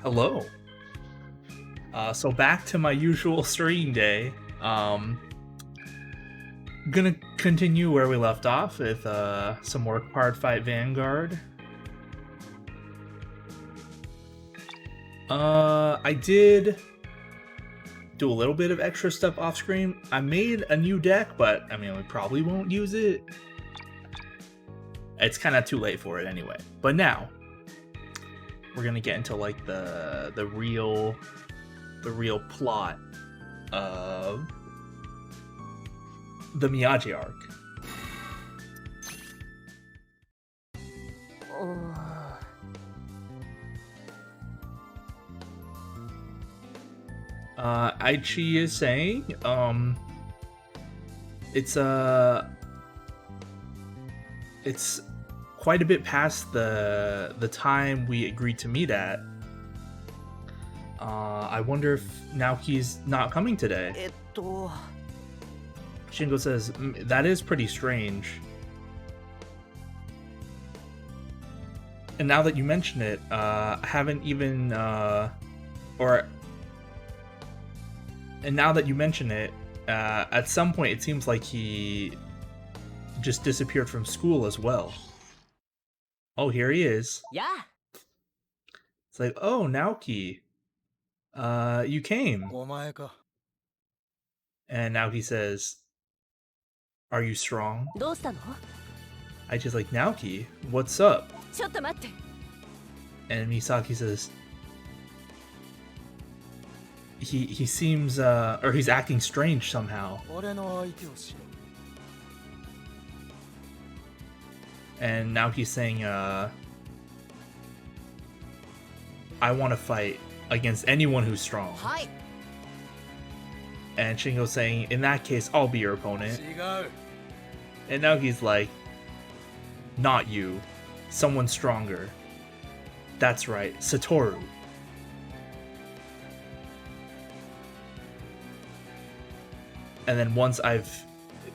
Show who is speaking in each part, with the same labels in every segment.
Speaker 1: Hello. So back to my usual stream day. Gonna continue where we left off with some more Cardfight Vanguard. I did do a little bit of extra stuff off screen. I made a new deck, but I mean, we probably won't use it. It's kind of too late for it anyway. But now we're gonna get into like the real plot of the Miyagi arc. Aichi is saying, it's quite a bit past the time we agreed to meet at. I wonder if Naoki's not coming today. Shingo says, that is pretty strange. And now that you mention it, I haven't even, and now that you mention it, at some point it seems like he just disappeared from school as well. Oh, here he is.
Speaker 2: Yeah.
Speaker 1: It's like, oh, Naoki, you came. And Naoki says, are you strong? I just like, Naoki, what's up? And Misaki says, he seems, or he's acting strange somehow. And now he's saying, I want to fight against anyone who's strong. And Shingo's saying, in that case, I'll be your opponent. And now he's like, not you, someone stronger. That's right, Satoru. And then once I've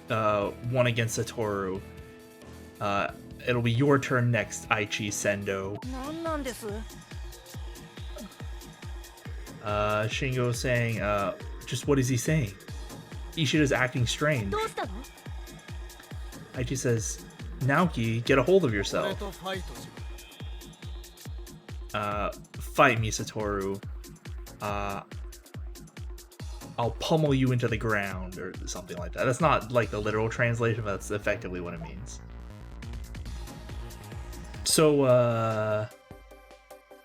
Speaker 1: won against Satoru, it'll be your turn next, Aichi Sendo. Shingo saying, just what is he saying? Ishida's acting strange. Aichi says, Naoki, get a hold of yourself. Fight me, Satoru. I'll pummel you into the ground, or something like that. That's not like the literal translation, but that's effectively what it means. So,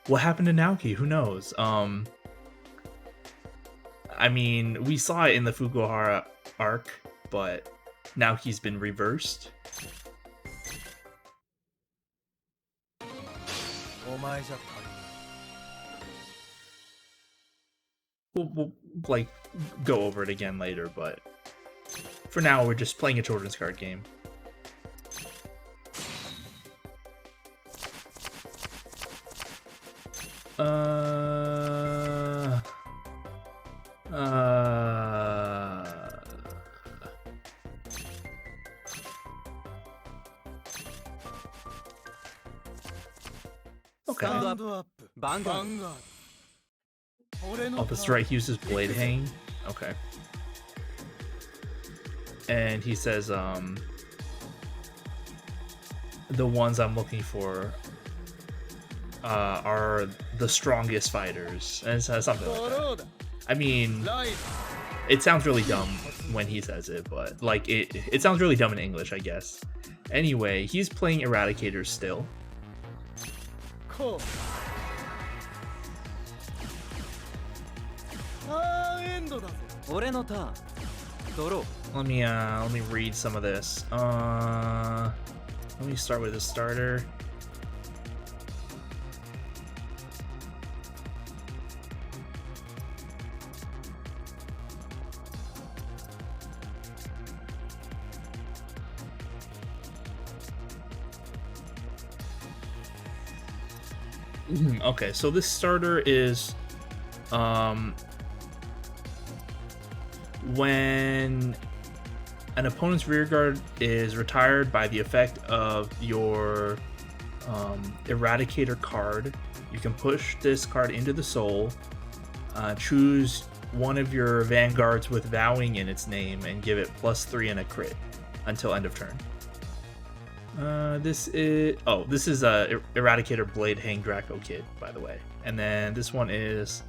Speaker 1: what happened to Naoki? Who knows? I mean, we saw it in the Fukuhara arc, but Naoki's been reversed. We'll like go over it again later, but for now we're just playing a children's card game. Okay.
Speaker 2: Vanguard.
Speaker 1: Oh, that's right, he uses blade hang. Okay. And he says, the ones I'm looking for are the strongest fighters. And it says something like that. I mean, it sounds really dumb when he says it, but like it sounds really dumb in English, I guess. Anyway, he's playing Eradicator still. Cool. Let me read some of this. Let me start with the starter. Okay, so this starter is when an opponent's rearguard is retired by the effect of your Eradicator card. You can push this card into the soul, choose one of your Vanguards with Vowing in its name, and give it +3 and a crit until end of turn. This is Eradicator Blade Hang Draco Kid, by the way. And then this one is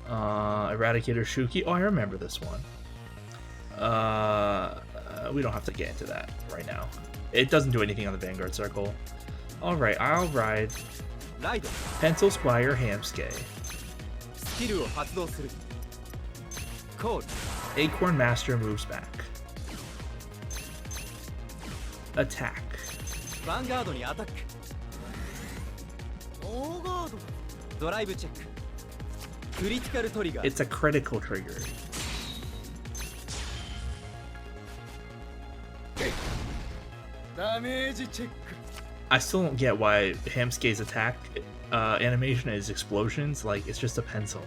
Speaker 1: Eradicator Shuki. Oh, I remember this one. We don't have to get into that right now. It doesn't do anything on the Vanguard circle. Alright, I'll ride Pencil Squire Hamskay. Acorn Master moves back. Attack.
Speaker 2: Vanguard にアタック。ノーガード。ドライブチェック。クリティカルトリガー。
Speaker 1: It's a critical trigger.
Speaker 2: Damage check.
Speaker 1: I still don't get why Hamskay's attack animation is explosions. Like, it's just a pencil.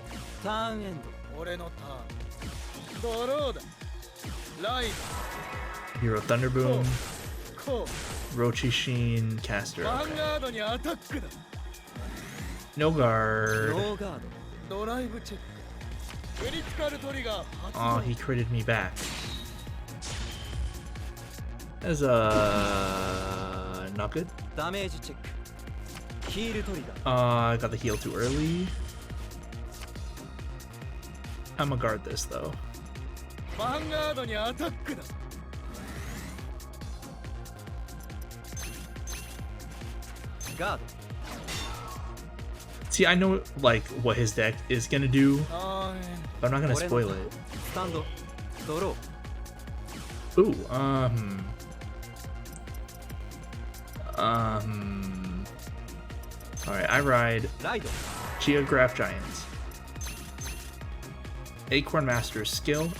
Speaker 2: Turn end. 俺のターン。ドローだ。ライト。
Speaker 1: Hero Thunder Boom. Rochi Sheen Caster. Okay. No guard. Oh, he critted me back. That's not good. I got the heal too early. I'm gonna guard this though.
Speaker 2: God.
Speaker 1: See, I know like what his deck is gonna do, but I'm not gonna spoil it. Ooh, Alright, I ride Geograph Giants. Acorn Master's skill.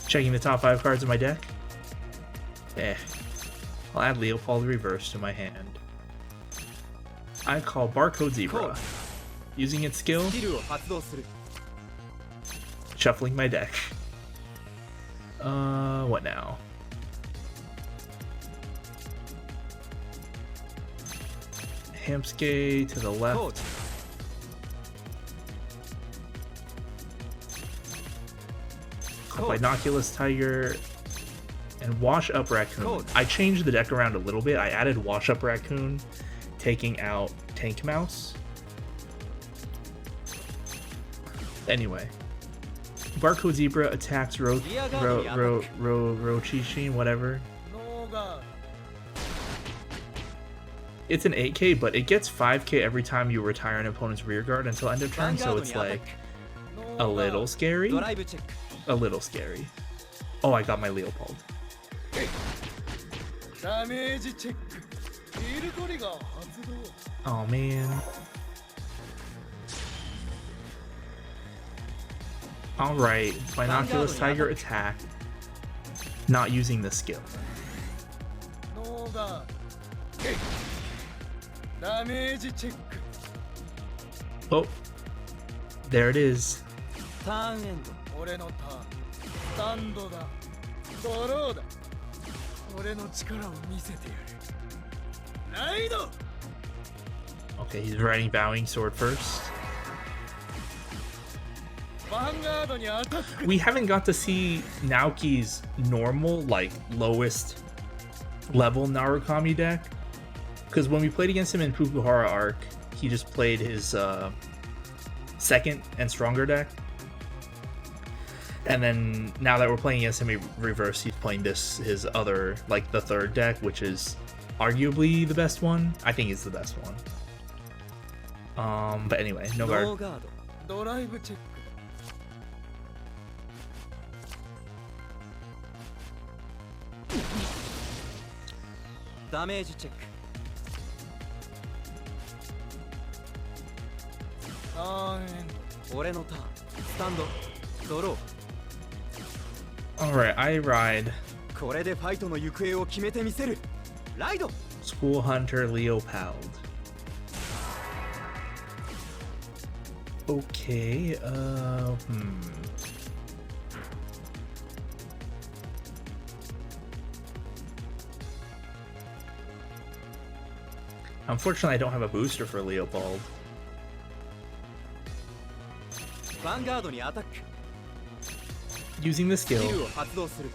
Speaker 1: Checking the top 5 cards of my deck. I'll add Leopold Reverse to my hand. I call Barcode Zebra. Using its skill, shuffling my deck. What now? Hamskay to the left. Binoculus Tiger. And Wash Up Raccoon. I changed the deck around a little bit. I added Wash Up Raccoon, taking out Tank Mouse. Anyway, Barcode Zebra attacks Rochishin, whatever. It's an 8k, but it gets 5k every time you retire an opponent's rear guard until end of turn, so it's like a little scary. A little scary. Oh, I got my Leopold. Oh man. Alright, Binoculus Tiger attack. Not using the skill. Oh, there it is. Okay, he's riding Bowing Sword first. We haven't got to see Naoki's normal, like, lowest level Narukami deck. Because when we played against him in Fukuhara Arc, he just played his second and stronger deck. And then now that we're playing against him in reverse, he's playing his other, like the third deck, which is arguably the best one. I think it's the best one. But anyway, no guard.
Speaker 2: Damage check.
Speaker 1: Alright, I ride School Hunter Leopold. Okay, Unfortunately, I don't have a booster for Leopold.
Speaker 2: Vanguard にアタック
Speaker 1: Using the
Speaker 2: スキル
Speaker 1: skill,
Speaker 2: を発動する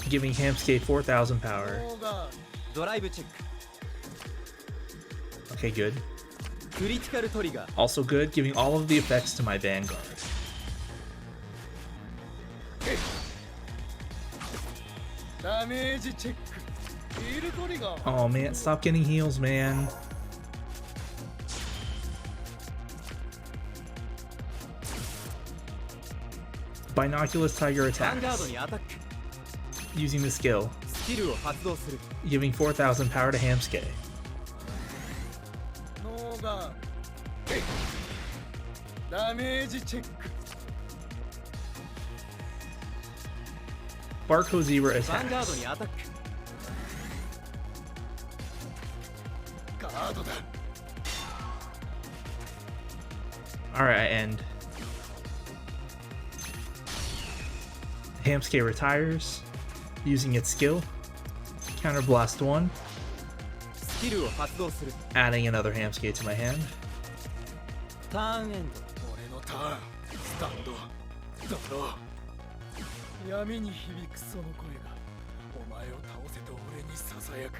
Speaker 1: giving Hamsuke 4,000 power.
Speaker 2: ドライブチェック
Speaker 1: Okay, good.
Speaker 2: クリティカルトリガー
Speaker 1: Also good, giving all of the effects to my Vanguard.
Speaker 2: ダメージチェックヒールトリガー
Speaker 1: Oh man, stop getting heals, man. Binoculars Tiger
Speaker 2: ヴァンガード
Speaker 1: attacks.
Speaker 2: にアタック
Speaker 1: Using the skill,
Speaker 2: スキルを発動する
Speaker 1: giving 4,000 power to Hamsuke.
Speaker 2: ノーガーダメージチェック
Speaker 1: Barcode Zebra
Speaker 2: ヴァンガード
Speaker 1: attacks.
Speaker 2: にアタックガードだ
Speaker 1: Alright, I end. Hamsuke retires, using its skill. Counter Blast 1,
Speaker 2: スキルを発動する
Speaker 1: adding another Hamsuke to my hand.
Speaker 2: ターンエンド俺のターンスタンドドロー闇に響くその声がお前を倒せと俺にささやく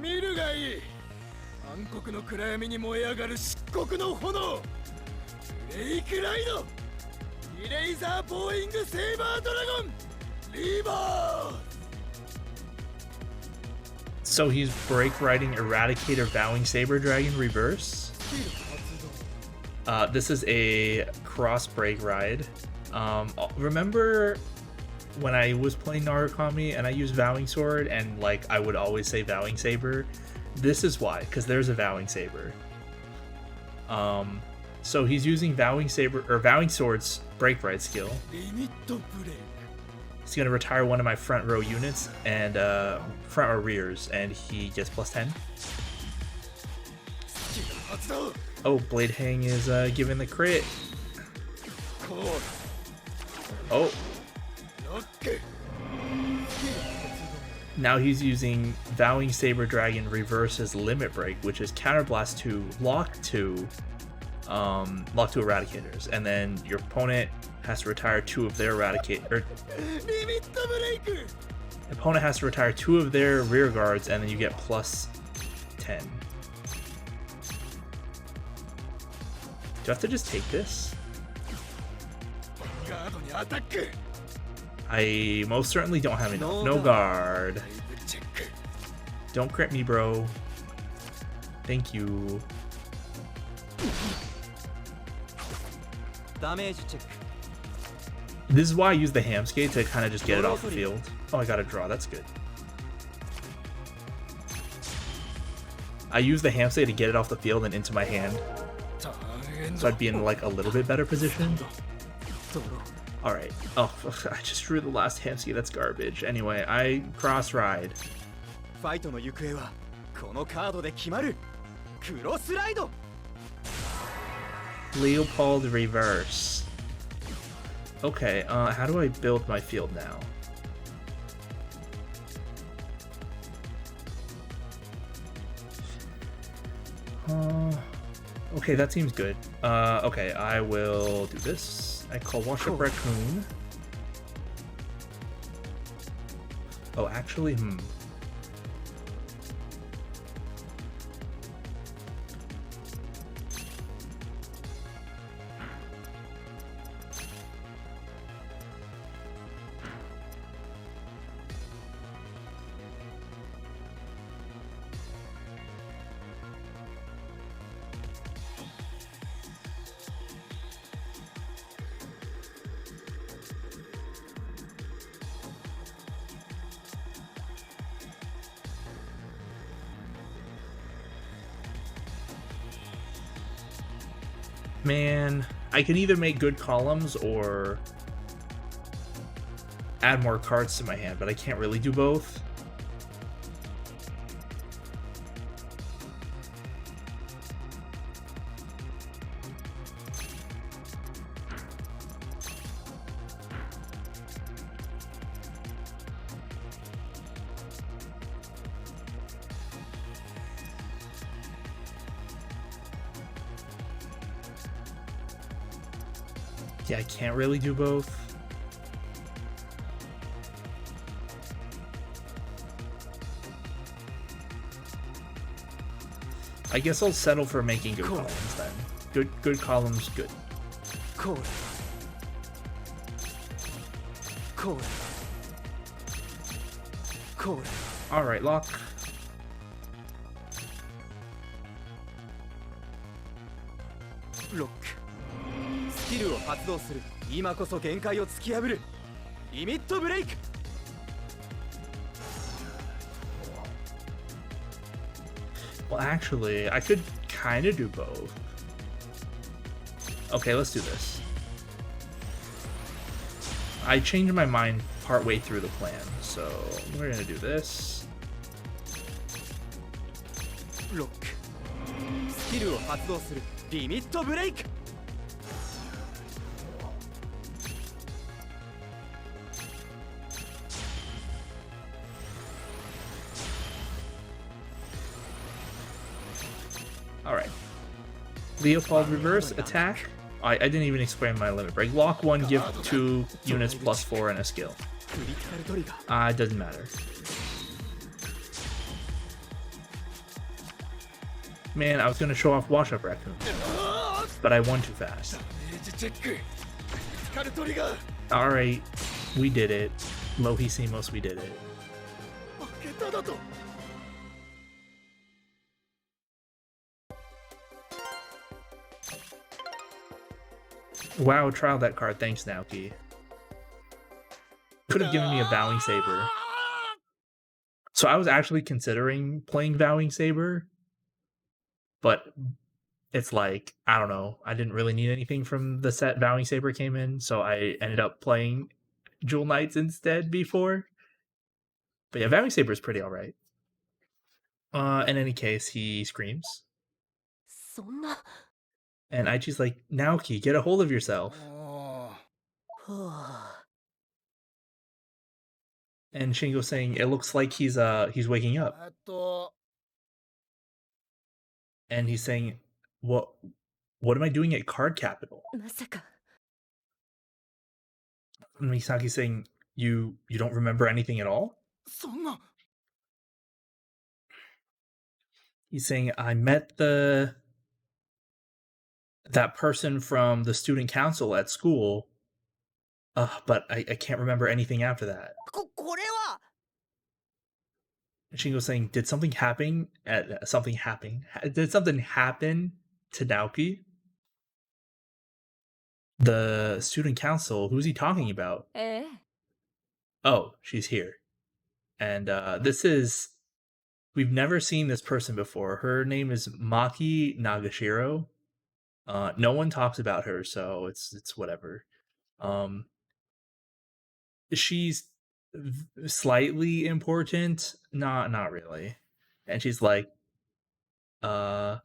Speaker 2: 見るがいい暗黒の暗闇に燃え上がる漆黒の炎レイクライドイレイザーボーイングセイバードラゴンリバー
Speaker 1: So he's break riding Eradicator Vowing Saber Dragon reverse.
Speaker 2: スキル発動
Speaker 1: This is a cross break ride. Remember when I was playing Narukami and I used Vowing Sword and like I would always say Vowing Saber? This is why, because there's a Vowing Saber. So he's using Vowing Saber or Vowing Sword's break ride skill.
Speaker 2: リミットブレイク
Speaker 1: He's gonna retire one of my front row units and front row rears, and he gets plus 10.
Speaker 2: スキル発動
Speaker 1: Oh, Blade Hang is giving the crit.
Speaker 2: コール
Speaker 1: Oh,
Speaker 2: ロック
Speaker 1: now he's using Vowing Saber Dragon reverses Limit Break, which is Counterblast 2, Lock 2 Eradicators, and then your opponent has to retire 2 of their Eradicate, or
Speaker 2: リミットブレイク
Speaker 1: opponent has to retire 2 of their rear guards, and then you get plus 10. Do I have to just take this?
Speaker 2: ガードにアタック
Speaker 1: I most certainly don't have enough. No guard.
Speaker 2: ライブチェック
Speaker 1: Don't crit me, bro. Thank you.
Speaker 2: ダメージチェック
Speaker 1: This is why I use the Hamsuke to kind of just get it off the field. Oh, I got a draw. That's good. I use the Hamsuke to get it off the field and into my hand,
Speaker 2: ターンエンド
Speaker 1: so I'd be in like a little bit better position.
Speaker 2: ドロー
Speaker 1: All right. Oh, I just drew the last Hamsuke. That's garbage. Anyway, I cross ride.
Speaker 2: ファイトの行方はこのカードで決まるクロスライド
Speaker 1: Leopold reverse. Okay. How do I build my field now? Okay, that seems good. Okay, I will do this. I call Wash Up Raccoon. Oh, actually, Man, I can either make good columns or add more cards to my hand, but I can't really do both. Yeah, I can't really do both. I guess I'll settle for making good columns then. Good columns, good.
Speaker 2: Cool.
Speaker 1: Alright, lock.
Speaker 2: Lock. スキルを発動する。今こそ限界を突き破る。リミットブレイク。
Speaker 1: Well, actually, I could kind of do both. Okay, let's do this. I changed my mind partway through the plan, so we're gonna do this.
Speaker 2: Lock. スキルを発動する。リミットブレイク。
Speaker 1: Alright. Leopold reverse attack. I didn't even explain my limit break. Lock 1, give 2 units plus 4 and a skill. It doesn't matter. Man, I was gonna show off Wash Up Raccoon, but I won too fast. Alright, we did it. Lohisimos, we did it. Wow, trial that card. Thanks, Naoki. Could have given me a Vowing Saber. So I was actually considering playing Vowing Saber, but it's like, I don't know. I didn't really need anything from the set Vowing Saber came in, so I ended up playing Jewel Knights instead before. But yeah, Vowing Saber is pretty alright. In any case, he screams. And Aichi's like, Naoki, get a hold of yourself. And Shingo's saying, it looks like he's waking up. And he's saying, what am I doing at Card Capital? And Misaki's saying, you don't remember anything at all? He's saying, I met that person from the student council at school, but I can't remember anything after that. And Shingo's saying, did something happen? Did something happen to Naoki? The student council, who's he talking about? Oh, she's here. And we've never seen this person before. Her name is Maki Nagashiro. No one talks about her, so it's whatever. She's slightly important, not really. And she's like, the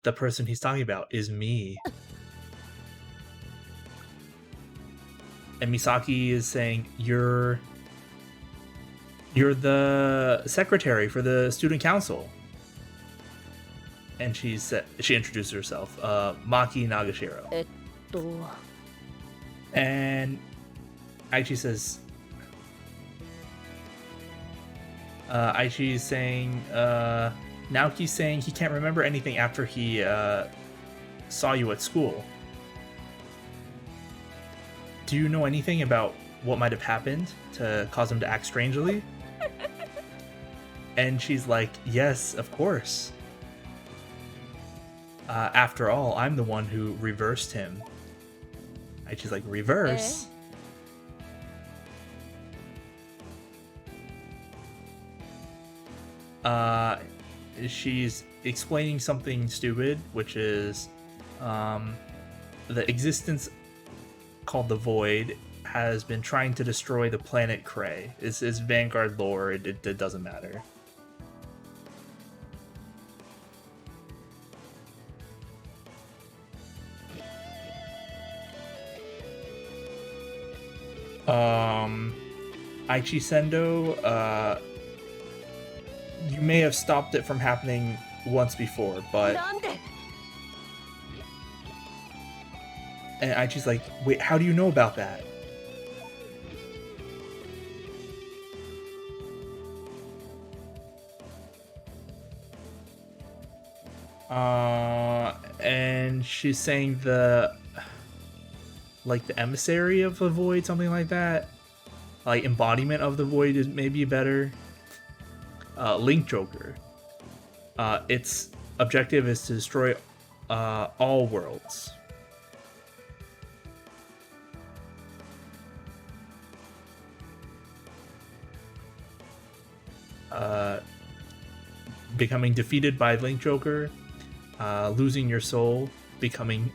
Speaker 1: person he's talking about is me. And Misaki is saying, you're the secretary for the student council. And she introduces herself, Maki Nagashiro. And Aichi says, Aichi's saying, Naoki's saying he can't remember anything after he saw you at school. Do you know anything about what might have happened to cause him to act strangely? And she's like, yes, of course. After all, I'm the one who reversed him. And she's like, reverse? She's explaining something stupid, which is the existence called the Void has been trying to destroy the planet Cray. It's Vanguard lore, it doesn't matter. Aichi Sendo, you may have stopped it from happening once before, but And Aichi's like, wait, how do you know about that? And she's saying the emissary of the void, something like that. Like embodiment of the void is maybe better. Link Joker. Its objective is to destroy all worlds. Becoming defeated by Link Joker, losing your soul, becoming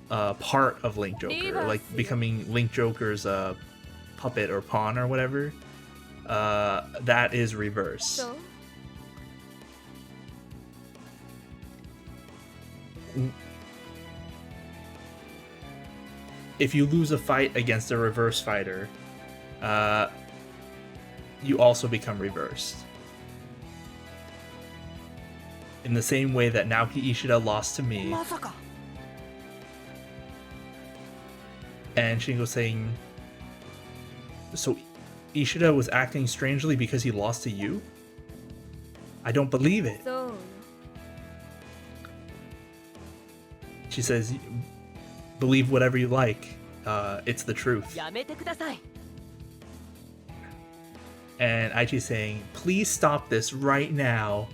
Speaker 1: part of Link Joker, like becoming Link Joker's puppet or pawn or whatever. That is reverse.
Speaker 3: So?
Speaker 1: If you lose a fight against a reverse fighter, you also become reversed. In the same way that Naoki Ishida lost to me. And Shingo saying, so Ishida was acting strangely because he lost to you? I don't believe it.
Speaker 3: So.
Speaker 1: She says, believe whatever you like. It's the truth. And Aichi's saying, please stop this right now.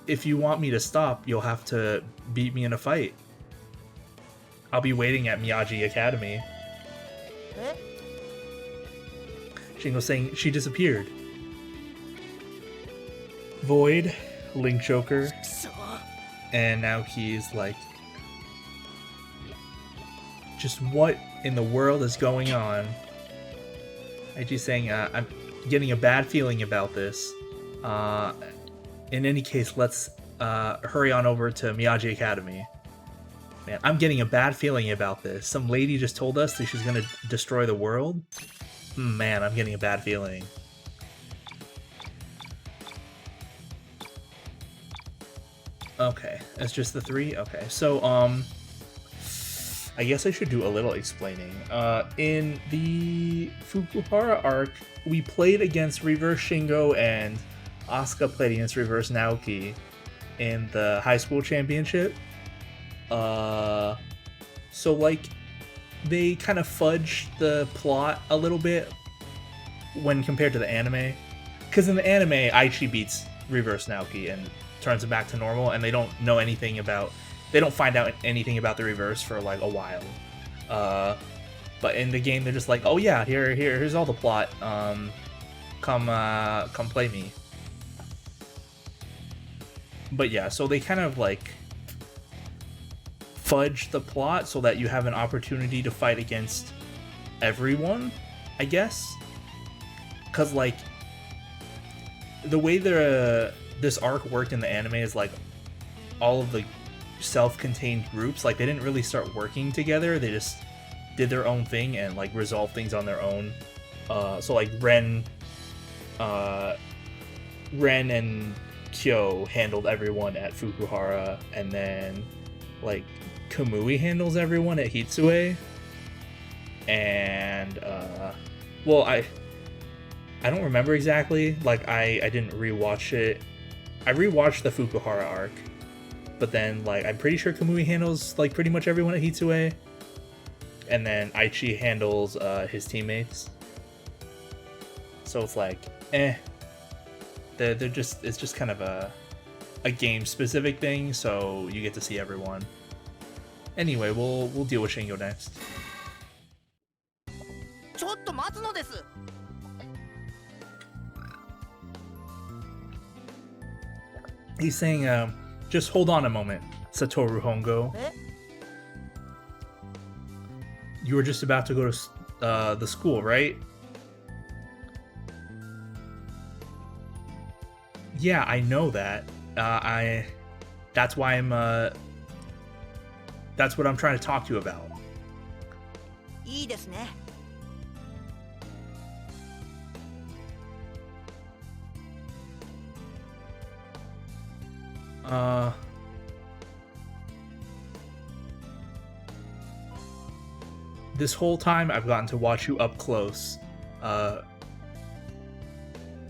Speaker 1: If you want me to stop, you'll have to beat me in a fight. I'll be waiting at Miyagi Academy. Shingo's saying she disappeared. Void, Link Joker, and now he's like, just what in the world is going on? Aichi's saying, I'm getting a bad feeling about this. In any case, let's hurry on over to Miyagi Academy. Man, I'm getting a bad feeling about this. Some lady just told us that she's gonna destroy the world. Man, I'm getting a bad feeling. Okay, it's just the three? Okay, so, I guess I should do a little explaining. In the Fukuhara arc, we played against Reverse Shingo and Asuka played against Reverse Naoki in the high school championship. So, like, they kind of fudged the plot a little bit when compared to the anime. Because in the anime, Aichi beats Reverse Naoki and turns him back to normal, and they don't know anything about... They don't find out anything about the reverse for, like, a while. But in the game, they're just like, oh yeah, here's all the plot. Come play me. But yeah, so they kind of, like, fudge the plot so that you have an opportunity to fight against everyone, I guess. Because, like, the way this arc worked in the anime is, like, all of the self-contained groups, like, they didn't really start working together. They just did their own thing and, like, resolved things on their own. So, like, Ren and Kyo handled everyone at Fukuhara, and then, like, Kamui handles everyone at Hitsue. And, well, I don't remember exactly. Like, I didn't rewatch it. I rewatched the Fukuhara arc, but then, like, I'm pretty sure Kamui handles, like, pretty much everyone at Hitsue, and then Aichi handles his teammates. So it's like, they're just, it's just kind of a game specific thing, so you get to see everyone. Anyway, we'll deal with Shingo next. He's saying, just hold on a moment, Satoru Hongo. You were just about to go to the school, right? Yeah, I know that. That's why I'm, that's what I'm trying to talk to you about. This whole time I've gotten to watch you up close.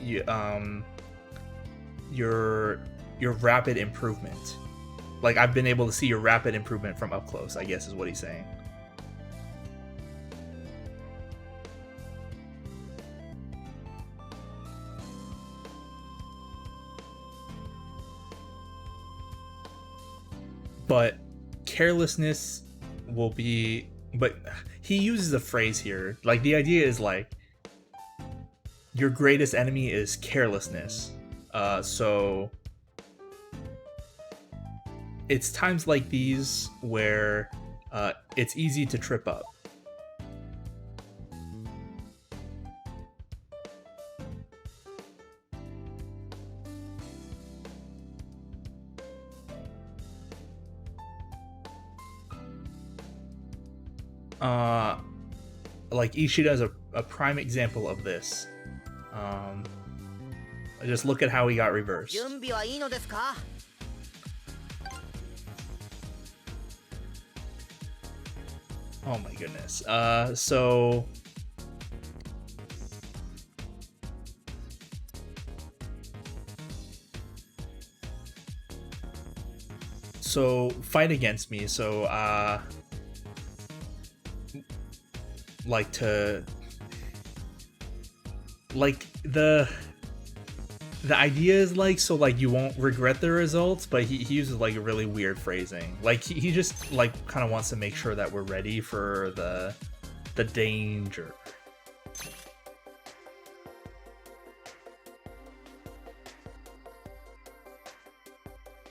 Speaker 1: Your rapid improvement. Like, I've been able to see your rapid improvement from up close, I guess is what he's saying. But carelessness will be... But he uses a phrase here. Like, the idea is, like, your greatest enemy is carelessness. So it's times like these where it's easy to trip up. Like Ishida is a prime example of this. Just look at how he got reversed. Oh my goodness. So fight against me. So the idea is like, so like you won't regret the results, but he uses like a really weird phrasing. Like he just like kind of wants to make sure that we're ready for the danger.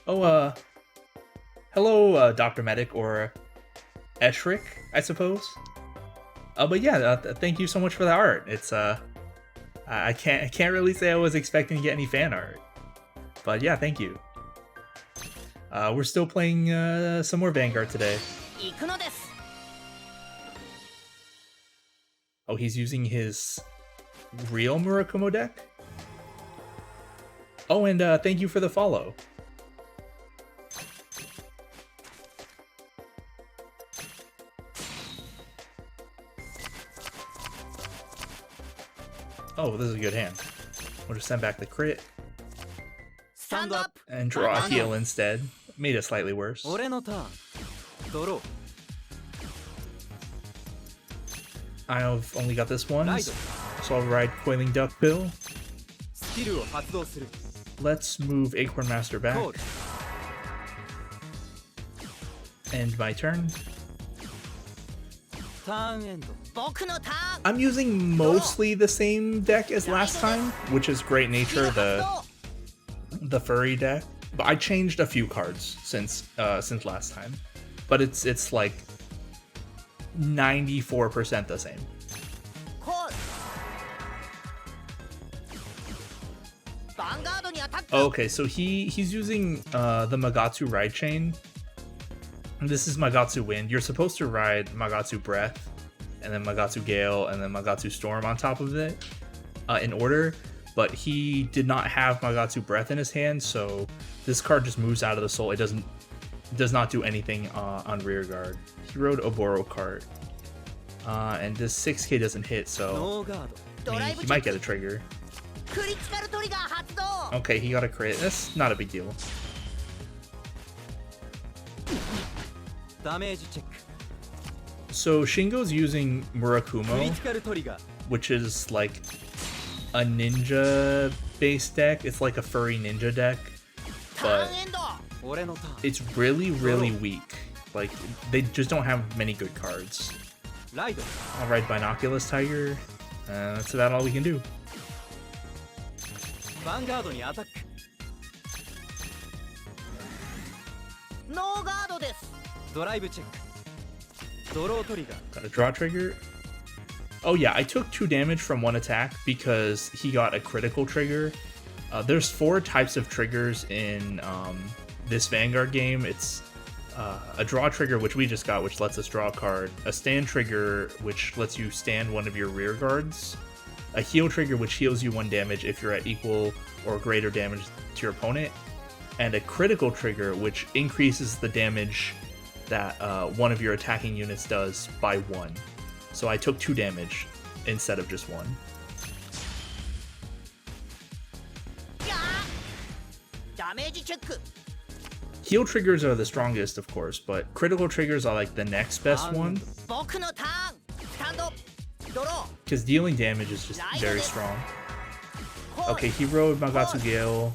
Speaker 1: Oh, hello, Dr. Medic, or Eshrick, I suppose. But yeah, thank you so much for the art. It's I can't really say I was expecting to get any fan art, but yeah, thank you. We're still playing some more Vanguard today. Oh, he's using his real Murakumo deck? Oh, and thank you for the follow. Oh, this is a good hand. We'll just send back the crit.
Speaker 2: Stand up
Speaker 1: and draw a heal instead. Made it slightly worse. I've only got this once, so I'll ride Coiling Duckbill. Let's move Acorn Master back. End my turn. I'm using mostly the same deck as last time, which is Great Nature, the furry deck. But I changed a few cards since last time. But it's like 94% the same. Okay, so he's using the Magatsu Ride Chain. This is Magatsu Wind. You're supposed to ride Magatsu Breath, and then Magatsu Gale, and then Magatsu Storm on top of it, in order. But he did not have Magatsu Breath in his hand, so this card just moves out of the soul. It does not do anything on rear guard. He rode Oboro Cart, and this 6k doesn't hit, so I mean, he might get a trigger. Okay, he got a crit. That's not a big deal. So Shingo's using Murakumo, which is like a ninja based deck. It's like a furry ninja deck, but it's really, really weak. Like, they just don't have many good cards. I'll ride Binoculus Tiger. That's about all we can do. Vanguardにアタック。ノーガードです。ドライブチェック。ドロートリガー。Got a draw trigger. Oh yeah, I took 2 damage from 1 attack because he got a critical trigger. There's 4 types of triggers in this Vanguard game. It's a draw trigger, which we just got, which lets us draw a card. A stand trigger, which lets you stand one of your rear guards. A heal trigger, which heals you 1 damage if you're at equal or greater damage to your opponent. and a critical trigger, which increases the damage that one of your attacking units does by 1. So I took 2 damage instead of just 1. Heal triggers are the strongest, of course, but critical triggers are like the next best one. Because dealing damage is just very strong. Okay, he rode Magatsu Gale.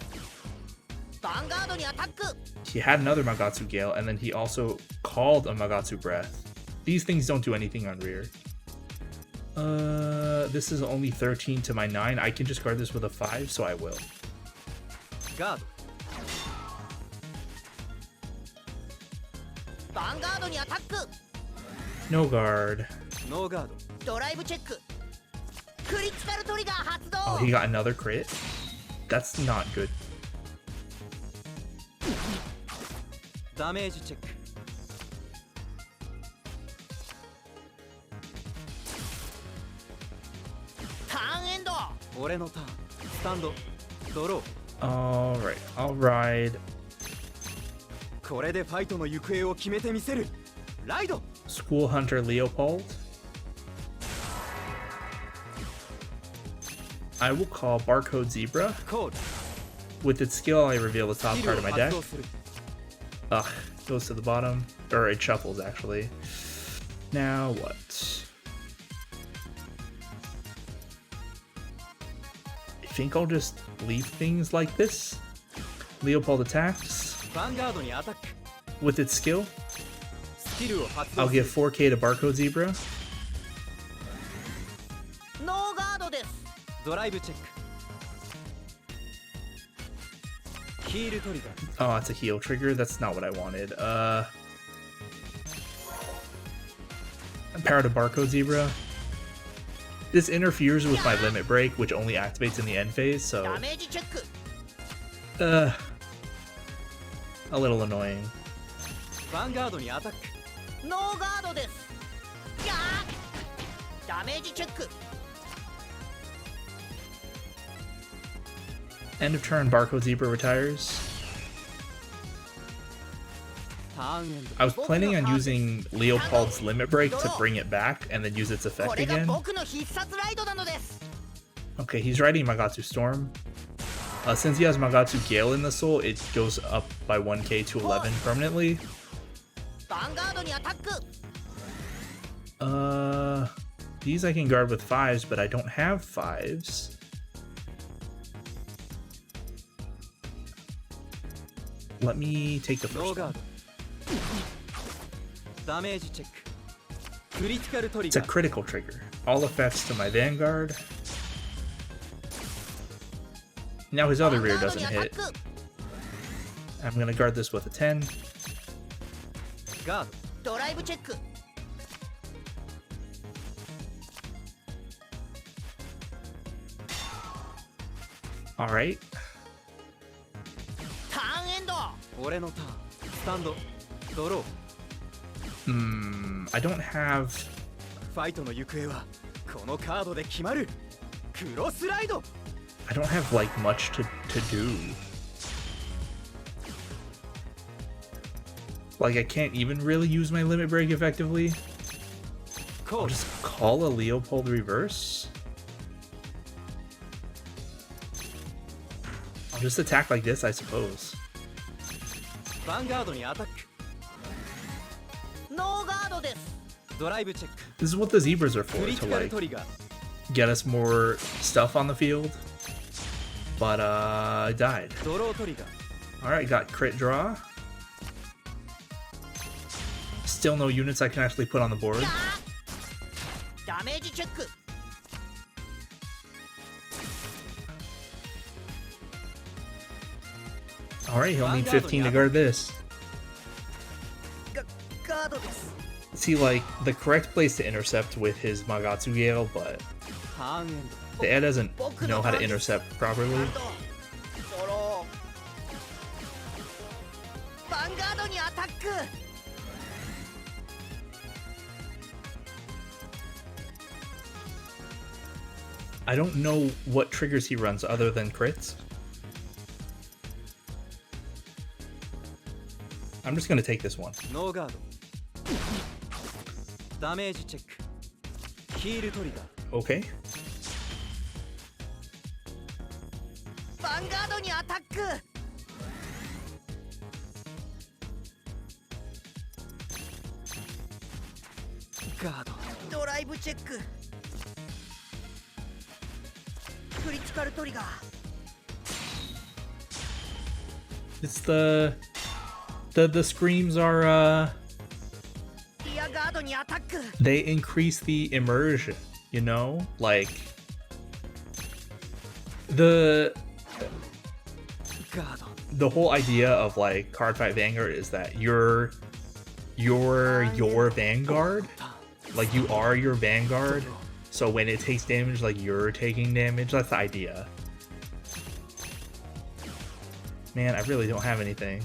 Speaker 1: He had another Magatsu Gale, and then he also called a Magatsu Breath. These things don't do anything on rear. This is only 13 to my 9. I can just guard this with a 5, so I will.
Speaker 2: Guard.
Speaker 1: No guard.
Speaker 2: No guard.
Speaker 1: Oh, he got another crit? That's not good.
Speaker 2: Damage check.
Speaker 1: Alright, I'll ride. School Hunter Leopold. I will call Barcode Zebra. With its skill, I reveal the top card of my deck. Ugh, goes to the bottom. Or it shuffles, actually. Now what? I think I'll just leave things like this. Leopold attacks. With its skill, I'll give 4k to Barcode Zebra. Oh, it's a heal trigger? That's not what I wanted. Power to Barcode Zebra. This interferes with my limit break, which only activates in the end phase, so... a little annoying.
Speaker 2: Vanguardにアタック。ノーガードです。やー。ダメージチェック。
Speaker 1: End of turn, Barcode Zebra retires. I was planning on using Leopold's Limit Break to bring it back and then use its effect again. Okay, he's riding Magatsu Storm. Since he has Magatsu Gale in the soul, it goes up by 1k to 11 permanently. These I can guard with 5s, but I don't have 5s. Let me take the first one. It's a critical trigger. All effects to my Vanguard. Now his other rear doesn't hit. I'm gonna guard this with a 10. Alright. I don't have... I don't have like much to do. Like I can't even really use my limit break effectively. I'll just call a Leopold reverse. I'll just attack like this, I suppose. This is what the zebras are for, to like get us more stuff on the field. But I died. Alright, got crit draw. Still no units I can actually put on the board. Alright, he'll need 15 to guard this. See, like, the correct place to intercept with his Magatsu Gale, but the AI doesn't know how to intercept properly. I don't know what triggers he runs other than crits. I'm just gonna take this one.
Speaker 2: ノーガードダメージチェックヒールトリガー
Speaker 1: Okay.
Speaker 3: ヴァンガードにアタック。
Speaker 2: ガード
Speaker 3: ドライブチェック。クリティカルトリガー。
Speaker 1: It's the screams are
Speaker 3: リアガードにアタック。
Speaker 1: they increase the immersion, you know? Like the
Speaker 2: ガード
Speaker 1: the whole idea of like Cardfight Vanguard is that you're your Vanguard. Like you are your Vanguard. So when it takes damage, like you're taking damage. That's the idea. Man, I really don't have anything.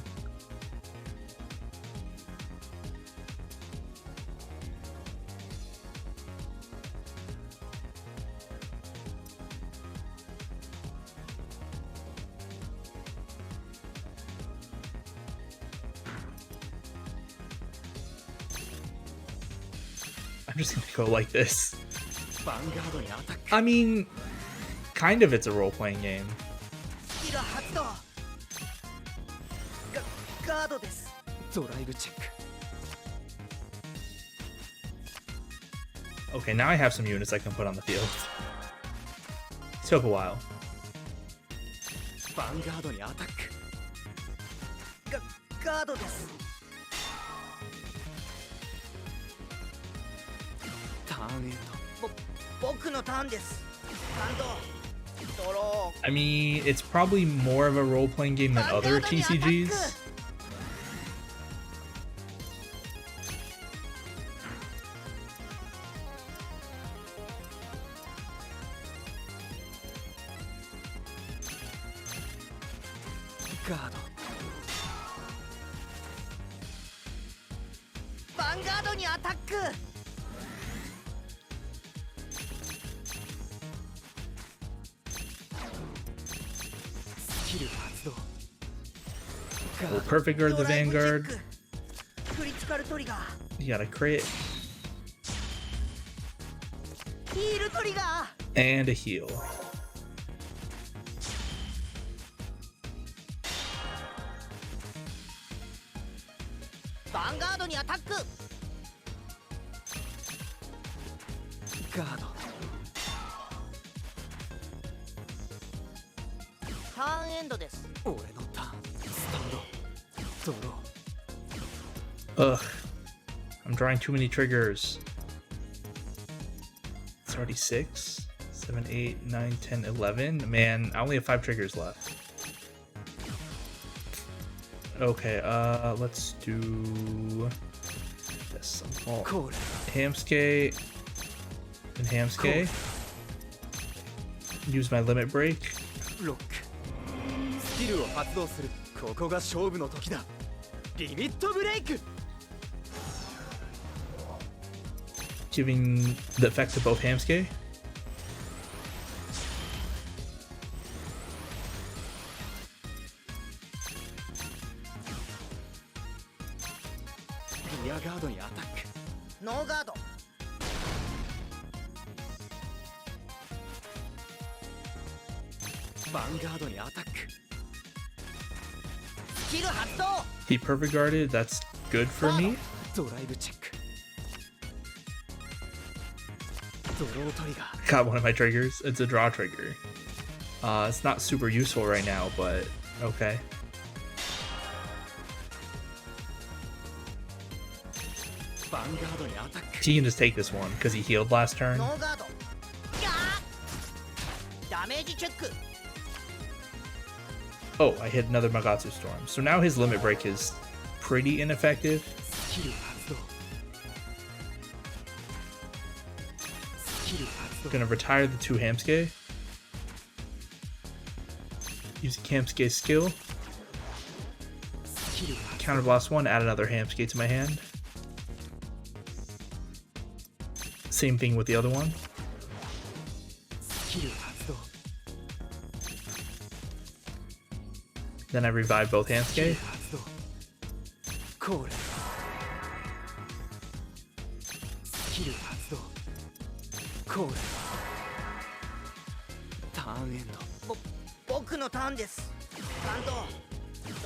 Speaker 1: I'm just gonna go like this.
Speaker 2: ヴァンガードにアタック
Speaker 1: I mean, kind of it's a role-playing game.
Speaker 3: スキル発動。ガードです。
Speaker 2: ドライブチェック
Speaker 1: Okay, now I have some units I can put on the field. Took a while.
Speaker 2: ヴァンガードにアタック
Speaker 3: ガードです。
Speaker 2: ターンエン
Speaker 3: 僕のターンです。ハンド。ドロ
Speaker 1: I mean, it's probably more of a role-playing game than other TCGs.
Speaker 2: ガード
Speaker 3: ヴァンガードにアタック。
Speaker 2: スキル発動
Speaker 1: Well, perfect guard the
Speaker 3: ドライブチェッ
Speaker 1: Vanguard.
Speaker 3: ク。クリティカルトリガー。
Speaker 1: You got a crit
Speaker 3: ヒールトリガー。
Speaker 1: and a heal.
Speaker 3: ヴァンガードにアタック。
Speaker 2: ガード
Speaker 3: ターンエンドです。
Speaker 2: 俺のターンスタンドドロ
Speaker 1: Ugh. I'm drawing too many triggers. It's already 6, 7, 8, 9, 10, 11. Man, I only have 5 triggers left. Okay, let's do this.
Speaker 2: ーコール
Speaker 1: Hamskate and Hamskate. Use my limit break.
Speaker 2: ロックスキルを発動するここが勝負の時だリミットブレイク
Speaker 1: Giving the effect to both Hamskate.
Speaker 2: リアガードにアタック
Speaker 3: ノーガード。
Speaker 2: ヴァンガードにアタック
Speaker 3: スキル発動。
Speaker 1: He perfect guarded. That's good for me.
Speaker 2: ドライブチェックドロートリガー
Speaker 1: Got one of my triggers. It's a draw trigger. It's not super useful right now, but okay.
Speaker 2: ヴァンガードにアタック
Speaker 1: He can just take this one because he healed last turn.
Speaker 3: ノーガード。ダメージチェック。
Speaker 1: Oh, I hit another Magatsu Storm. So now his limit break is pretty ineffective.
Speaker 2: スキル発動スキル発動
Speaker 1: Gonna retire the 2 Hamskate. Using Hamskate skill.
Speaker 2: スキル発
Speaker 1: Counter blast 1, add another Hamskate to my hand. Same thing with the other one.
Speaker 2: スキル発動
Speaker 1: Then I revive both
Speaker 2: スキル
Speaker 1: Hamskate.
Speaker 2: 発動これスキル発動これターンエンド
Speaker 3: 僕のターンです。感動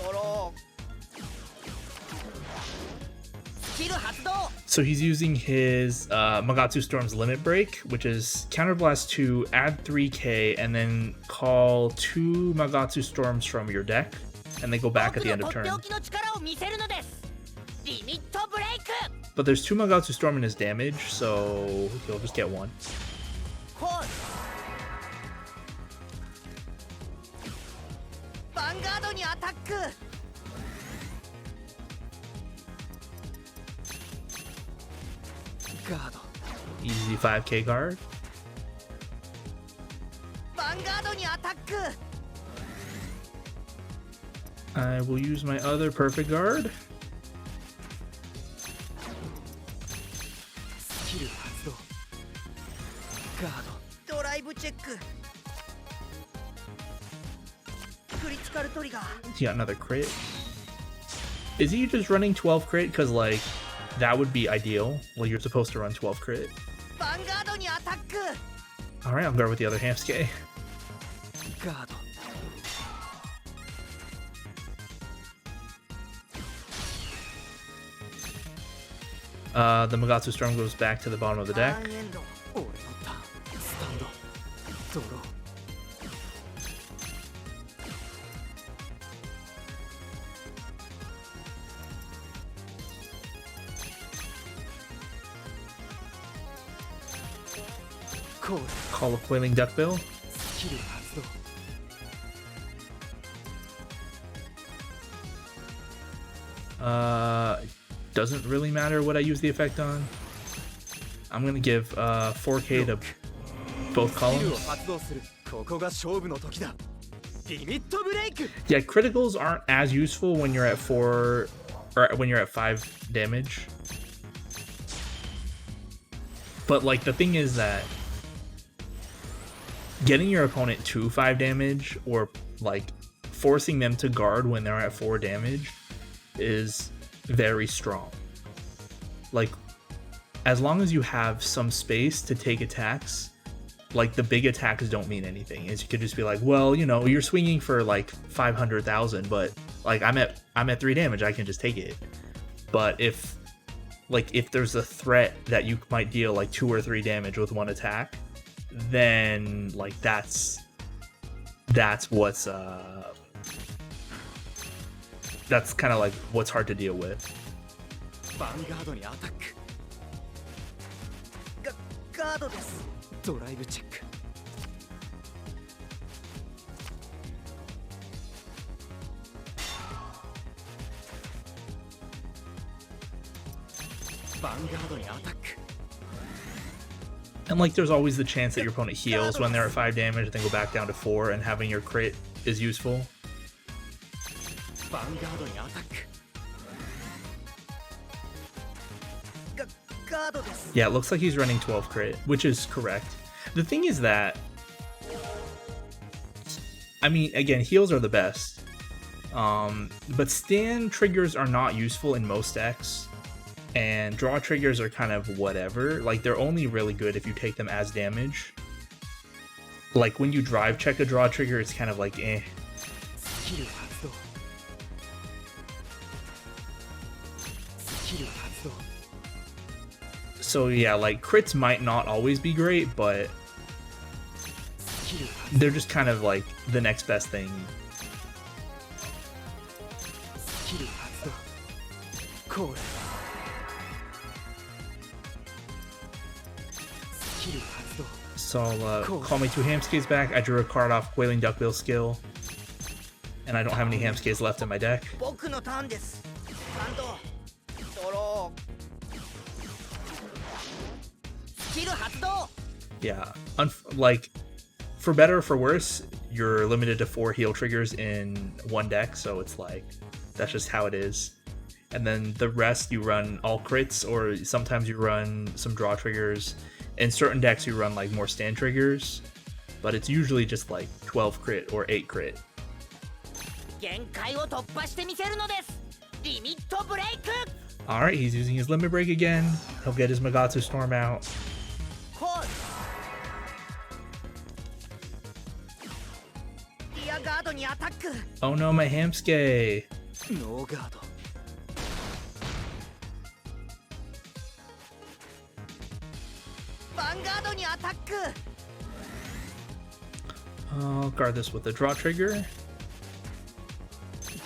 Speaker 3: ドロースキル発動
Speaker 1: So he's using his Magatsu Storm's Limit Break, which is Counterblast 2, add 3k, and then call 2 Magatsu Storms from your deck, and they go back at the end of turn. But there's 2 Magatsu Storm in his damage, so he'll just get 1.
Speaker 3: ヴァンガードにアタック
Speaker 2: ガード
Speaker 1: Easy 5k guard.
Speaker 3: ヴァンガードにアタック
Speaker 1: I will use my other perfect guard.
Speaker 2: スキル発動ガード
Speaker 3: ドライブチェッククリティカルトリガー
Speaker 1: He got another crit. Is he just running 12 crit? Because, like, that would be ideal. Well, you're supposed to run 12 crit.
Speaker 3: ヴァンガードにアタック
Speaker 1: Alright, I'll guard with the other Hamsuke.
Speaker 2: ガード
Speaker 1: The Magatsu Storm goes back to the bottom of the
Speaker 3: タ
Speaker 1: deck.
Speaker 3: ーンエンド
Speaker 2: 俺のターンスタンドドロー コール
Speaker 1: Call a Coiling Duckbill.
Speaker 2: スキル発動
Speaker 1: Doesn't really matter what I use the effect on. I'm gonna give 4k to both
Speaker 2: スキルを
Speaker 1: columns.
Speaker 2: 発動するここが勝負の時だリミットブレイク
Speaker 1: Yeah, criticals aren't as useful when you're at 4 or when you're at 5 damage. But like the thing is that getting your opponent to 5 damage or like forcing them to guard when they're at 4 damage is very strong. Like as long as you have some space to take attacks, like the big attacks don't mean anything. Is you could just be like, well, you know, you're swinging for like 500,000, but like I'm at 3 damage, I can just take it. But if there's a threat that you might deal like 2 or 3 damage with one attack, then like that's what's that's kind of like what's hard to deal with.
Speaker 2: ヴァンガードにアタック
Speaker 3: ガードです
Speaker 2: ドライブチェックヴァンガードにアタック
Speaker 1: And like there's always the chance that your opponent heals when they're at 5 damage, then go back down to 4, and having your crit is useful.
Speaker 2: ヴァンガードにアタック
Speaker 3: ガードです
Speaker 1: Yeah, it looks like he's running 12 crit, which is correct. The thing is that, I mean, again, heals are the best. But stand triggers are not useful in most decks. And draw triggers are kind of whatever. Like, they're only really good if you take them as damage. Like, when you drive check a draw trigger, it's kind of like, eh.
Speaker 2: スキル発動スキル発動
Speaker 1: So yeah, like, crits might not always be great, but
Speaker 2: スキル発
Speaker 1: they're just kind of like the next best thing.
Speaker 2: スキル発動コールスキル発動
Speaker 1: So I'll
Speaker 2: Cool.
Speaker 1: call my 2 Hamskes back. I drew a card off Wailing Duckbill skill. And I don't have any Hamskes left in my deck.
Speaker 3: 僕のターンです感動ドロースキル発動
Speaker 1: Yeah. Like, for better or for worse, you're limited to 4 heal triggers in one deck. So it's like, that's just how it is. And then the rest, you run all crits, or sometimes you run some draw triggers. In certain decks, you run like more stand triggers. But it's usually just like 12 crit or 8 crit.
Speaker 3: 限界を突破してみせるのですリミットブレイク
Speaker 1: Alright, he's using his limit break again. He'll get his Magatsu Storm out.
Speaker 3: コールリアガードにアタック
Speaker 1: Oh no, my Hamsuke.
Speaker 2: ノーガード
Speaker 3: ヴァンガードにアタック
Speaker 1: I'll guard this with a draw trigger.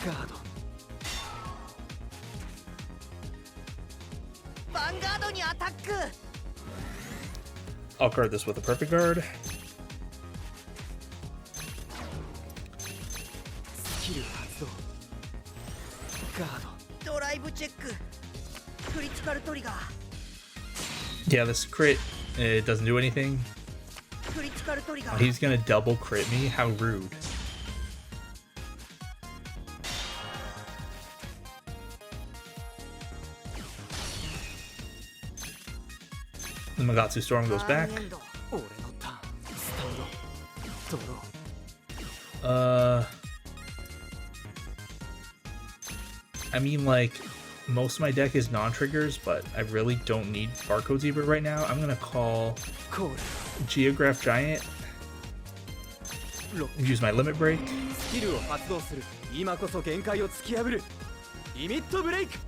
Speaker 2: ガード
Speaker 3: ヴァンガードにアタック
Speaker 1: I'll guard this with a perfect guard.
Speaker 2: スキル発動ガード
Speaker 3: ドライブチェッククリティカルトリガー
Speaker 1: Yeah, this crit, it doesn't do anything.
Speaker 3: クリティカルトリガ
Speaker 1: Oh,
Speaker 3: ー
Speaker 1: he's gonna double crit me? How rude. The Magatsu Storm goes
Speaker 3: ター
Speaker 1: back.
Speaker 3: ンエンド
Speaker 2: 俺のターンスタンドドロー
Speaker 1: I mean, like, most of my deck is non-triggers, but I really don't need Barcode Zebra right now. I'm gonna call
Speaker 2: コール
Speaker 1: Geograph Giant,
Speaker 2: ロック
Speaker 1: use my limit break.
Speaker 2: スキルを発動する今こそ限界を突き破るリミットブレイク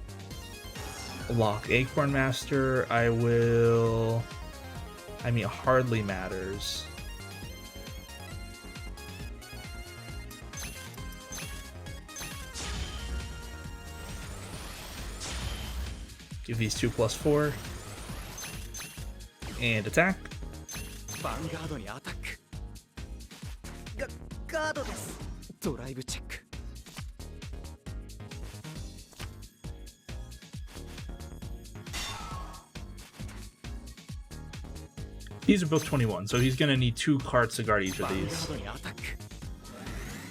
Speaker 1: Lock Acorn Master. I will. I mean, it hardly matters. Give these 2+4. And attack.
Speaker 2: ヴァンガードにアタック
Speaker 3: ガードです。
Speaker 2: ドライブチェック
Speaker 1: These are both 21, so he's gonna need 2 cards to guard each
Speaker 2: ヴ
Speaker 1: of
Speaker 2: ァンガ
Speaker 1: these.
Speaker 2: ードにアタック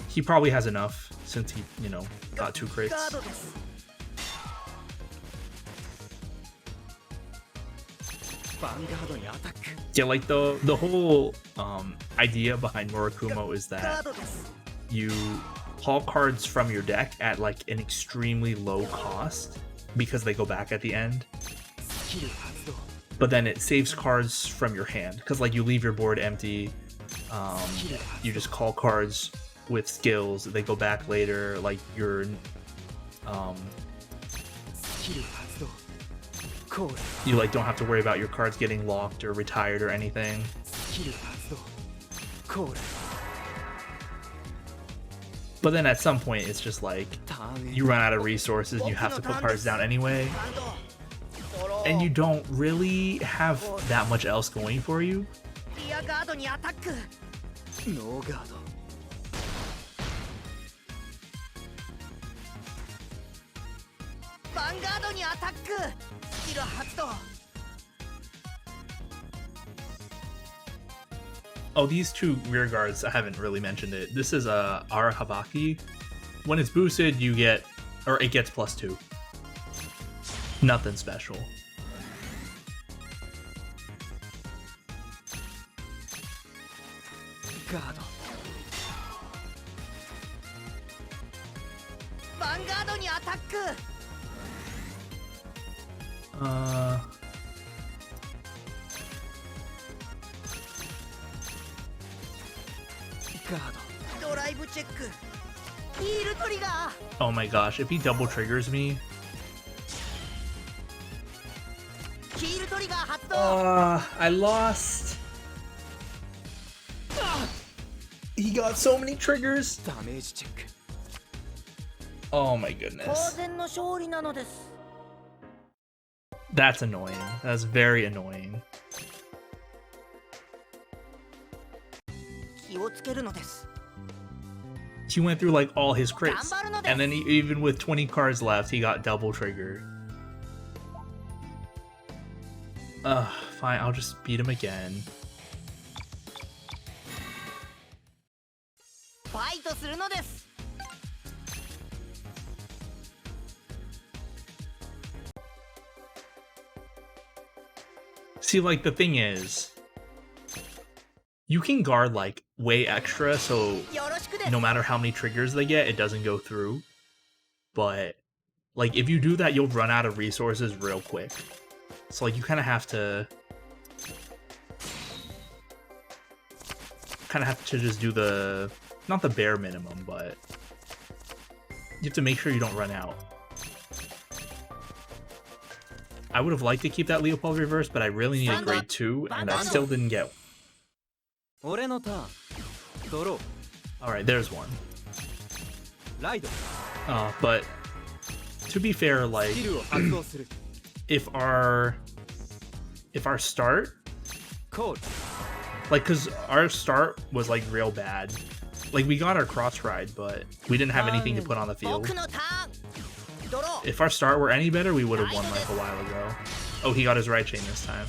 Speaker 1: He probably has enough since he, you know, got 2 crits.
Speaker 3: ガードです。
Speaker 2: ヴァンガードにアタック
Speaker 1: Yeah, like the whole idea behind Murakumo is
Speaker 3: ガー
Speaker 1: that
Speaker 3: ドです。
Speaker 1: you haul cards from your deck at like an extremely low cost because they go back at the end,
Speaker 2: スキル発動
Speaker 1: but then it saves cards from your hand because like you leave your board empty. You just call cards with skills, they go back later, like your
Speaker 2: スキル発動コール
Speaker 1: you like don't have to worry about your cards getting locked or retired or anything.
Speaker 2: スキル発動コール
Speaker 1: But then at some point it's just like
Speaker 2: ターンエン
Speaker 1: you run out of resources, you have to put cards down anyway,
Speaker 3: バンドドロー
Speaker 1: and you don't really have that much else going for you.
Speaker 3: リアガードにアタック
Speaker 2: ノーガード
Speaker 3: ヴァンガードにアタックスキル発動
Speaker 1: Oh, these 2 rear guards, I haven't really mentioned it. This is a Arahabaki. When it's boosted, you get, or it gets +2. Nothing special.
Speaker 2: ガード
Speaker 3: ヴァンガードにアタック
Speaker 2: ガード
Speaker 3: ドライブチェックヒールトリガー
Speaker 1: Oh my gosh, if he double triggers me,
Speaker 3: ヒールトリガー発動
Speaker 1: I lost. He got so many triggers.
Speaker 2: ダメージチェック
Speaker 1: Oh my
Speaker 3: 当
Speaker 1: goodness.
Speaker 3: 然の勝利なのです
Speaker 1: That's annoying. That's very annoying.
Speaker 3: 気をつけるのです
Speaker 1: He went through like all his crits, and then even with 20 cards left, he got double triggered. Fine, I'll just beat him again.
Speaker 3: ファイトするのです
Speaker 1: See, like, the thing is, you can guard, like, way extra, so
Speaker 3: よろしくです
Speaker 1: no matter how many triggers they get, it doesn't go through. But Like, if you do that, you'll run out of resources real quick. So, like, you kind of have to just do the, not the bare minimum, but you have to make sure you don't run out. I would have liked to keep that Leopold reverse, but I really need a grade 2, and I still didn't get one. Alright, there's one. But to be fair, like, if our start, like, because our start was like real bad. Like, we got our cross ride, but we didn't have anything to put on the field. If our start were any better, we would have won like a while ago. Oh, he got his right chain this time.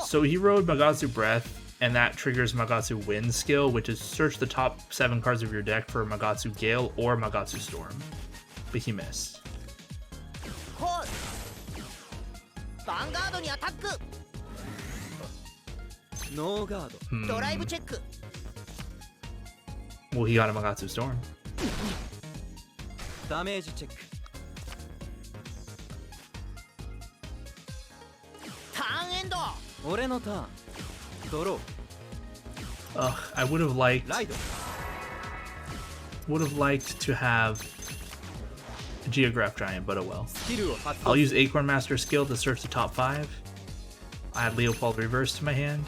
Speaker 1: So he rode Magatsu Breath, and that triggers Magatsu Wind skill, which is search the top 7 cards of your deck for Magatsu Gale or Magatsu Storm. But he missed.
Speaker 3: Vanguardにアタック。
Speaker 2: ノーガード。
Speaker 3: ドライブチェック。
Speaker 1: Well, he got a Magatsu Storm.
Speaker 2: ダメージチェック。
Speaker 3: ターンエンド。
Speaker 2: 俺のターン。ドロー。
Speaker 1: I would have liked to have a Geograph Giant, but oh well. I'll use Acorn Master skill to search the top 5. I had Leopold reverse to my hand.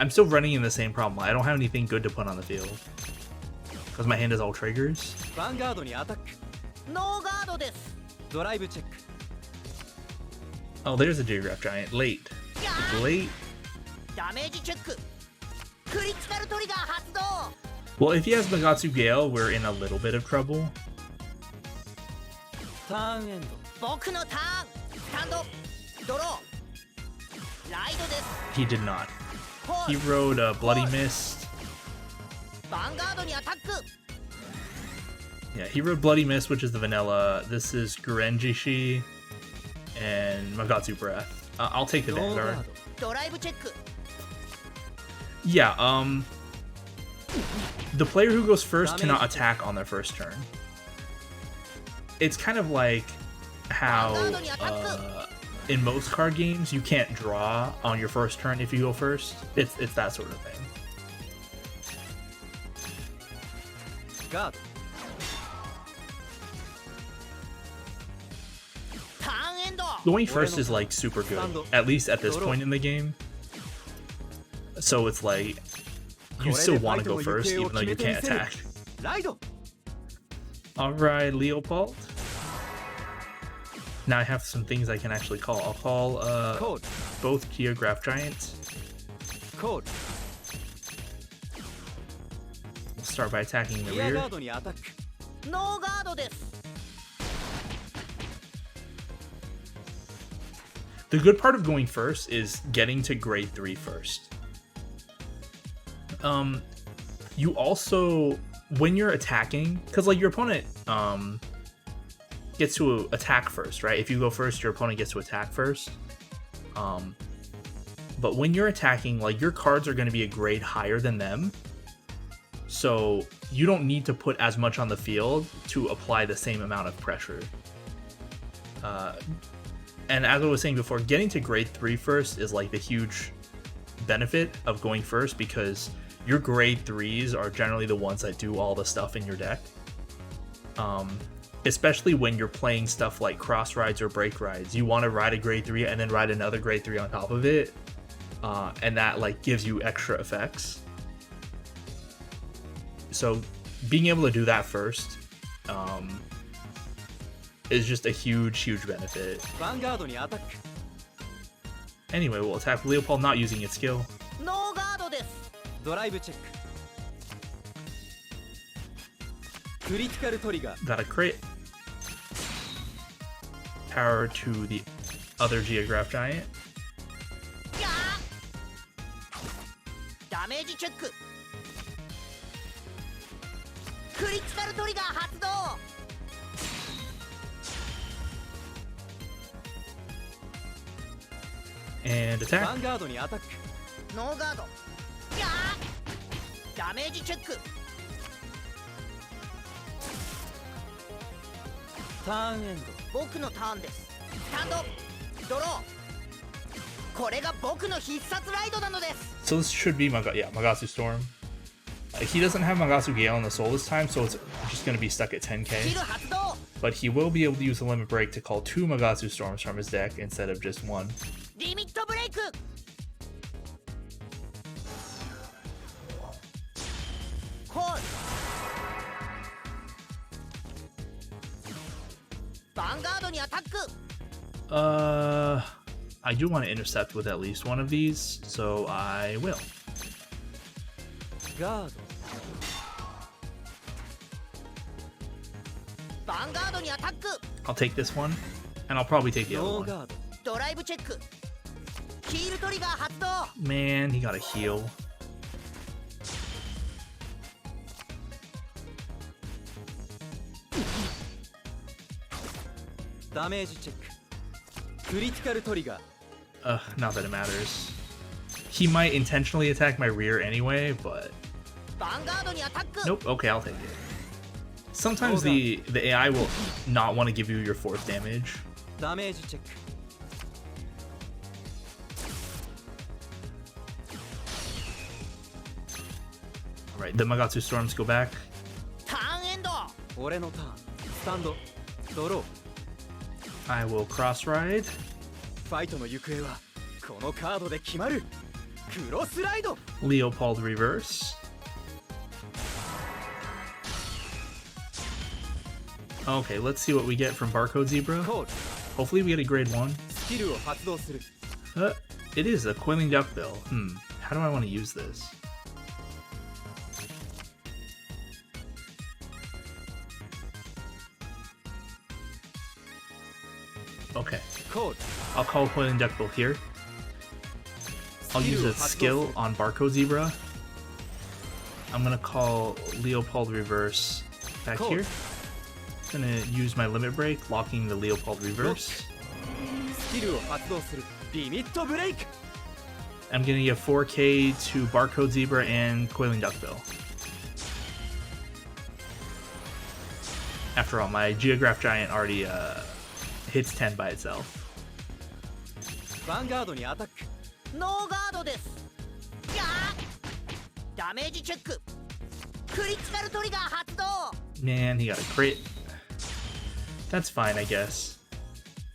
Speaker 1: I'm still running in the same problem. I don't have anything good to put on the field because my hand is all triggers.
Speaker 2: Vanguard にアタック。
Speaker 3: ノーガードです。
Speaker 2: ドライブチェック。
Speaker 1: Oh, there's a Geograph Giant. Late. It's late.
Speaker 3: ダメージチェック。クリティカルトリガー発動。
Speaker 1: Well, if he has Magatsu Gale, we're in a little bit of trouble.
Speaker 2: ターンエンド。
Speaker 3: 僕のターン。スタンド。ドロー。ライドです。
Speaker 1: He did not. He rode a Bloody Mist.
Speaker 3: ヴァンガードにアタック。
Speaker 1: Yeah, he rode Bloody Mist, which is the vanilla. This is Gurenjishi and Magatsu Breath. I'll take the Vanguard.
Speaker 3: ドライブチェック。
Speaker 1: Yeah, the player who goes first cannot attack on their first turn. It's kind of like how in most card games you can't draw on your first turn if you go first. It's that sort of thing.
Speaker 2: God.
Speaker 1: Going first is like super good, at least at this point in the game. So it's like you still want to go first even though you can't attack. Alright, Leopold. Now I have some things I can actually call. I'll call both Geograph Giants. We'll start by attacking the rear. The good part of going first is getting to grade 3 first. You also, when you're attacking, because like your opponent gets to attack first, right? If you go first, your opponent gets to attack first. But when you're attacking, like your cards are going to be a grade higher than them. So you don't need to put as much on the field to apply the same amount of pressure. And as I was saying before, getting to grade 3 first is like the huge benefit of going first, because your grade 3s are generally the ones that do all the stuff in your deck. Especially when you're playing stuff like cross rides or break rides. You want to ride a grade 3 and then ride another grade 3 on top of it. And that like gives you extra effects. So being able to do that first is just a huge benefit. Anyway, we'll attack Leopold, not using its skill. Got a crit. Power to the other Geograph Giant. And attack.
Speaker 2: ターンエンド。
Speaker 3: 僕のターンです。スタンドドロー。これが僕の必殺ライドなのです。
Speaker 1: So this should be Magasu Storm. He doesn't have Magasu Gale in the soul this time, so it's just going to be stuck at 10k.
Speaker 3: スキル発動。
Speaker 1: But he will be able to use the limit break to call 2 Magasu Storms from his deck instead of just 1.
Speaker 3: リミットブレイク。コール。ヴァンガードにアタック。
Speaker 1: I do want to intercept with at least one of these, so I will.
Speaker 2: ガード。
Speaker 3: ヴァンガードにアタック。
Speaker 1: I'll take this one, and I'll probably take the
Speaker 2: ノ
Speaker 1: other
Speaker 2: ーガ
Speaker 1: one.
Speaker 2: ード。
Speaker 3: ドライブチェック。ヒールトリガー発動。
Speaker 1: Man, he got a heal.
Speaker 2: ダメージチェック。クリティカルトリガー。
Speaker 1: Not that it matters. He might intentionally attack my rear anyway, but
Speaker 3: ヴァンガードにアタック。
Speaker 1: nope. Okay, I'll take it. Sometimes the AI will not want to give you your 4th damage.
Speaker 2: ダメージチェック。
Speaker 1: Alright, the Magatsu Storms go back.
Speaker 3: ターンエンド。
Speaker 2: 俺のターン。スタンドドロー。
Speaker 1: I will cross ride.
Speaker 2: ファイトの行方はこのカードで決まる。クロスライド。
Speaker 1: Leopold reverse. Okay, let's see what we get from Barcode Zebra.
Speaker 2: コール。
Speaker 1: Hopefully we get a grade 1.
Speaker 2: スキルを発動する。
Speaker 1: It is a Coiling Duckbill. How do I want to use this? Okay,
Speaker 2: コール。
Speaker 1: I'll call Coiling Duckbill here. I'll use a skill on Barcode Zebra. I'm gonna call Leopold reverse back
Speaker 2: Cool.
Speaker 1: here. Gonna use my limit break, locking the Leopold reverse.
Speaker 2: スキルを発動する。リミットブレイク。
Speaker 1: I'm gonna give 4k to Barcode Zebra and Coiling Duckbill. After all, my Geograph Giant already hits 10 by itself.
Speaker 2: ヴァンガードにアタック。
Speaker 3: ノーガードです。やー。ダメージチェック。クリティカルトリガー発動。
Speaker 1: Man, he got a crit. That's fine, I guess.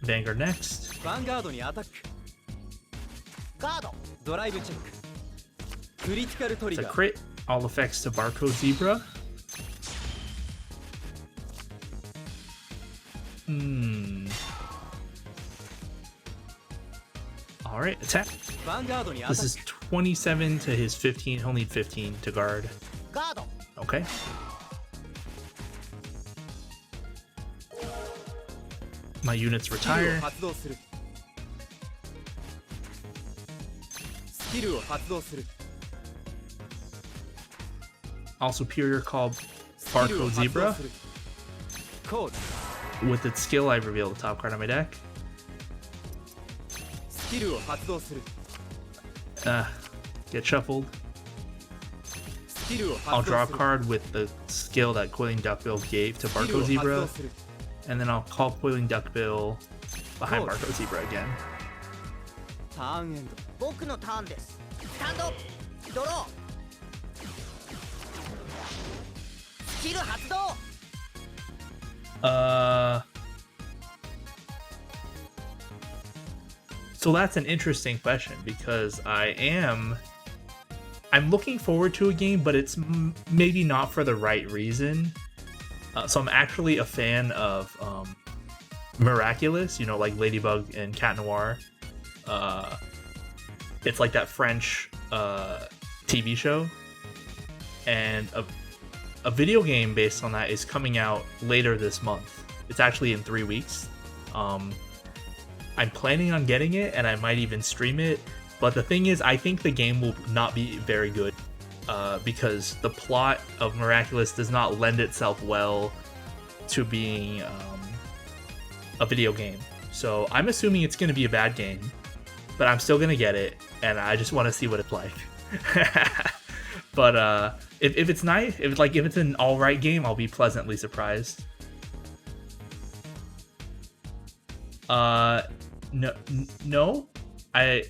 Speaker 1: Vanguard next.
Speaker 2: ヴァンガードにアタック。
Speaker 3: ガード。
Speaker 2: ドライブチェック。クリティカルトリ
Speaker 1: It's a
Speaker 2: ガー。
Speaker 1: crit. All effects to Barcode Zebra. Alright, attack.
Speaker 2: ヴァンガードにアタ
Speaker 1: This
Speaker 2: ッ
Speaker 1: is
Speaker 2: ク。
Speaker 1: 27 to his 15. He'll need 15 to guard.
Speaker 3: ガード。
Speaker 1: Okay. My units
Speaker 2: スキル
Speaker 1: retire.
Speaker 2: を発動する。スキルを発動する。
Speaker 1: I'll superior call
Speaker 2: スキルを
Speaker 1: Barcode
Speaker 2: 発動
Speaker 1: Zebra.
Speaker 2: する。コール。
Speaker 1: With its skill, I reveal the top card on my deck.
Speaker 2: スキルを発動する。
Speaker 1: Get shuffled.
Speaker 2: スキルを
Speaker 1: I'll
Speaker 2: 発
Speaker 1: draw
Speaker 2: 動
Speaker 1: a
Speaker 2: する。
Speaker 1: card with the skill that Coiling Duckbill gave to
Speaker 2: スキルを
Speaker 1: Barcode
Speaker 2: 発動
Speaker 1: Zebra,
Speaker 2: する。
Speaker 1: and then I'll call Coiling Duckbill behind
Speaker 2: Cool.
Speaker 1: Barcode Zebra again.
Speaker 2: ターンエンド。
Speaker 3: 僕のターンです。スタンドドロー。スキル発動。
Speaker 1: So that's an interesting question because I'm looking forward to a game, but it's maybe not for the right reason. So I'm actually a fan of Miraculous, you know, like Ladybug and Cat Noir. It's like that French TV show, and a video game based on that is coming out later this month. It's actually in 3 weeks. I'm planning on getting it, and I might even stream it. But the thing is, I think the game will not be very good because the plot of Miraculous does not lend itself well to being a video game. So I'm assuming it's going to be a bad game, but I'm still going to get it, and I just want to see what it's like. But if it's nice, if it's an all right game, I'll be pleasantly surprised. No, I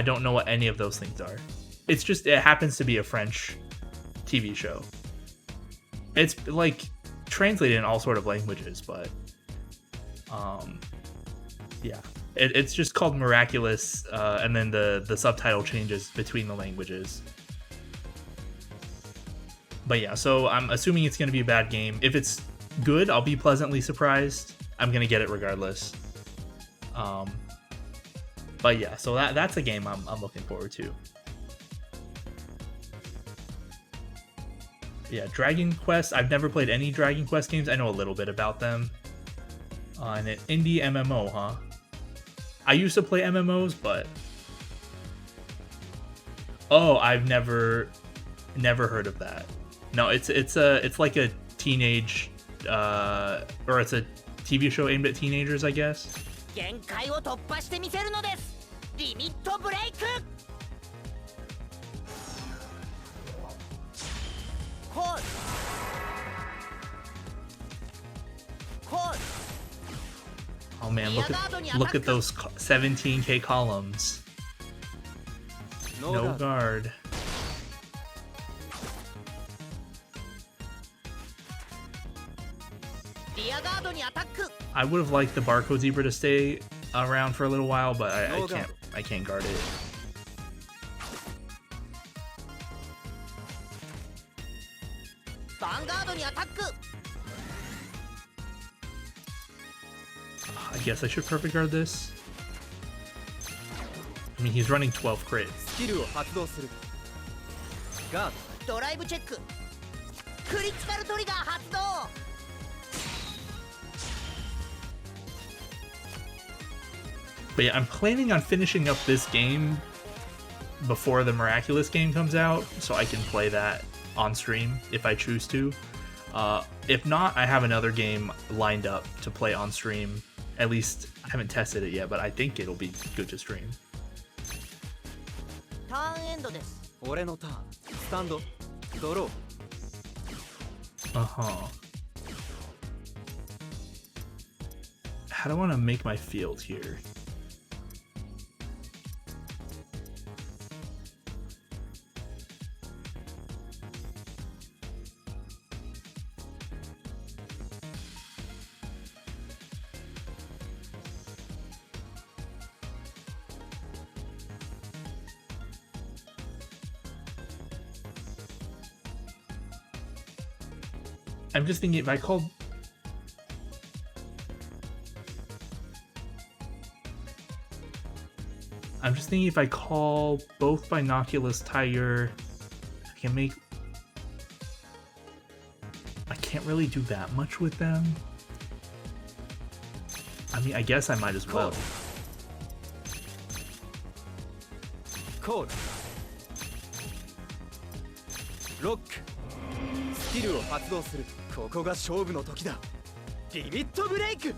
Speaker 1: don't know what any of those things are. It's just it happens to be a French TV show. It's like translated in all sort of languages, but yeah, it's just called Miraculous, and then the subtitle changes between the languages. But yeah, so I'm assuming it's going to be a bad game. If it's good, I'll be pleasantly surprised. I'm going to get it regardless. But yeah, so that's a game I'm looking forward to. Yeah, Dragon Quest. I've never played any Dragon Quest games. I know a little bit about them. And an indie MMO, huh? I used to play MMOs, but I've never heard of that. No, it's like a teenage or it's a TV show aimed at teenagers, I guess.
Speaker 3: 限界を突破してみせるのです。リミットブレイク。コール。コール。
Speaker 1: Oh man, look at those 17k columns. No guard. I would have liked the barcode zebra to stay around for a little while, but I can't guard it.
Speaker 3: Vanguardにアタック。
Speaker 1: I guess I should perfect guard this. I mean, he's running 12 crits.
Speaker 2: スキルを発動する。ガード。
Speaker 3: ドライブチェック。クリティカルトリガー発動。
Speaker 1: But yeah, I'm planning on finishing up this game before the Miraculous game comes out, so I can play that on stream if I choose to. If not, I have another game lined up to play on stream. At least, I haven't tested it yet, but I think it'll be good to stream.
Speaker 3: ターンエンドです。
Speaker 2: 俺のターン。スタンド。ドロー。
Speaker 1: Uh-huh. How do I want to make my field here? I'm just thinking if I called... I'm just thinking if I call both Binoculus Tiger, I can make... I can't really do that much with them. I mean, I guess I might as well.
Speaker 2: Call. Lock. スキルを発動する。ここが勝負の時だ。リミットブレイク。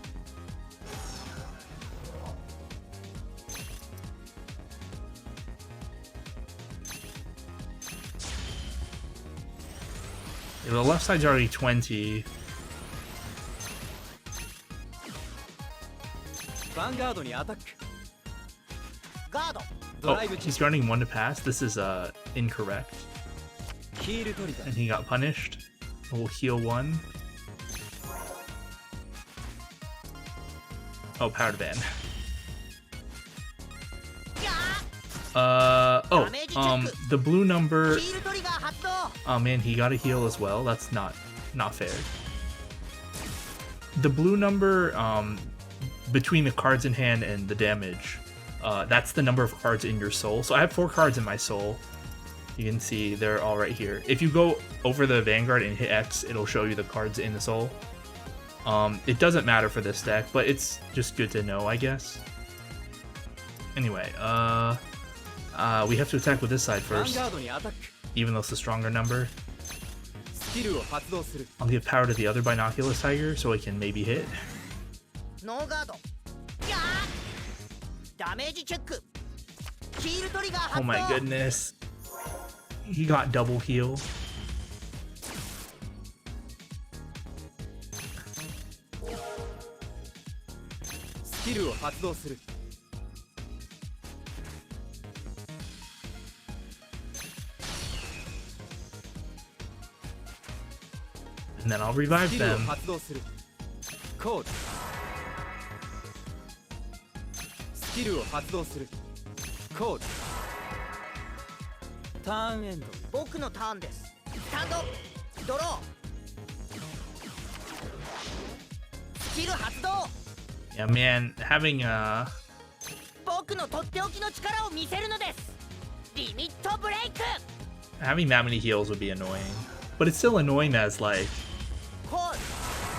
Speaker 1: The left side's already 20.
Speaker 2: Vanguard にアタック。
Speaker 3: ガード。
Speaker 1: Oh, he's running one to pass. This is incorrect.
Speaker 2: ヒールトリガー。
Speaker 1: And he got punished. We'll heal one. Oh, powered ban. The blue number. Oh man, he got a heal as well. That's not fair. The blue number, between the cards in hand and the damage, that's the number of cards in your soul. So I have 4 cards in my soul. You can see they're all right here. If you go over the Vanguard and hit X, it'll show you the cards in the soul. It doesn't matter for this deck, but it's just good to know, I guess. Anyway, we have to attack with this side first, even though it's a stronger number. I'll give power to the other Binoculus Tiger so it can maybe hit. Oh my goodness. He got double heal.
Speaker 2: キルを発動する
Speaker 1: And then I'll revive
Speaker 2: スキルを
Speaker 1: them.
Speaker 2: 発動するコールスキルを発動するコールターンエンド
Speaker 3: 僕のターンです。スタンドドロー。スキル発動。
Speaker 1: Yeah, man, having
Speaker 3: 僕のとっておきの力を見せるのです。リミットブレイク。
Speaker 1: having that many heals would be annoying, but it's still annoying as like
Speaker 3: コー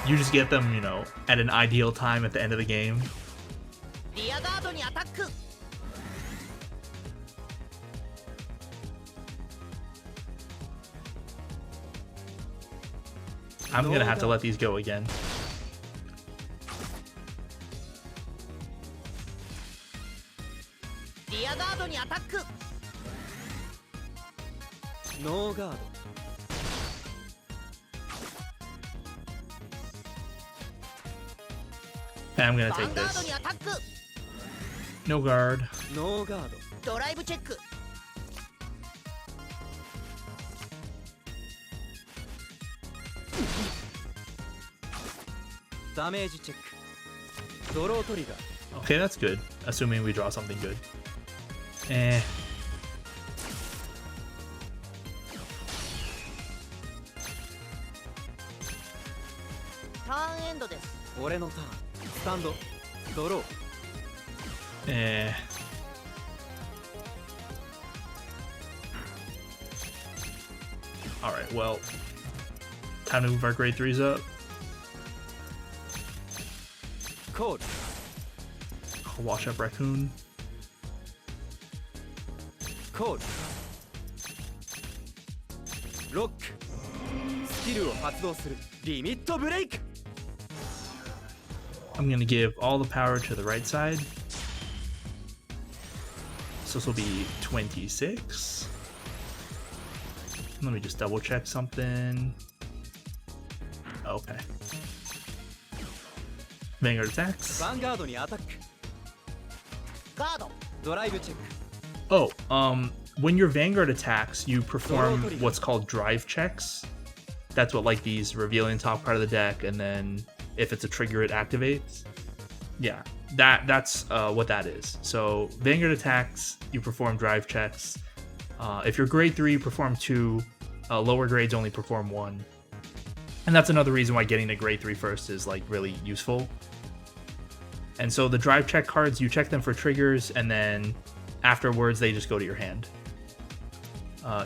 Speaker 3: ル
Speaker 1: you just get them, you know, at an ideal time at the end of the game.
Speaker 3: リアガードにアタック。
Speaker 1: I'm gonna have to let these go again.
Speaker 3: リアガードにアタック。
Speaker 2: ノーガード
Speaker 1: I'm gonna
Speaker 3: ヴァ
Speaker 1: take
Speaker 3: ンガード
Speaker 1: this.
Speaker 3: にアタック。
Speaker 1: No guard.
Speaker 2: ノーガード
Speaker 3: ドライブチェック。
Speaker 2: ダメージチェックドロートリガー
Speaker 1: Okay, that's good. Assuming we draw something good. Eh.
Speaker 3: ターンエンドです。
Speaker 2: 俺のターンスタンドドロー
Speaker 1: Eh. Alright, well. Time to move our grade 3s up.
Speaker 2: コール
Speaker 1: I'll wash up Raccoon.
Speaker 2: コールロックスキルを発動するリミットブレイク
Speaker 1: I'm gonna give all the power to the right side. So this will be 26. Let me just double check something. Okay. Vanguard attacks.
Speaker 2: ヴァンガードにアタック
Speaker 3: ガード。
Speaker 2: ドライブチェック
Speaker 1: Oh, when your Vanguard attacks, you perform what's called drive checks. That's what, like, these revealing top part of the deck, and then if it's a trigger, it activates. Yeah, that's what that is. So Vanguard attacks, you perform drive checks. If you're grade 3, you perform 2. Lower grades only perform 1. And that's another reason why getting to grade 3 first is, like, really useful. And so the drive check cards, you check them for triggers, and then afterwards they just go to your hand.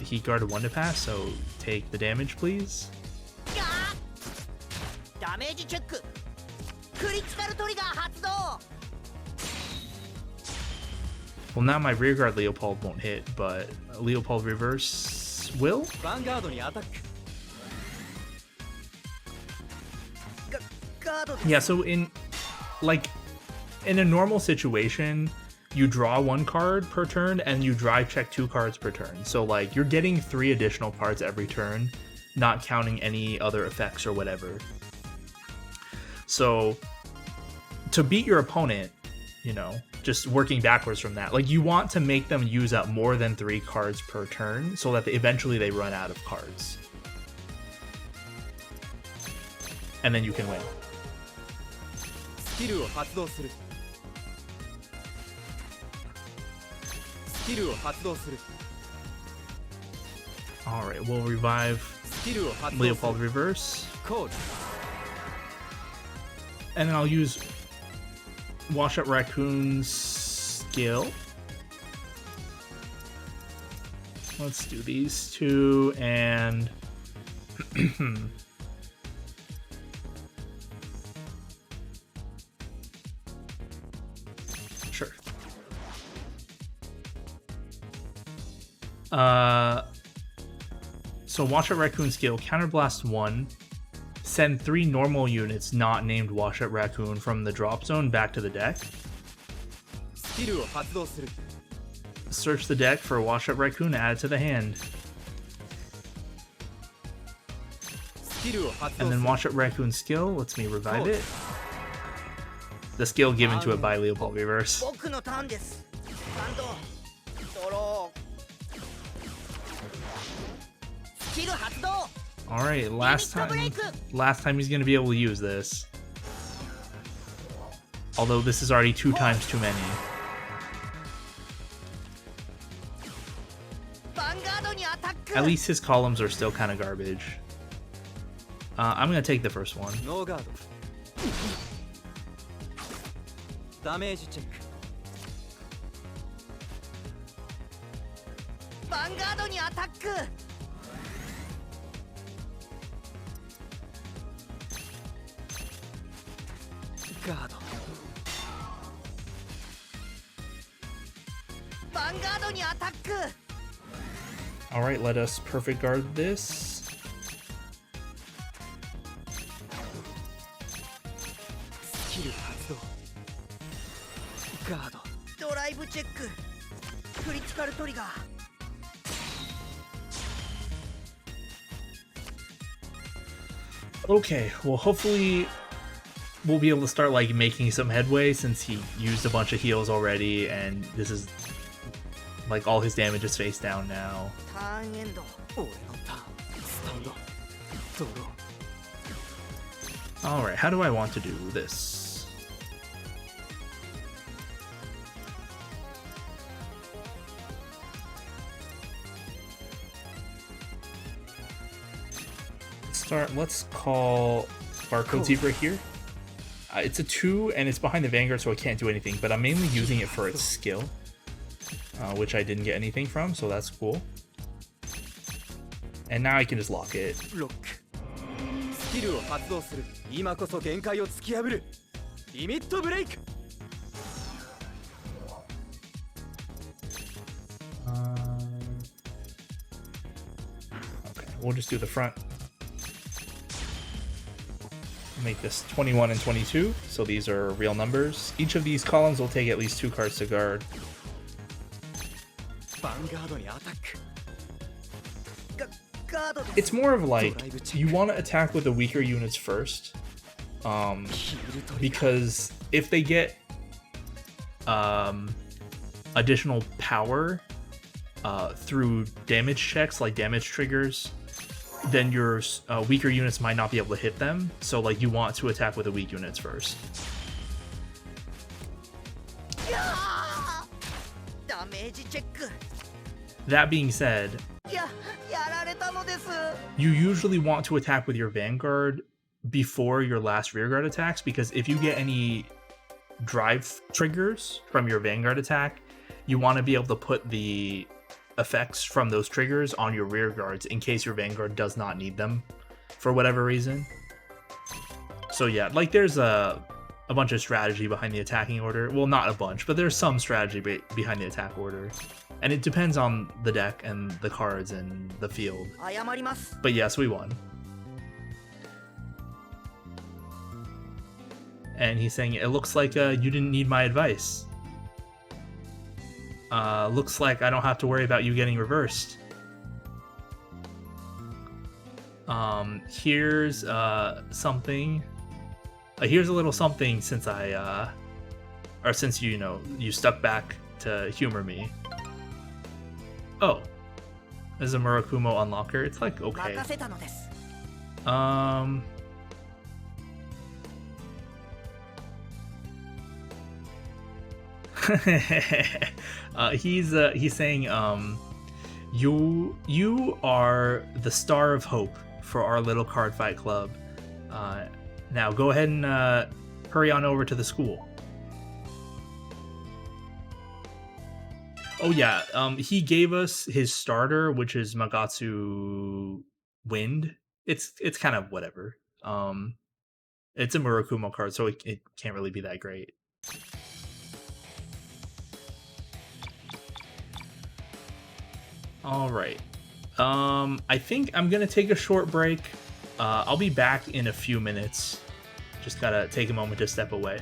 Speaker 1: He guarded 1 to pass, so take the damage, please.
Speaker 3: ガーダメージチェック。クリティカルトリガー発動。
Speaker 1: Well, now my rear guard Leopold won't hit, but Leopold reverse will?
Speaker 2: ヴァンガードにアタック
Speaker 3: ガード。
Speaker 1: Yeah, so in a normal situation, you draw 1 card per turn and you drive check 2 cards per turn. So like you're getting 3 additional cards every turn, not counting any other effects or whatever. So to beat your opponent, you know, just working backwards from that, like you want to make them use up more than 3 cards per turn so that eventually they run out of cards. And then you can win.
Speaker 2: スキルを発動するスキルを発動する
Speaker 1: Alright, we'll revive
Speaker 2: スキルを発動する
Speaker 1: Leopold reverse.
Speaker 2: コール
Speaker 1: And then I'll use Wash Up Raccoon's skill. Let's do these 2 and sure. So Wash Up Raccoon skill, Counterblast 1. Send 3 normal units not named Wash Up Raccoon from the drop zone back to the deck.
Speaker 2: スキルを発動する
Speaker 1: Search the deck for Wash Up Raccoon, add it to the hand.
Speaker 2: スキルを発動
Speaker 1: And
Speaker 2: す
Speaker 1: then
Speaker 2: る
Speaker 1: Wash Up Raccoon skill lets me revive it. The skill given to it by Leopold Reverse.
Speaker 3: 僕のターンです。スタンドドロースキル発動
Speaker 1: Alright, last time he's gonna be able to use this. Although this is already 2 times too many. At least his columns are still kind of garbage. I'm gonna take the first one.
Speaker 2: No guard. Damage check.
Speaker 3: Vanguard にアタック
Speaker 2: Guard.
Speaker 3: Vanguard にアタック
Speaker 1: Alright, let us perfect guard this.
Speaker 2: Skill 発動 Guard.
Speaker 3: ドライブチェッククリティカルトリガー
Speaker 1: Okay, well hopefully we'll be able to start like making some headway since he used a bunch of heals already and this is like all his damage is face down now.
Speaker 3: ターンエンド
Speaker 2: 俺のターンスタンドドロー
Speaker 1: Alright, how do I want to do this? Let's call Barcode Zebra here. It's a 2 and it's behind the Vanguard, so I can't do anything, but I'm mainly using it for its skill, which I didn't get anything from, so that's cool. And now I can just lock it.
Speaker 2: ロックスキルを発動する今こそ限界を突き破るリミットブレイク
Speaker 1: Okay, we'll just do the front. Make this 21 and 22, so these are real numbers. Each of these columns will take at least 2 cards to guard.
Speaker 2: ヴァンガードにアタック
Speaker 3: ガード
Speaker 1: It's more of like, you want to attack with the weaker units first, because if they get additional power through damage checks, like damage triggers, then your weaker units might not be able to hit them, so like you want to attack with the weak units first.
Speaker 3: ダメージチェック
Speaker 1: That being said,
Speaker 3: やられたのです
Speaker 1: you usually want to attack with your Vanguard before your last rearguard attacks, because if you get any drive triggers from your Vanguard attack, you want to be able to put the effects from those triggers on your rearguards in case your Vanguard does not need them for whatever reason. So yeah, like there's a bunch of strategy behind the attacking order. Well, not a bunch, but there's some strategy behind the attack order. And it depends on the deck and the cards and the field.
Speaker 3: 謝ります
Speaker 1: But yes, we won. And he's saying, it looks like you didn't need my advice. Looks like I don't have to worry about you getting reversed. Here's something. Here's a little something since since you stuck back to humor me. Oh, there's a Murakumo unlocker. It's like okay.
Speaker 3: 任せたのです
Speaker 1: He's saying you are the star of hope for our little card fight club. Now go ahead and hurry on over to the school. Oh yeah, he gave us his starter, which is Magatsu Wind. It's kind of whatever. It's a Murakumo card, so it can't really be that great. All right. I think I'm gonna take a short break. I'll be back in a few minutes. Just gotta take a moment to step away.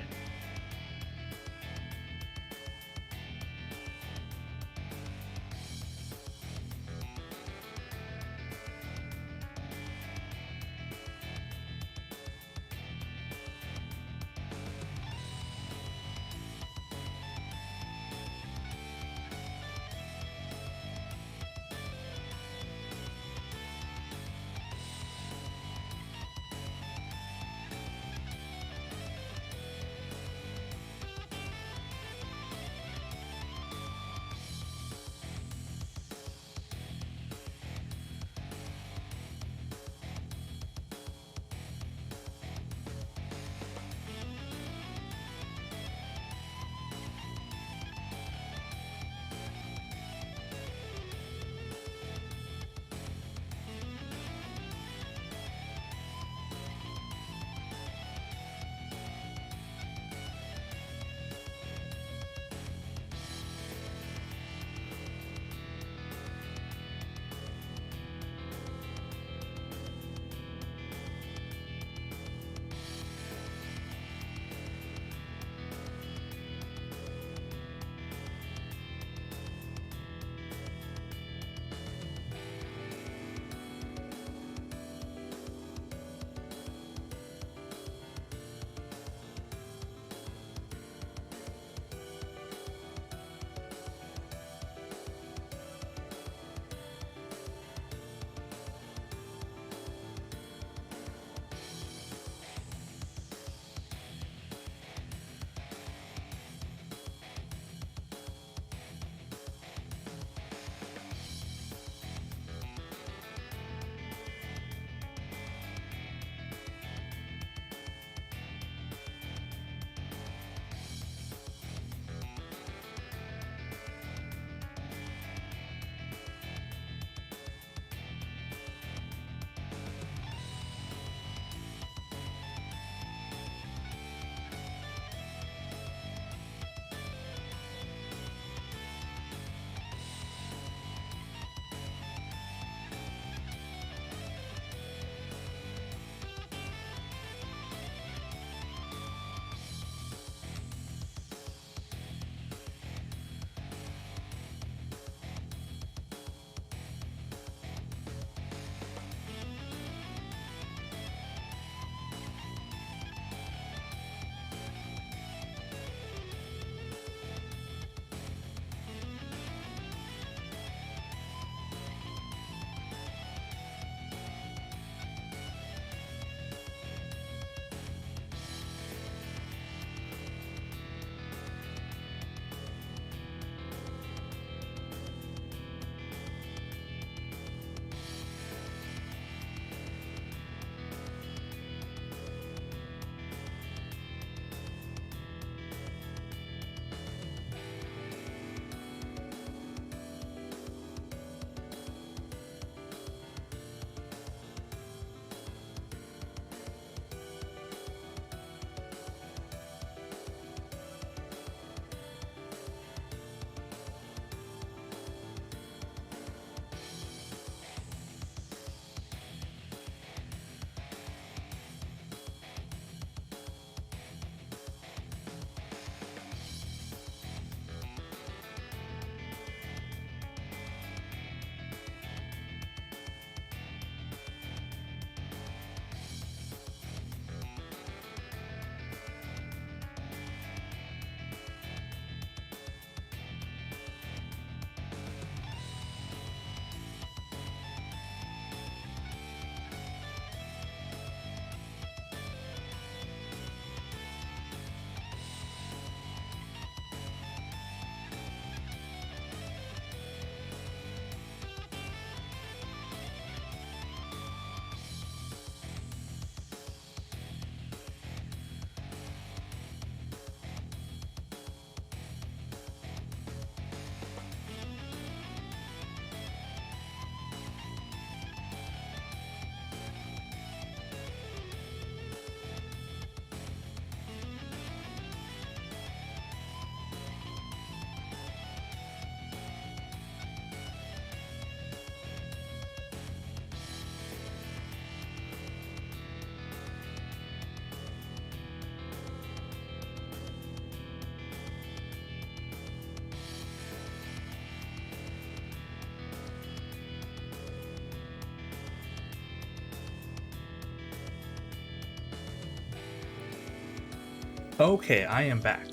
Speaker 1: Okay, I am back.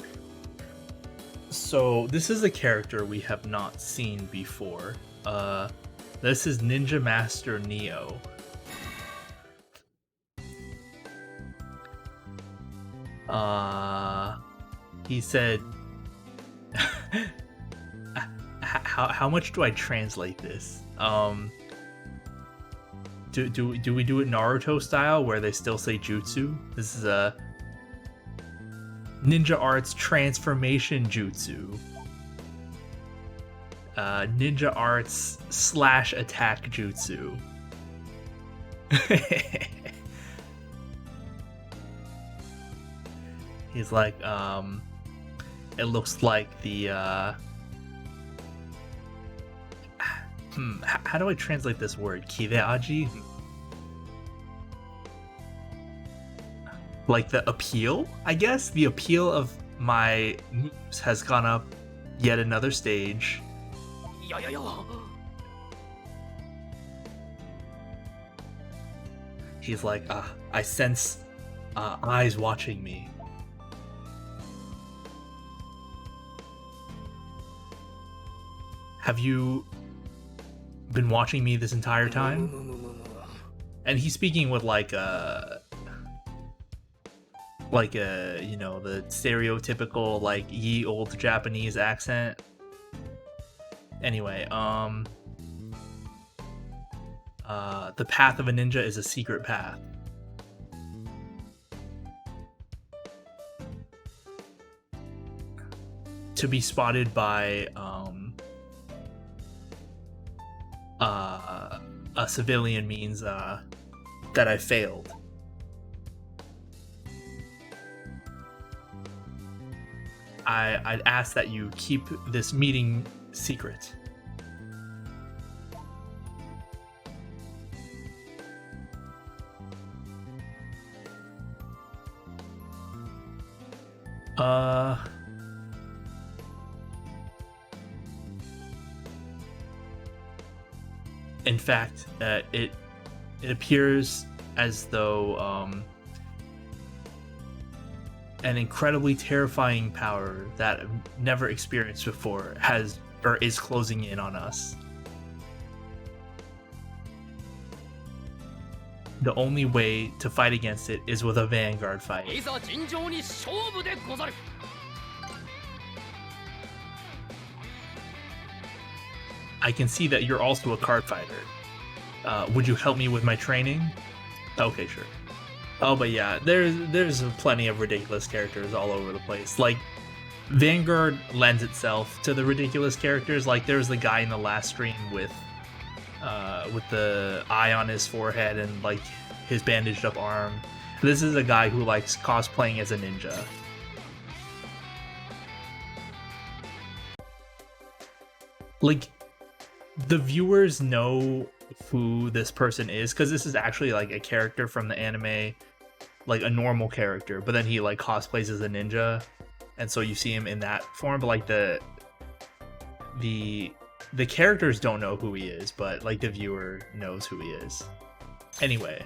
Speaker 1: So this is a character we have not seen before. This is Ninja Master Neo. He said, how much do I translate this? Do we do it Naruto style where they still say jutsu? This is a ninja arts transformation jutsu. Ninja arts / attack jutsu. He's like, it looks like the, how do I translate this word? Kireaji? Like the appeal, I guess? The appeal of my moves has gone up yet another stage. He's like, I sense eyes watching me. Have you been watching me this entire time? And he's speaking with like a, you know, the stereotypical like ye old Japanese accent. Anyway, the path of a ninja is a secret path. To be spotted by a civilian means that I failed. I'd ask that you keep this meeting secret. In fact, it appears as though an incredibly terrifying power that I've never experienced before is closing in on us. The only way to fight against it is with a Vanguard fight. I can see that you're also a card fighter. Would you help me with my training? Okay, sure. Oh, but yeah, there's plenty of ridiculous characters all over the place. Like, Vanguard lends itself to the ridiculous characters. Like, there's the guy in the last stream with the eye on his forehead and like his bandaged up arm. This is a guy who likes cosplaying as a ninja. Like, the viewers know who this person is because this is actually like a character from the anime, like a normal character, but then he like cosplays as a ninja, and so you see him in that form. But like the characters don't know who he is, but like the viewer knows who he is. Anyway.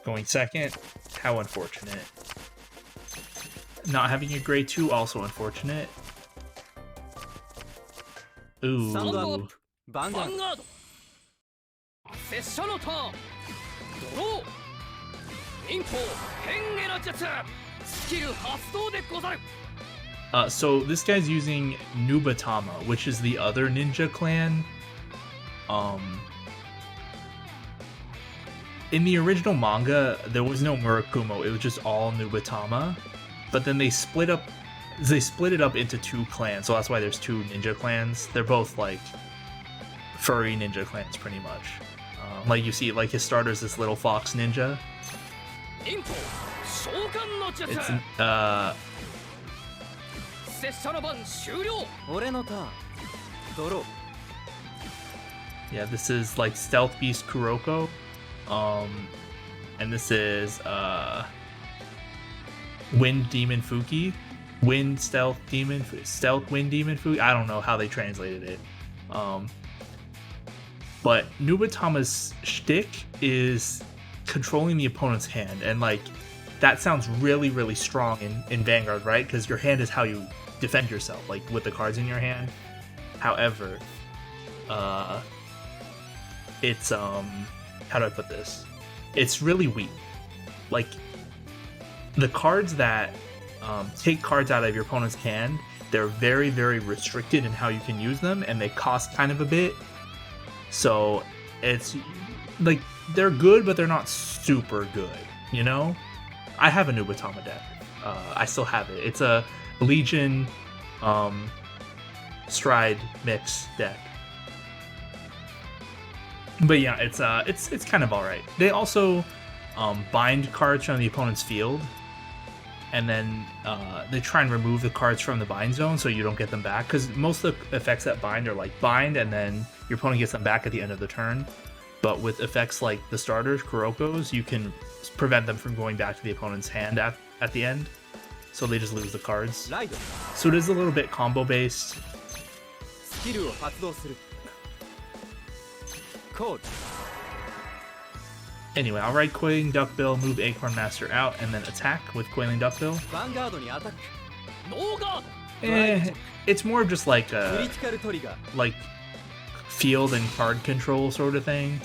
Speaker 1: Going second, how unfortunate. Not having a grade 2, also unfortunate. Ooh.
Speaker 2: Vanguard.
Speaker 1: So this guy's using Nubatama, which is the other ninja clan. In the original manga, there was no Murakumo, it was just all Nubatama. But then they split it up into 2 clans, so that's why there's 2 ninja clans. They're both like furry ninja clans, pretty much. Like you see, like his starter's this little fox ninja. It's yeah, this is like Stealth Beast Kuroko. And this is Wind Demon Fuki, Wind Stealth Demon, Stealth Wind Demon Fuki. I don't know how they translated it. But Nubatama's shtick is controlling the opponent's hand, and like that sounds really, really strong in Vanguard, right? Because your hand is how you defend yourself, like with the cards in your hand. However, it's how do I put this? It's really weak. Like the cards that take cards out of your opponent's hand, they're very, very restricted in how you can use them, and they cost kind of a bit. So it's like they're good, but they're not super good, you know? I have a Nubatama deck. I still have it. It's a Legion Stride mix deck. But yeah, it's kind of alright. They also bind cards from the opponent's field, and then they try and remove the cards from the bind zone so you don't get them back, because most of the effects that bind are like bind and then your opponent gets them back at the end of the turn. But with effects like the starters, Kuroko's, you can prevent them from going back to the opponent's hand at the end, so they just lose the cards. So it is a little bit combo based. Anyway, I'll ride Coiling Duckbill, move Acorn Master out, and then attack with Coiling Duckbill. It's more just like a field and card control sort of thing.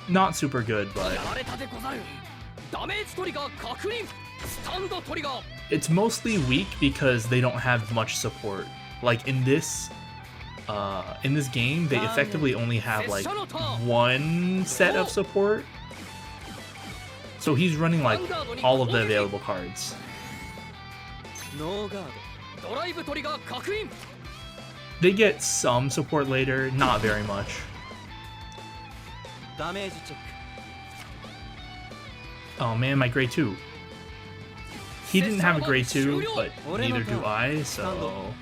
Speaker 1: Not super good, but it's mostly weak because they don't have much support. Like in this game, they effectively only have like one set of support. So he's running like all of the available cards. They get some support later, not very much. Oh man, my grade 2. He didn't have a grade 2, but neither do I, so...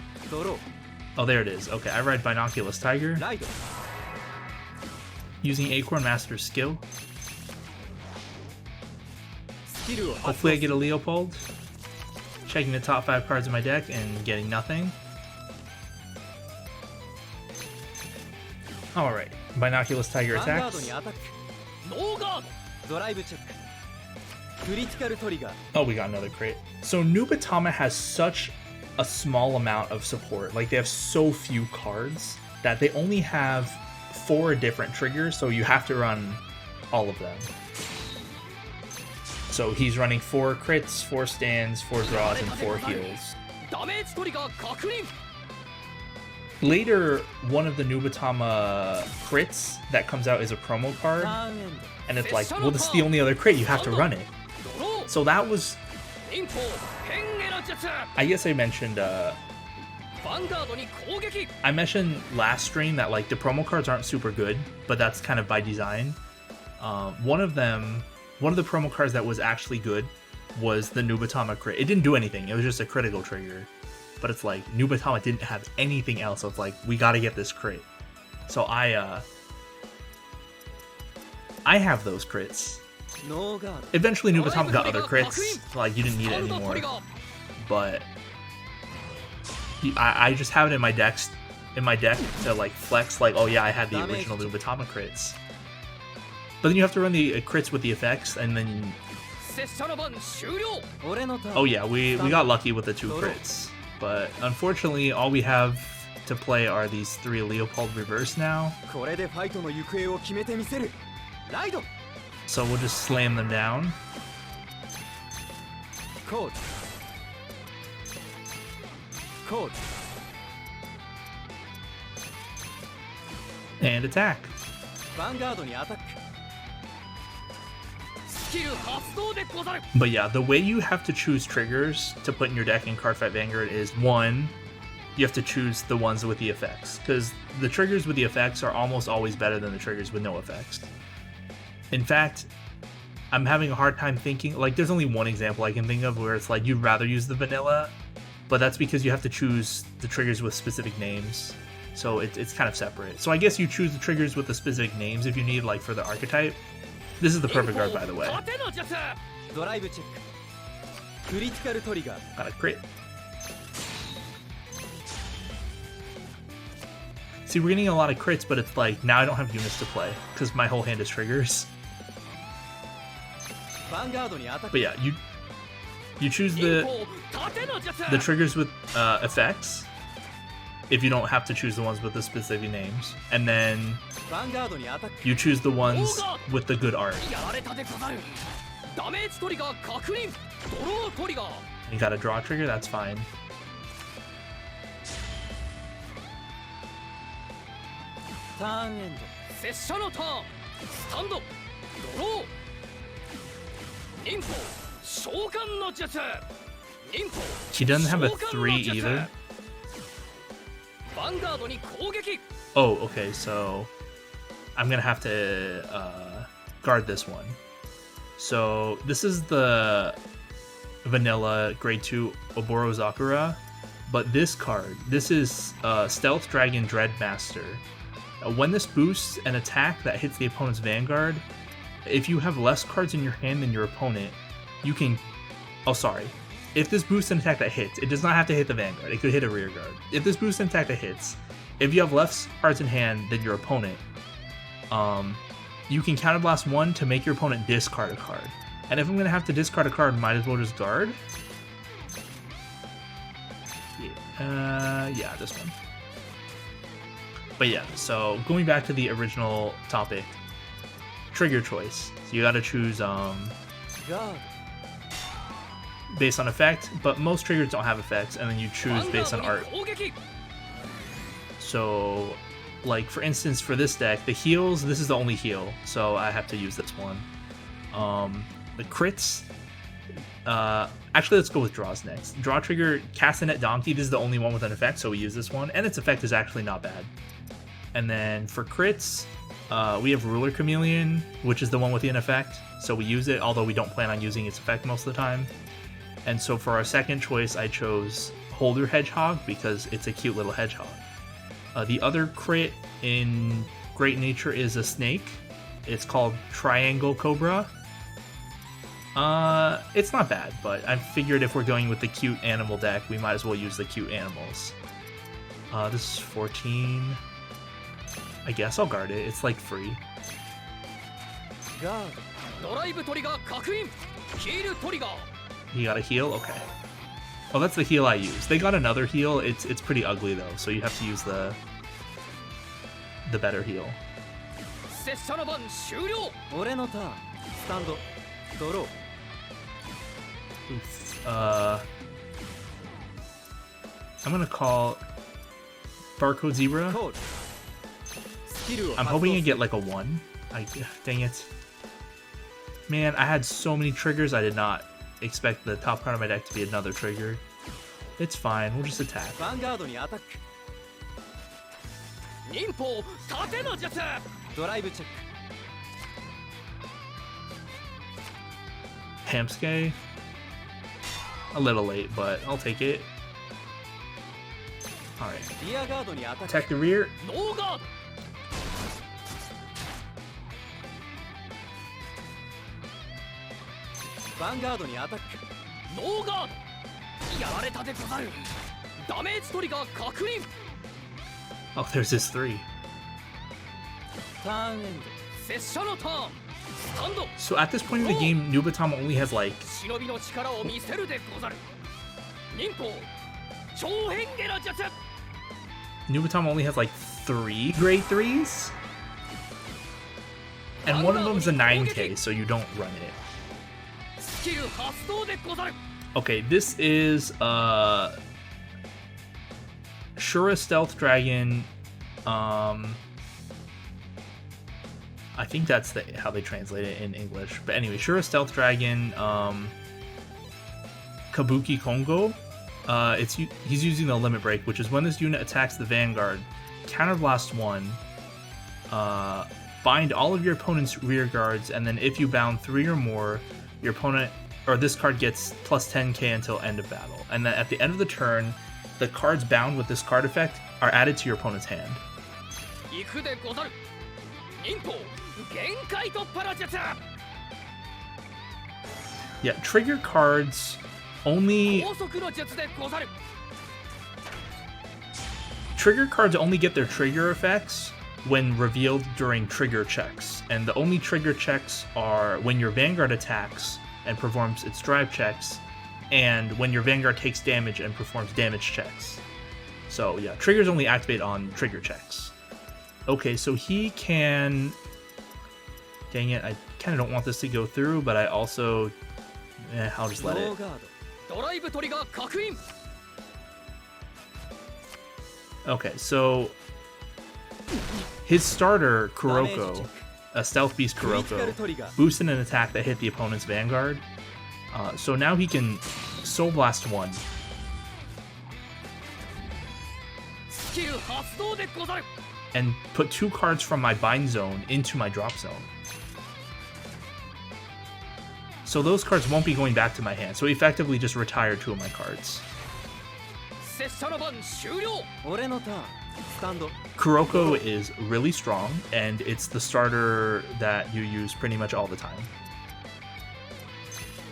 Speaker 1: Oh, there it is. Okay, I ride Binoculus Tiger. Using Acorn Master's skill. Hopefully I get a Leopold. Checking the top 5 cards in my deck and getting nothing. Alright, Binoculus Tiger attacks. Oh, we got another crit. So Nubatama has such a small amount of support. Like, they have so few cards that they only have 4 different triggers, so you have to run all of them. So he's running 4 crits, 4 stands, 4 draws, and 4 heals. Later, one of the Nubatama crits that comes out is a promo card, and it's like, well, this is the only other crit, you have to run it. So that was... I guess I mentioned last stream that like the promo cards aren't super good, but that's kind of by design. One of the promo cards that was actually good was the Nubatama crit. It didn't do anything, it was just a critical trigger. But it's like Nubatama didn't have anything else, so it's like we gotta get this crit. So I have those crits. Eventually Nubatama got other crits, like you didn't need it anymore. But I just have it in my deck to like flex, like, oh yeah, I had the original Nubatama crits. But then you have to run the crits with the effects, and then oh yeah, we got lucky with the 2 crits. But unfortunately, all we have to play are these 3 Leopold reverse now. So we'll just slam them down. And attack. But yeah, the way you have to choose triggers to put in your deck in Cardfight Vanguard is 1, you have to choose the ones with the effects, because the triggers with the effects are almost always better than the triggers with no effects. In fact, I'm having a hard time thinking, like there's only one example I can think of where it's like you'd rather use the vanilla, but that's because you have to choose the triggers with specific names, so it's kind of separate. So I guess you choose the triggers with the specific names if you need, like for the archetype. This is the perfect card, by the way. Got a crit. See, we're getting a lot of crits, but it's like, now I don't have units to play, because my whole hand is triggers. But yeah, you choose the triggers with effects, if you don't have to choose the ones with the specific names. And then you choose the ones with the good art. You got a draw trigger, that's fine. She doesn't have a 3 either. Oh, okay, so I'm gonna have to guard this one. So this is the vanilla grade 2 Oboro Zakura, but this card, this is Stealth Dragon Dreadmaster. When this boosts an attack that hits the opponent's Vanguard, if you have less cards in your hand than your opponent, you can... Oh, sorry. If this boosts an attack that hits, it does not have to hit the Vanguard. It could hit a rear guard. If this boosts an attack that hits, if you have less cards in hand than your opponent, you can counterblast 1 to make your opponent discard a card. And if I'm going to have to discard a card, might as well just guard. Yeah, this one. But yeah, so going back to the original topic, trigger choice. So you gotta choose based on effect, but most triggers don't have effects, and then you choose based on art. So, like for instance, for this deck, the heals, this is the only heal, so I have to use this one. The crits, actually let's go with draws next. Draw trigger, Castanet Donkey, this is the only one with an effect, so we use this one, and its effect is actually not bad. And then for crits, we have Ruler Chameleon, which is the one with the effect, so we use it, although we don't plan on using its effect most of the time. And so for our second choice, I chose Holder Hedgehog, because it's a cute little hedgehog. The other crit in Great Nature is a snake. It's called Triangle Cobra. It's not bad, but I figured if we're going with the cute animal deck, we might as well use the cute animals. This is 14... I guess I'll guard it. It's like free. He got a heal? Okay. Oh, that's the heal I use. They got another heal. It's pretty ugly though, so you have to use the better heal. Oof. I'm gonna call Barcode Zebra. I'm hoping I get like a 1. Dang it. Man, I had so many triggers, I did not expect the top card of my deck to be another trigger. It's fine, we'll just attack. Hamsuke? A little late, but I'll take it. Alright. Attack the rear.
Speaker 2: Vanguard にアタック。ノーガード。やられたでござる。ダメージトリガー確認。
Speaker 1: Oh, there's this 3.
Speaker 2: Turn end. 拙者のターン。スタンド。
Speaker 1: So at this point in the game, Nubatama only has like...
Speaker 2: 忍びの力を見せるでござる。忍法。超変化の術。
Speaker 1: Nubatama only has like 3 grade 3s? And one of them is a 9k, so you don't run it. Okay, this is Shura Stealth Dragon. I think that's how they translate it in English. But anyway, Shura Stealth Dragon Kabuki Kongo. He's using the Limit Break, which is when this unit attacks the Vanguard, counterblast 1, bind all of your opponent's rear guards, and then if you bound 3 or more, your opponent or this card gets plus 10k until end of battle. And then at the end of the turn, the cards bound with this card effect are added to your opponent's hand. Yeah, trigger cards only trigger cards only get their trigger effects when revealed during trigger checks, and the only trigger checks are when your Vanguard attacks and performs its drive checks, and when your Vanguard takes damage and performs damage checks. So yeah, triggers only activate on trigger checks. Okay, so he can... Dang it, I kind of don't want this to go through, but I also... I'll just let it. Okay, so... His starter, Kuroko, a Stealth Beast Kuroko, boosted an attack that hit the opponent's Vanguard. So now he can Soul Blast 1. And put 2 cards from my bind zone into my drop zone. So those cards won't be going back to my hand. So he effectively just retired 2 of my cards. Kuroko is really strong, and it's the starter that you use pretty much all the time.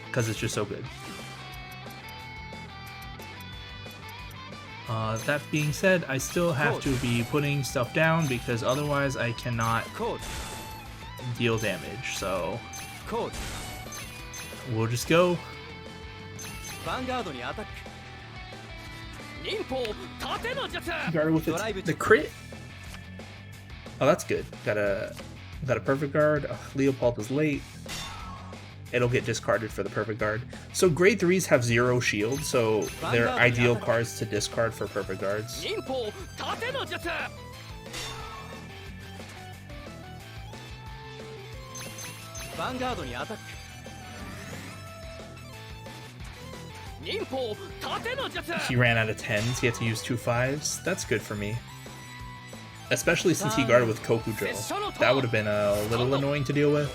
Speaker 1: Because it's just so good. That being said, I still have to be putting stuff down because otherwise I cannot deal damage, so we'll just go.
Speaker 2: Vanguardにアタック。忍法盾の術。
Speaker 1: Guard with the crit. Oh, that's good. Got a perfect guard. Oh, Leopold is late. It'll get discarded for the perfect guard. So grade 3s have 0 shield, so they're ideal cards to discard for perfect guards.
Speaker 2: Vanguardにアタック。
Speaker 1: He ran out of 10s, he had to use 2 5s. That's good for me. Especially since he guarded with Kokujo. That would have been a little annoying to deal with.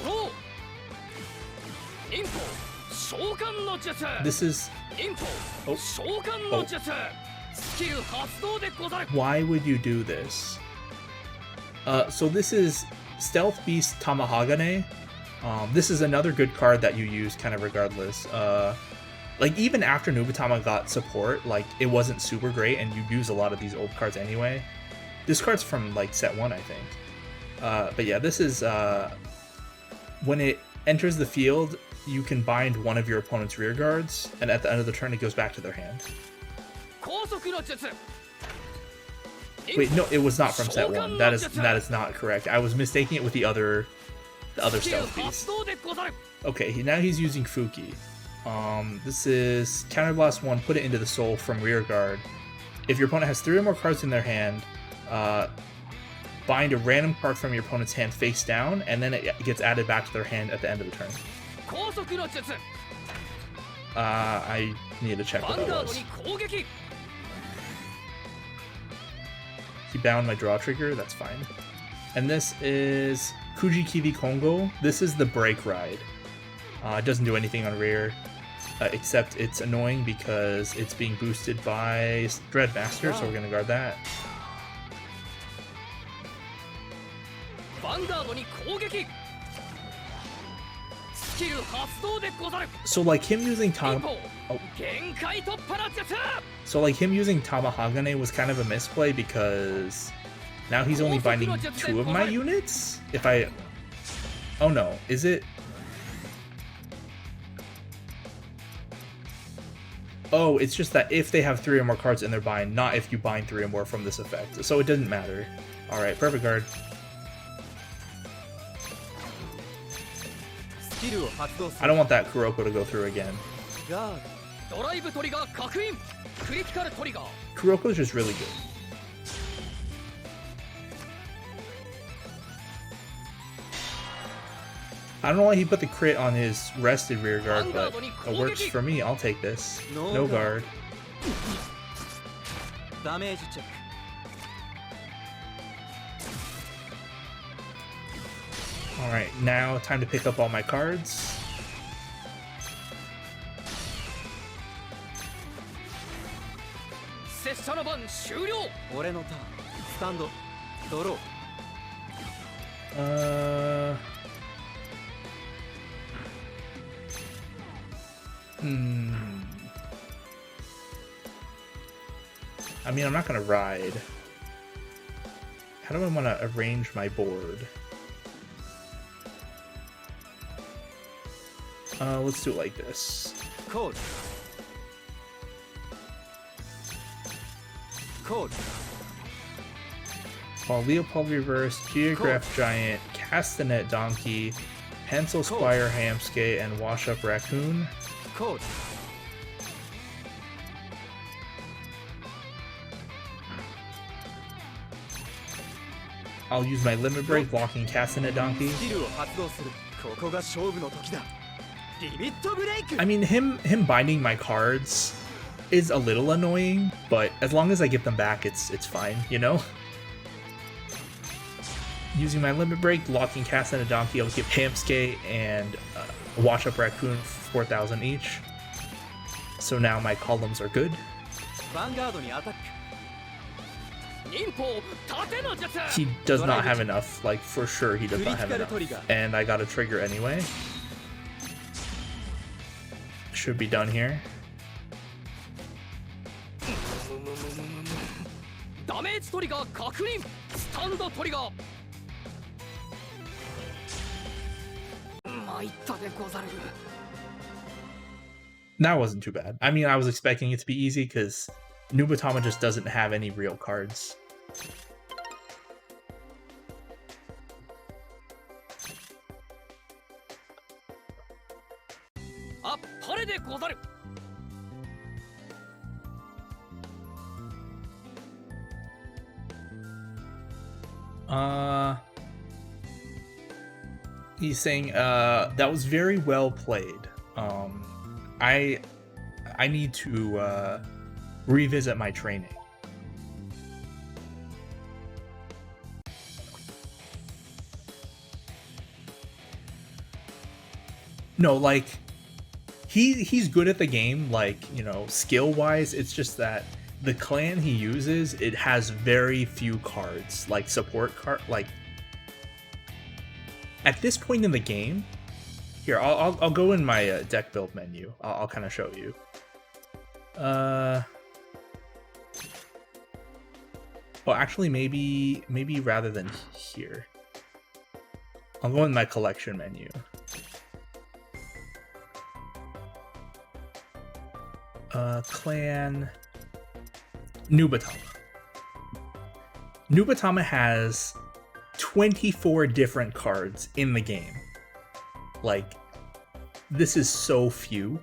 Speaker 1: This is... Oh. Why would you do this? So this is Stealth Beast Tamahagane. This is another good card that you use kind of regardless. Like, even after Nubatama got support, like, it wasn't super great, and you use a lot of these old cards anyway. This card's from, like, set 1, I think. But yeah, this is, when it enters the field, you can bind one of your opponent's rear guards, and at the end of the turn, it goes back to their hand. Wait, no, it was not from set 1. That is not correct. I was mistaking it with the other Stealth Beast. Okay, now he's using Fuki. This is Counterblast 1, put it into the soul from rear guard. If your opponent has 3 or more cards in their hand, bind a random card from your opponent's hand face down, and then it gets added back to their hand at the end of the turn. I need to check what that was. He bound my draw trigger, that's fine. And this is Kujikivi Kongo. This is the break ride. It doesn't do anything on rear, except it's annoying because it's being boosted by Dreadmaster, so we're going to guard that. So like him using Tamahagane was kind of a misplay because now he's only binding 2 of my units? If I... Oh no, is it... Oh, it's just that if they have 3 or more cards in their bind, not if you bind 3 or more from this effect. So it doesn't matter. Alright, perfect guard. I don't want that Kuroko to go through again. Kuroko's just really good. I don't know why he put the crit on his rested rear guard, but it works for me. I'll take this. No guard. Alright, now time to pick up all my cards. I mean, I'm not gonna ride. How do I want to arrange my board? Let's do it like this.
Speaker 2: Code. Code.
Speaker 1: Leopold Reverse, Geograph Giant, Castanet Donkey, Pencil Squire Hamskate, and Wash Up Raccoon.
Speaker 2: Code.
Speaker 1: I'll use my Limit Break blocking Castanet Donkey. I mean, him binding my cards is a little annoying, but as long as I get them back, it's fine, you know? Using my Limit Break, locking Castanet Donkey, I'll give Hamskate and Wash Up Raccoon 4,000 each. So now my columns are good.
Speaker 2: Vanguardにアタック。
Speaker 1: He does not have enough, like for sure he does not have enough. And I got a trigger anyway. Should be done here. That wasn't too bad. I mean, I was expecting it to be easy because Nubatama just doesn't have any real cards. He's saying, that was very well played. I need to revisit my training. No, like he's good at the game, like, you know, skill wise. It's just that the clan he uses, it has very few cards, like support card. Like at this point in the game, here I'll go in my deck build menu. I'll kind of show you. Oh, actually, maybe rather than here, I'll go in my collection menu. Clan Nubatama. Nubatama has 24 different cards in the game. Like, this is so few.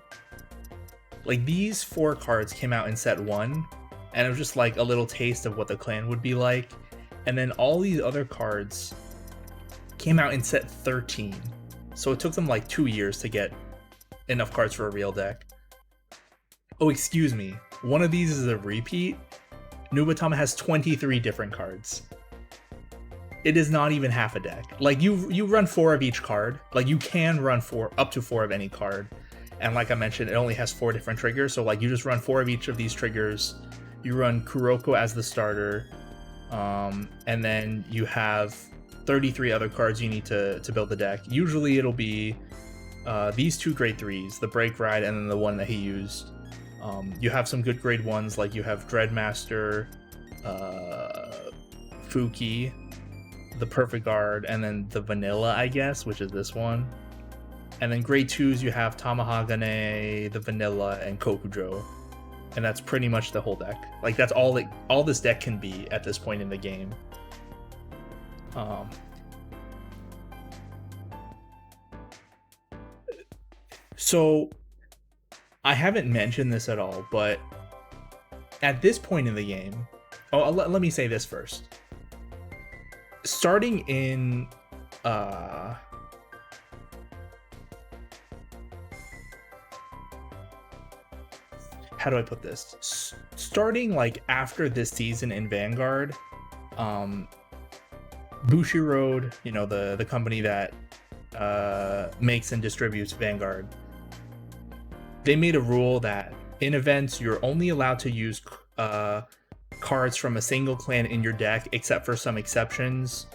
Speaker 1: Like, these 4 cards came out in set 1, and it was just like a little taste of what the clan would be like. And then all these other cards came out in set 13. So it took them like 2 years to get enough cards for a real deck. Oh, excuse me. One of these is a repeat. Nubatama has 23 different cards. It is not even half a deck. Like, you run 4 of each card. Like, you can run up to 4 of any card. And like I mentioned, it only has 4 different triggers. So like, you just run 4 of each of these triggers. You run Kuroko as the starter. And then you have 33 other cards you need to build the deck. Usually it'll be these 2 grade 3s, the Break Ride and then the one that he used. You have some good grade 1s, like you have Dreadmaster, Fuki, the Perfect Guard, and then the Vanilla, I guess, which is this one. And then grade 2s, you have Tamahagane, the Vanilla, and Kokujo. And that's pretty much the whole deck. Like, that's all this deck can be at this point in the game. So I haven't mentioned this at all, but at this point in the game, let me say this first. Starting in how do I put this? Starting like after this season in Vanguard, Bushiroad, you know, the company that makes and distributes Vanguard, they made a rule that in events you're only allowed to use cards from a single clan in your deck, except for some exceptions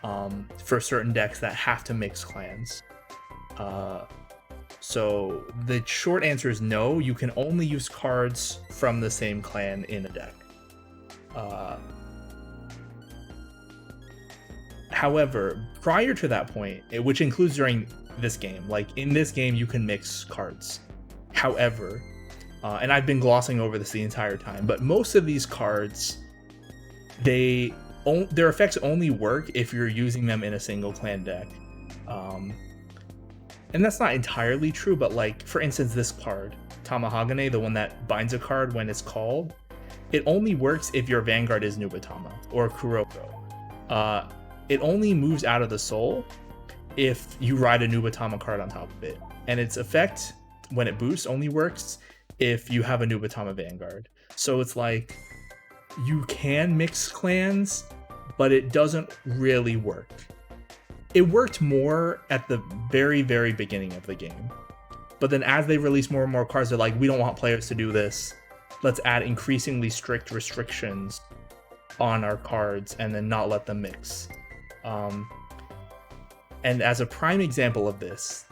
Speaker 1: for certain decks that have to mix clans. So the short answer is no, you can only use cards from the same clan in a deck. However, prior to that point, which includes during this game, like in this game, you can mix cards. However, and I've been glossing over this the entire time, but most of these cards, their effects only work if you're using them in a single clan deck. And that's not entirely true, but like, for instance, this card, Tamahagane, the one that binds a card when it's called, it only works if your Vanguard is Nubatama or Kuroko. It only moves out of the soul if you ride a Nubatama card on top of it. And its effect, when it boosts, only works if you have a Nubatama Vanguard. So it's like, you can mix clans, but it doesn't really work. It worked more at the very, very beginning of the game. But then as they release more and more cards, they're like, we don't want players to do this. Let's add increasingly strict restrictions on our cards and then not let them mix. And as a prime example of this,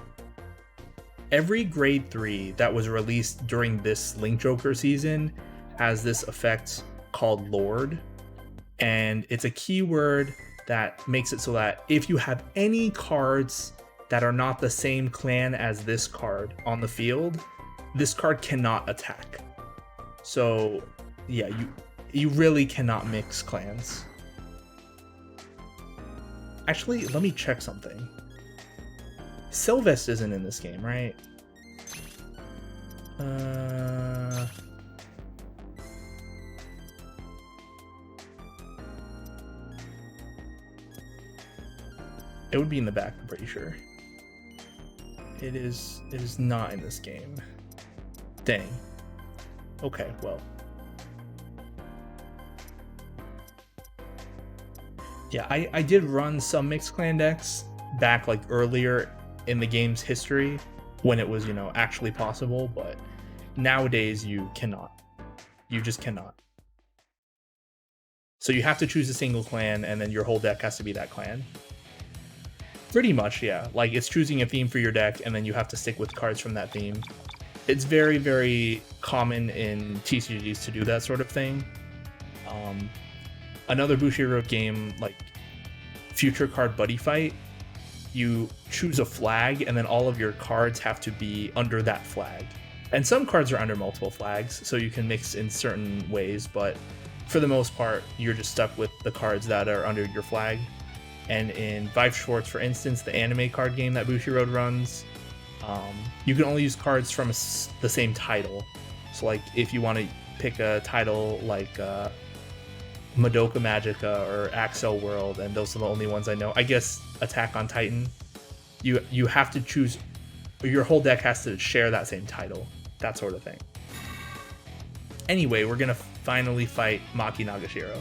Speaker 1: every grade 3 that was released during this Link Joker season has this effect called Lord. And it's a keyword that makes it so that if you have any cards that are not the same clan as this card on the field, this card cannot attack. So yeah, you really cannot mix clans. Actually, let me check something. Sylvest isn't in this game, right? It would be in the back, I'm pretty sure. It is not in this game. Dang. Okay, well. Yeah, I did run some mixed clan decks back like earlier in the game's history when it was, you know, actually possible, but nowadays you cannot. You just cannot. So you have to choose a single clan and then your whole deck has to be that clan. Pretty much, yeah. Like, it's choosing a theme for your deck and then you have to stick with cards from that theme. It's very, very common in TCGs to do that sort of thing. Another Bushiroad game, like Future Card Buddy Fight, you choose a flag and then all of your cards have to be under that flag. And some cards are under multiple flags, so you can mix in certain ways, but for the most part, you're just stuck with the cards that are under your flag. And in Vive Schwartz, for instance, the anime card game that Bushiroad runs, you can only use cards from the same title. So like if you want to pick a title like Madoka Magica or Axel World, and those are the only ones I know. I guess Attack on Titan, you have to choose, your whole deck has to share that same title, that sort of thing. Anyway, we're gonna finally fight Maki Nagashiro.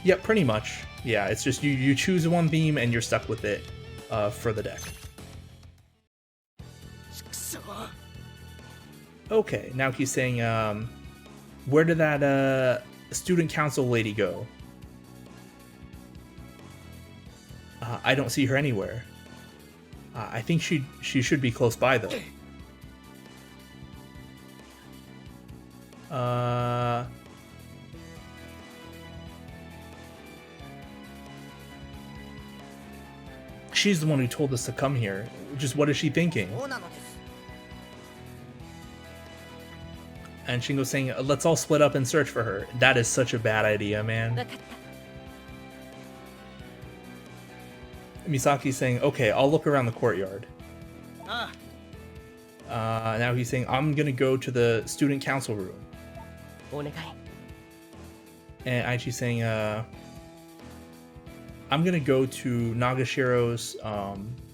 Speaker 1: Yep, pretty much. Yeah, it's just you choose one theme and you're stuck with it for the deck. Okay, now he's saying, where did that student council lady go? I don't see her anywhere. I think she should be close by though. She's the one who told us to come here. Just what is she thinking? And Shingo's saying, let's all split up and search for her. That is such a bad idea, man. Misaki's saying, okay, I'll look around the courtyard. Now he's saying, I'm gonna go to the student council room. And Aichi's saying, I'm gonna go to Nagashiro's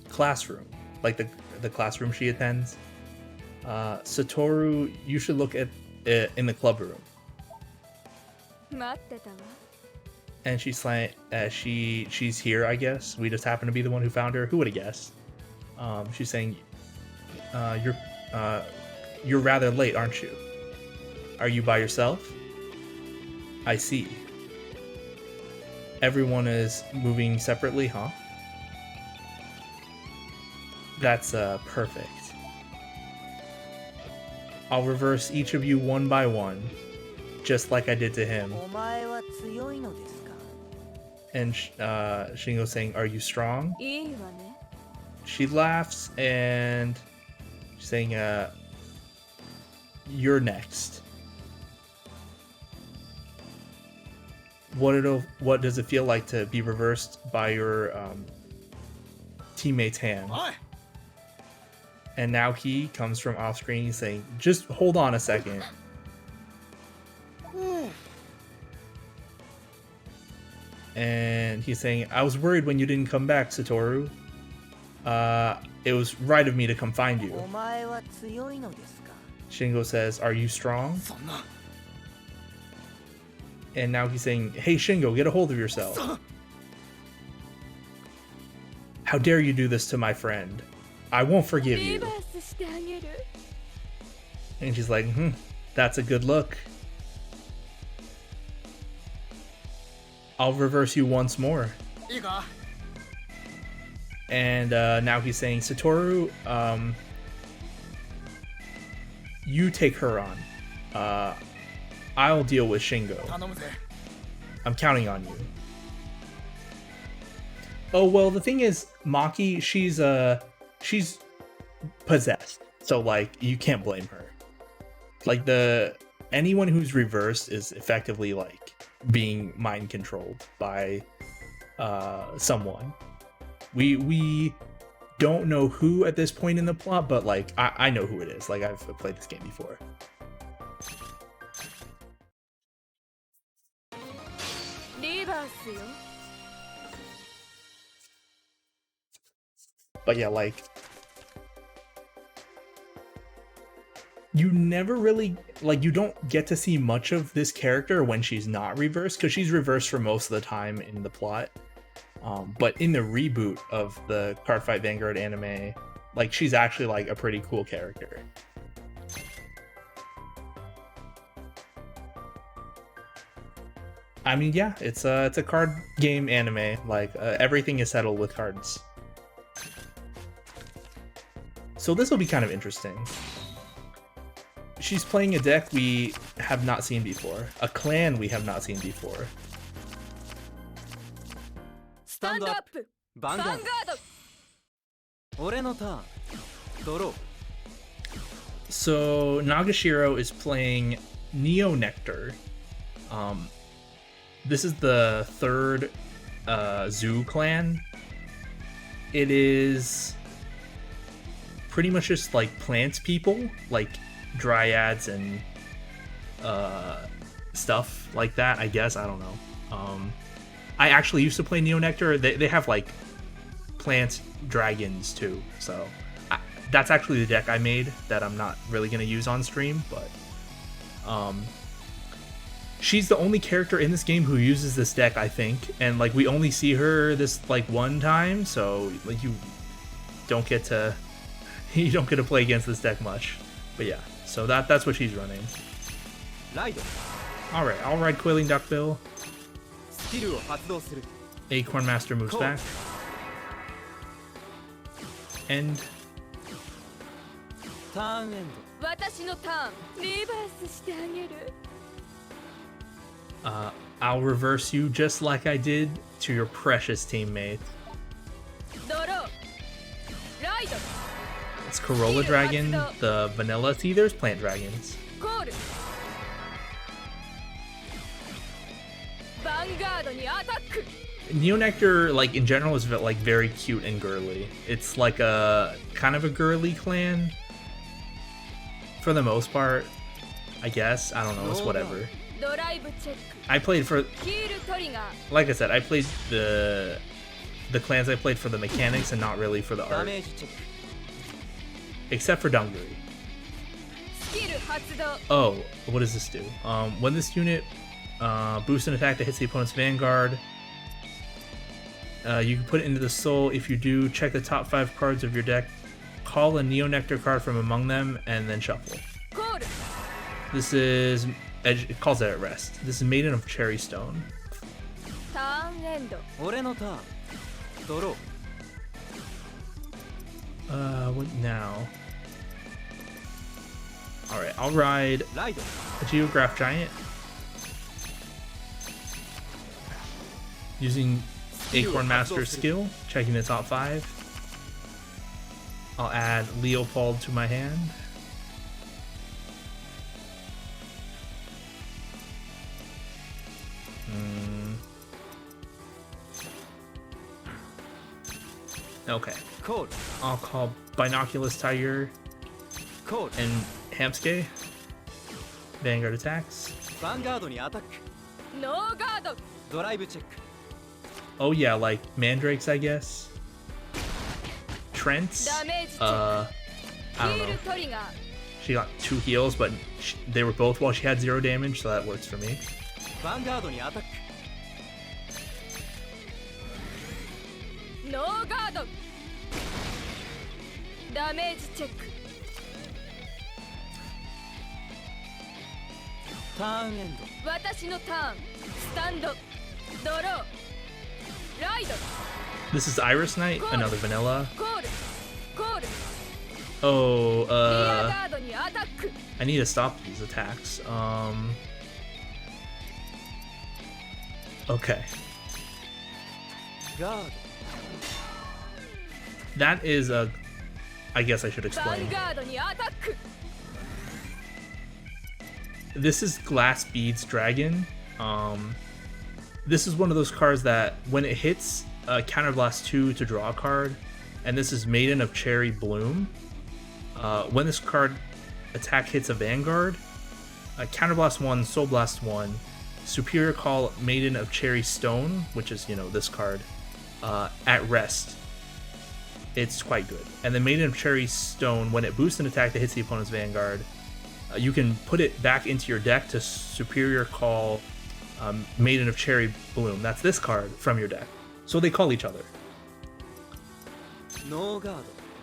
Speaker 1: classroom, like the classroom she attends. Satoru, you should look at it in the club room. And she's like, she's here, I guess. We just happen to be the one who found her. Who would have guessed? She's saying, you're rather late, aren't you? Are you by yourself? I see. Everyone is moving separately, huh? That's perfect. I'll reverse each of you one by one. just like I did to him.
Speaker 3: お前は強いのですか?
Speaker 1: And Shingo's saying, are you strong?
Speaker 4: いいわね。
Speaker 1: She laughs and she's saying, you're next. What does it feel like to be reversed by your teammate's hand?
Speaker 2: おい
Speaker 1: And now he comes from off screen. He's saying, just hold on a second. And he's saying, I was worried when you didn't come back, Satoru. It was right of me to come find you.
Speaker 3: お前は強いのですか?
Speaker 1: Shingo says, are you strong?
Speaker 2: そんな
Speaker 1: And now he's saying, hey Shingo, get a hold of yourself. How dare you do this to my friend? I won't forgive
Speaker 4: リ
Speaker 1: you.
Speaker 4: バースしてあげる。
Speaker 1: And she's like, that's a good look. I'll reverse you once more.
Speaker 2: いいか
Speaker 1: And now he's saying, Satoru, you take her on. I'll deal with Shingo.
Speaker 2: 頼むぜ
Speaker 1: I'm counting on you. Oh, well, the thing is, Maki, she's possessed. So, like, you can't blame her. Like, anyone who's reversed is effectively, like, being mind controlled by someone. We don't know who at this point in the plot, but, like, I know who it is. Like, I've played this game before.
Speaker 4: リバースよ。
Speaker 1: But yeah, like, you never really, like, you don't get to see much of this character when she's not reversed, because she's reversed for most of the time in the plot. But in the reboot of the Cardfight Vanguard anime, like, she's actually, like, a pretty cool character. I mean, yeah, it's a card game anime. Like, everything is settled with cards. So this will be kind of interesting. She's playing a deck we have not seen before. A clan we have not seen before.
Speaker 4: スタンドアップ。
Speaker 2: バンガード。
Speaker 4: ヴァンガード。
Speaker 2: 俺のターンドロー
Speaker 1: So Nagashiro is playing Neo Nectar. This is the third Zoo clan. It is pretty much just like plant people, like dryads and stuff like that, I guess. I don't know. I actually used to play Neo Nectar. They have like plant dragons too, so that's actually the deck I made that I'm not really gonna use on stream, but she's the only character in this game who uses this deck, I think, and like we only see her this like one time, so like you don't get to play against this deck much. But yeah, so that's what she's running.
Speaker 2: ライド
Speaker 1: All right, I'll ride Coiling Duckbill.
Speaker 2: スキルを発動する
Speaker 1: Acorn Master moves back. And
Speaker 2: ターンエン
Speaker 4: 私のターン。リバースしてあげる。
Speaker 1: I'll reverse you just like I did to your precious teammate.
Speaker 4: ドロー。ライド。
Speaker 1: It's Corolla Dragon, the vanilla. See, there's plant dragons.
Speaker 4: コール。ヴァンガードにアタック。
Speaker 1: Neo Nectar, like in general, is like very cute and girly. It's like a kind of a girly clan for the most part, I guess. I don't know. It's whatever.
Speaker 4: ドライブチェック。
Speaker 1: I played for,
Speaker 4: ヒールトリガー。
Speaker 1: like I said, I played the clans I played for the mechanics and not really for the
Speaker 2: ダ
Speaker 1: art,
Speaker 2: メージチェック
Speaker 1: except for Dunguri.
Speaker 4: スキル発動。
Speaker 1: Oh, what does this do? When this unit boosts an attack that hits the opponent's Vanguard, you can put it into the soul. If you do, check the top 5 cards of your deck, call a Neo Nectar card from among them, and then shuffle.
Speaker 4: コール。
Speaker 1: This is, it calls it at rest. This is made of cherry stone.
Speaker 4: ターンエンド。
Speaker 2: 俺のターンドロー
Speaker 1: What now? Alright, I'll ride
Speaker 2: ライド
Speaker 1: a Geograph Giant. Using Acorn Master skill, checking the top 5. I'll add Leopold to my hand. Okay. I'll call Binoculus Tiger and Hamsuke. Vanguard attacks.
Speaker 2: Vanguard にアタック。
Speaker 4: ノーガード。
Speaker 2: ドライブチェック。
Speaker 1: Oh yeah, like Mandrakes, I guess. Trent's. I don't know. She got 2 heals, but they were both while she had 0 damage, so that works for me.
Speaker 2: Vanguard にアタック。
Speaker 4: ノーガード。ダメージチェック。
Speaker 2: ターンエンド。
Speaker 4: 私のターン。スタンド。ドロー。ライド。
Speaker 1: This is Iris Knight, another vanilla.
Speaker 4: コール。コール。
Speaker 1: Oh,
Speaker 4: リアガードにアタック。
Speaker 1: I need to stop these attacks. Okay.
Speaker 2: ガード。
Speaker 1: That is a... I guess I should
Speaker 4: ヴァン
Speaker 1: explain.
Speaker 4: ガードにアタック。
Speaker 1: This is Glass Beads Dragon. This is one of those cards that when it hits Counterblast 2 to draw a card, and this is Maiden of Cherry Bloom. When this card attack hits a Vanguard, Counterblast 1, Soul Blast 1, Superior Call Maiden of Cherry Stone, which is, you know, this card, at rest. It's quite good. And the Maiden of Cherry Stone, when it boosts an attack that hits the opponent's Vanguard, you can put it back into your deck to Superior Call Maiden of Cherry Bloom. That's this card from your deck. So they call each other.
Speaker 2: ノーガー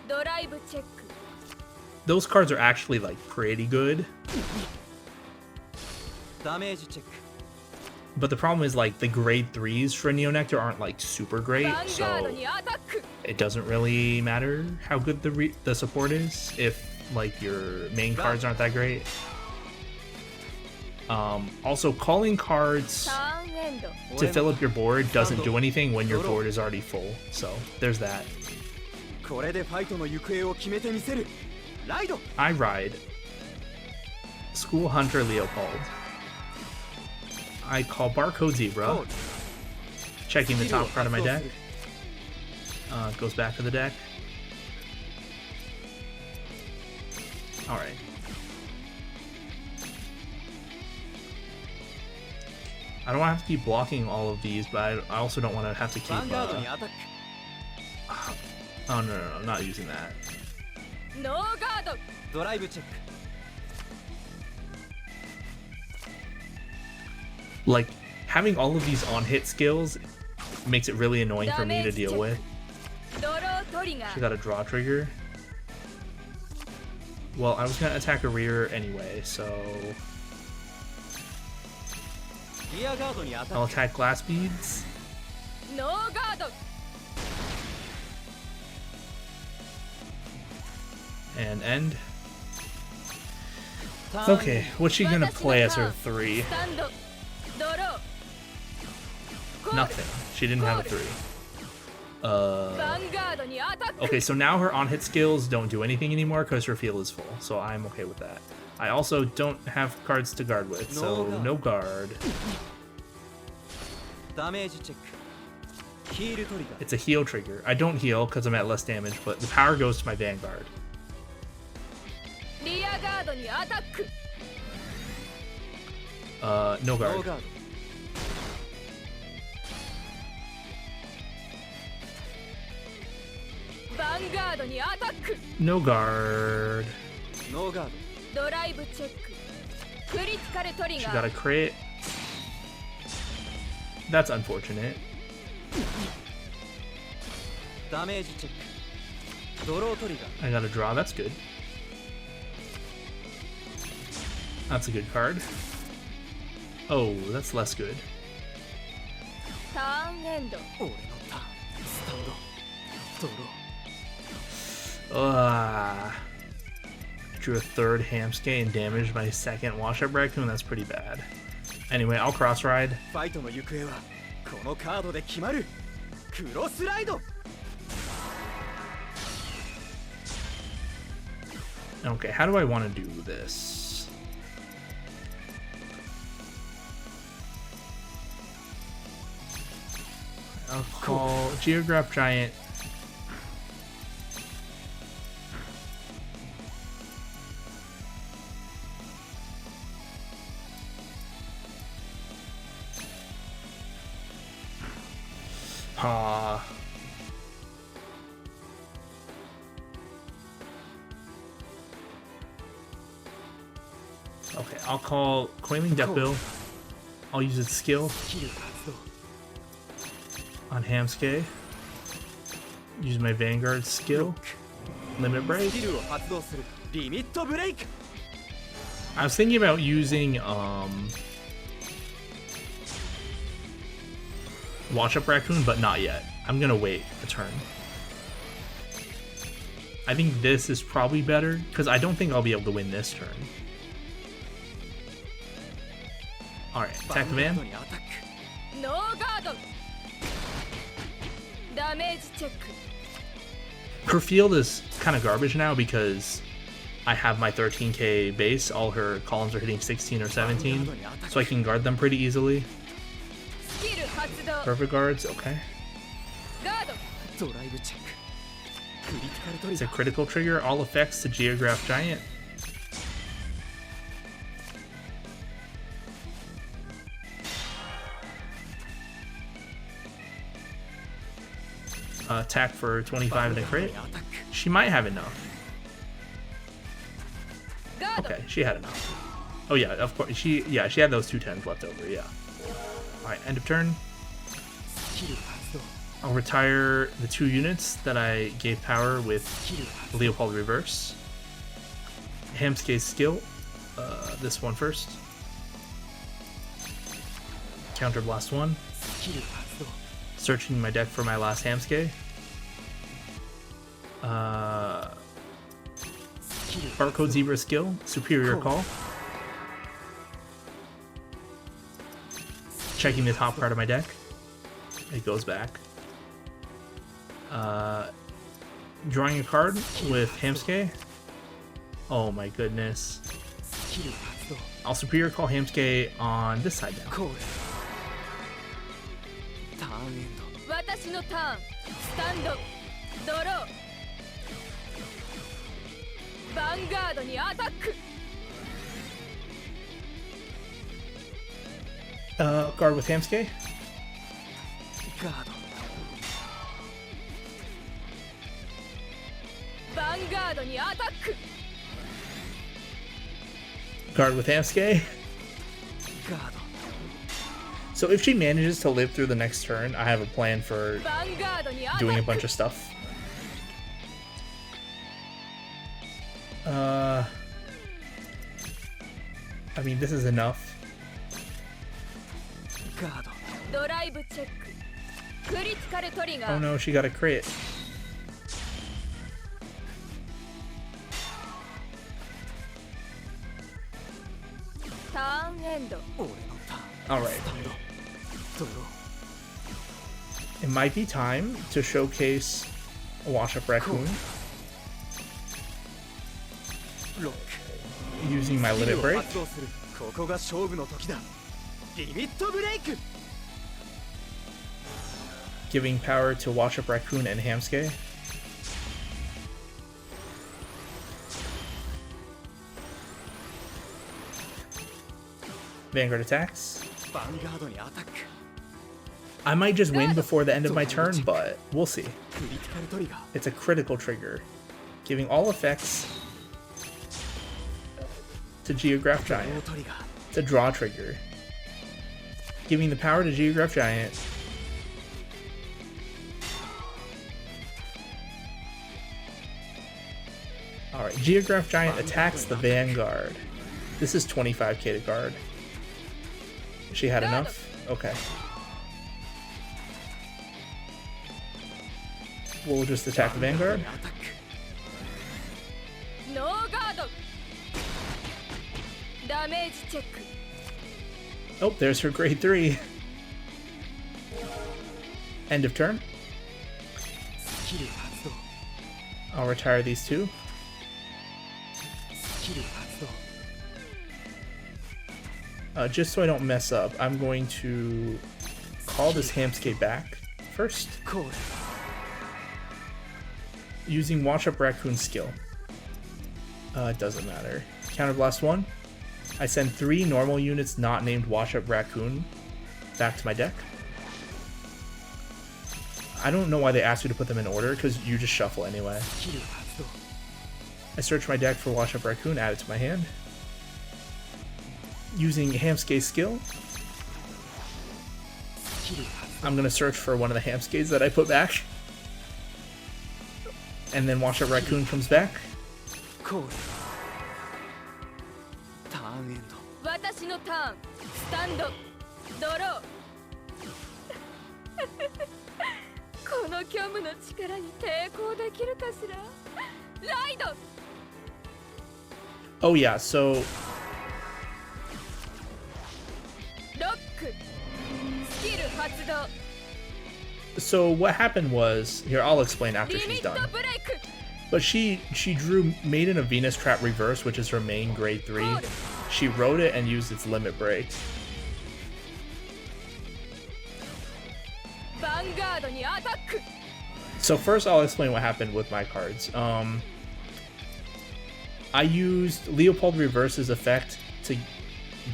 Speaker 2: ド。
Speaker 4: ドライブチェック。
Speaker 1: Those cards are actually like pretty good.
Speaker 2: ダメージチェック。
Speaker 1: But the problem is like the grade 3s for Neo Nectar aren't like super great,
Speaker 4: ヴァンガード
Speaker 1: so
Speaker 4: にアタック。
Speaker 1: it doesn't really matter how good the support is if like your main cards aren't that great. Also, calling cards
Speaker 4: ターンエンド。
Speaker 1: to fill up your board doesn't do anything when your board is already full, so there's that.
Speaker 2: これでファイトの行方を決めてみせる。ライド。
Speaker 1: I ride School Hunter Leopold. I call Barcode Zebra, checking the top card of my deck. Goes back to the deck. Alright. I don't want to have to keep blocking all of these, but I also don't want to have to keep...
Speaker 2: ヴァンガードにアタック。
Speaker 1: Oh, no, I'm not using that.
Speaker 4: ノーガード。
Speaker 2: ドライブチェック。
Speaker 1: Like, having all of these on-hit skills makes it really annoying for me to deal with.
Speaker 4: ドロートリガ
Speaker 1: She
Speaker 4: ー。
Speaker 1: got a draw trigger. Well, I was gonna attack a rear anyway, so
Speaker 2: リアガードにアタ
Speaker 1: I'll
Speaker 2: ック。
Speaker 1: attack Glass Beads.
Speaker 4: ノーガード。
Speaker 1: And end.
Speaker 2: ターン
Speaker 1: Okay, what's she gonna play as her 3?
Speaker 4: スタンド。ドロー。コール。
Speaker 1: Nothing. She didn't have a 3.
Speaker 4: ヴァンガードにアタック。
Speaker 1: Okay, so now her on-hit skills don't do anything anymore because her field is full, so I'm okay with that. I also don't have cards to guard with, so no guard.
Speaker 2: ダメージチェック。ヒールトリガー。
Speaker 1: It's a heal trigger. I don't heal because I'm at less damage, but the power goes to my Vanguard.
Speaker 4: リアガードにアタック。
Speaker 1: No
Speaker 2: ノー
Speaker 1: guard.
Speaker 2: ガード。
Speaker 4: ヴァンガードにアタック。
Speaker 1: No guard.
Speaker 2: ノーガード。
Speaker 4: ドライブチェック。クリティカルトリ
Speaker 1: She
Speaker 4: ガ
Speaker 1: got
Speaker 4: ー。
Speaker 1: a crit. That's unfortunate.
Speaker 2: ダメージチェック。ドロートリガー。
Speaker 1: I got a draw. That's good. That's a good card. Oh, that's less good.
Speaker 4: ターンエンド。
Speaker 2: 俺のターン。スタンド。ドロー。
Speaker 1: Drew a 3rd Hamsuke and damaged my 2nd Wash Up Raccoon. That's pretty bad. Anyway, I'll cross ride.
Speaker 2: ファイトの行方はこのカードで決まるクロスライド
Speaker 1: Okay, how do I want to do this? I'll call Geograph Giant. Okay, I'll call Coiling Deathbill. I'll use its skill on Hamsuke. Use my Vanguard skill. Limit Break. I was thinking about using Watch Up Raccoon, but not yet. I'm gonna wait a turn. I think this is probably better because I don't think I'll be able to win this turn. Alright, attack the van.
Speaker 4: No guard. Damage check.
Speaker 1: Her field is kind of garbage now because I have my 13k base. All her columns are hitting 16 or 17, so I can guard them pretty easily. Perfect guards, okay. It's a critical trigger. All effects to Geograph Giant. Attack for 25 and a crit. She might have enough. Okay, she had enough. Oh yeah, of course. She had those 2 10s left over. Yeah. All right, end of turn. I'll retire the 2 units that I gave power with Leopold Reverse. Hamsuke's skill. This one first. Counter Blast 1. Searching my deck for my last Hamsuke. Barcode Zebra skill, Superior Call. Checking the top part of my deck. It goes back. Drawing a card with Hamsuke. Oh my goodness. I'll Superior Call Hamsuke on this side now.
Speaker 4: Vanguard にアタック
Speaker 1: Guard with Hamsuke.
Speaker 4: Vanguard にアタック
Speaker 1: Guard with Hamsuke. So if she manages to live through the next turn, I have a plan for doing a bunch of stuff. I mean, this is enough. Oh no, she got a crit. Alright. It might be time to showcase a Wash Up Raccoon. Using my Limit Break. Giving power to Wash Up Raccoon and Hamsuke. Vanguard attacks. I might just win before the end of my turn, but we'll see. It's a critical trigger, giving all effects to Geograph Giant. It's a draw trigger, giving the power to Geograph Giant. Alright, Geograph Giant attacks the Vanguard. This is 25k to guard. She had enough? Okay. We'll just attack the Vanguard. Oh, there's her grade 3. End of turn.
Speaker 2: スキル発動
Speaker 1: I'll retire these two.
Speaker 2: スキル発動
Speaker 1: Just so I don't mess up, I'm going to call this Hamsuke back first
Speaker 2: コール
Speaker 1: using Watch Up Raccoon skill. It doesn't matter. Counterblast 1. I send 3 normal units not named Watch Up Raccoon back to my deck. I don't know why they asked you to put them in order, because you just shuffle anyway.
Speaker 2: スキル発動
Speaker 1: I search my deck for Watch Up Raccoon, add it to my hand. Using Hamsuke's skill,
Speaker 2: スキル発
Speaker 1: I'm going to search for one of the Hamsukes that I put back. And then Watch Up Raccoon comes back.
Speaker 2: 動コールターンエンド
Speaker 4: 私のターンスタンドドローこの虚無の力に抵抗できるかしらライド
Speaker 1: Oh yeah, so
Speaker 4: ロックスキル発動
Speaker 1: so what happened was, here I'll explain after
Speaker 4: リミ
Speaker 1: she's
Speaker 4: ット
Speaker 1: done.
Speaker 4: ブレイク
Speaker 1: But she drew Maiden of Venus Trap Reverse, which is her main grade 3. She wrote it and used its limit break.
Speaker 4: ヴァンガードにアタック
Speaker 1: So first I'll explain what happened with my cards. I used Leopold Reverse's effect to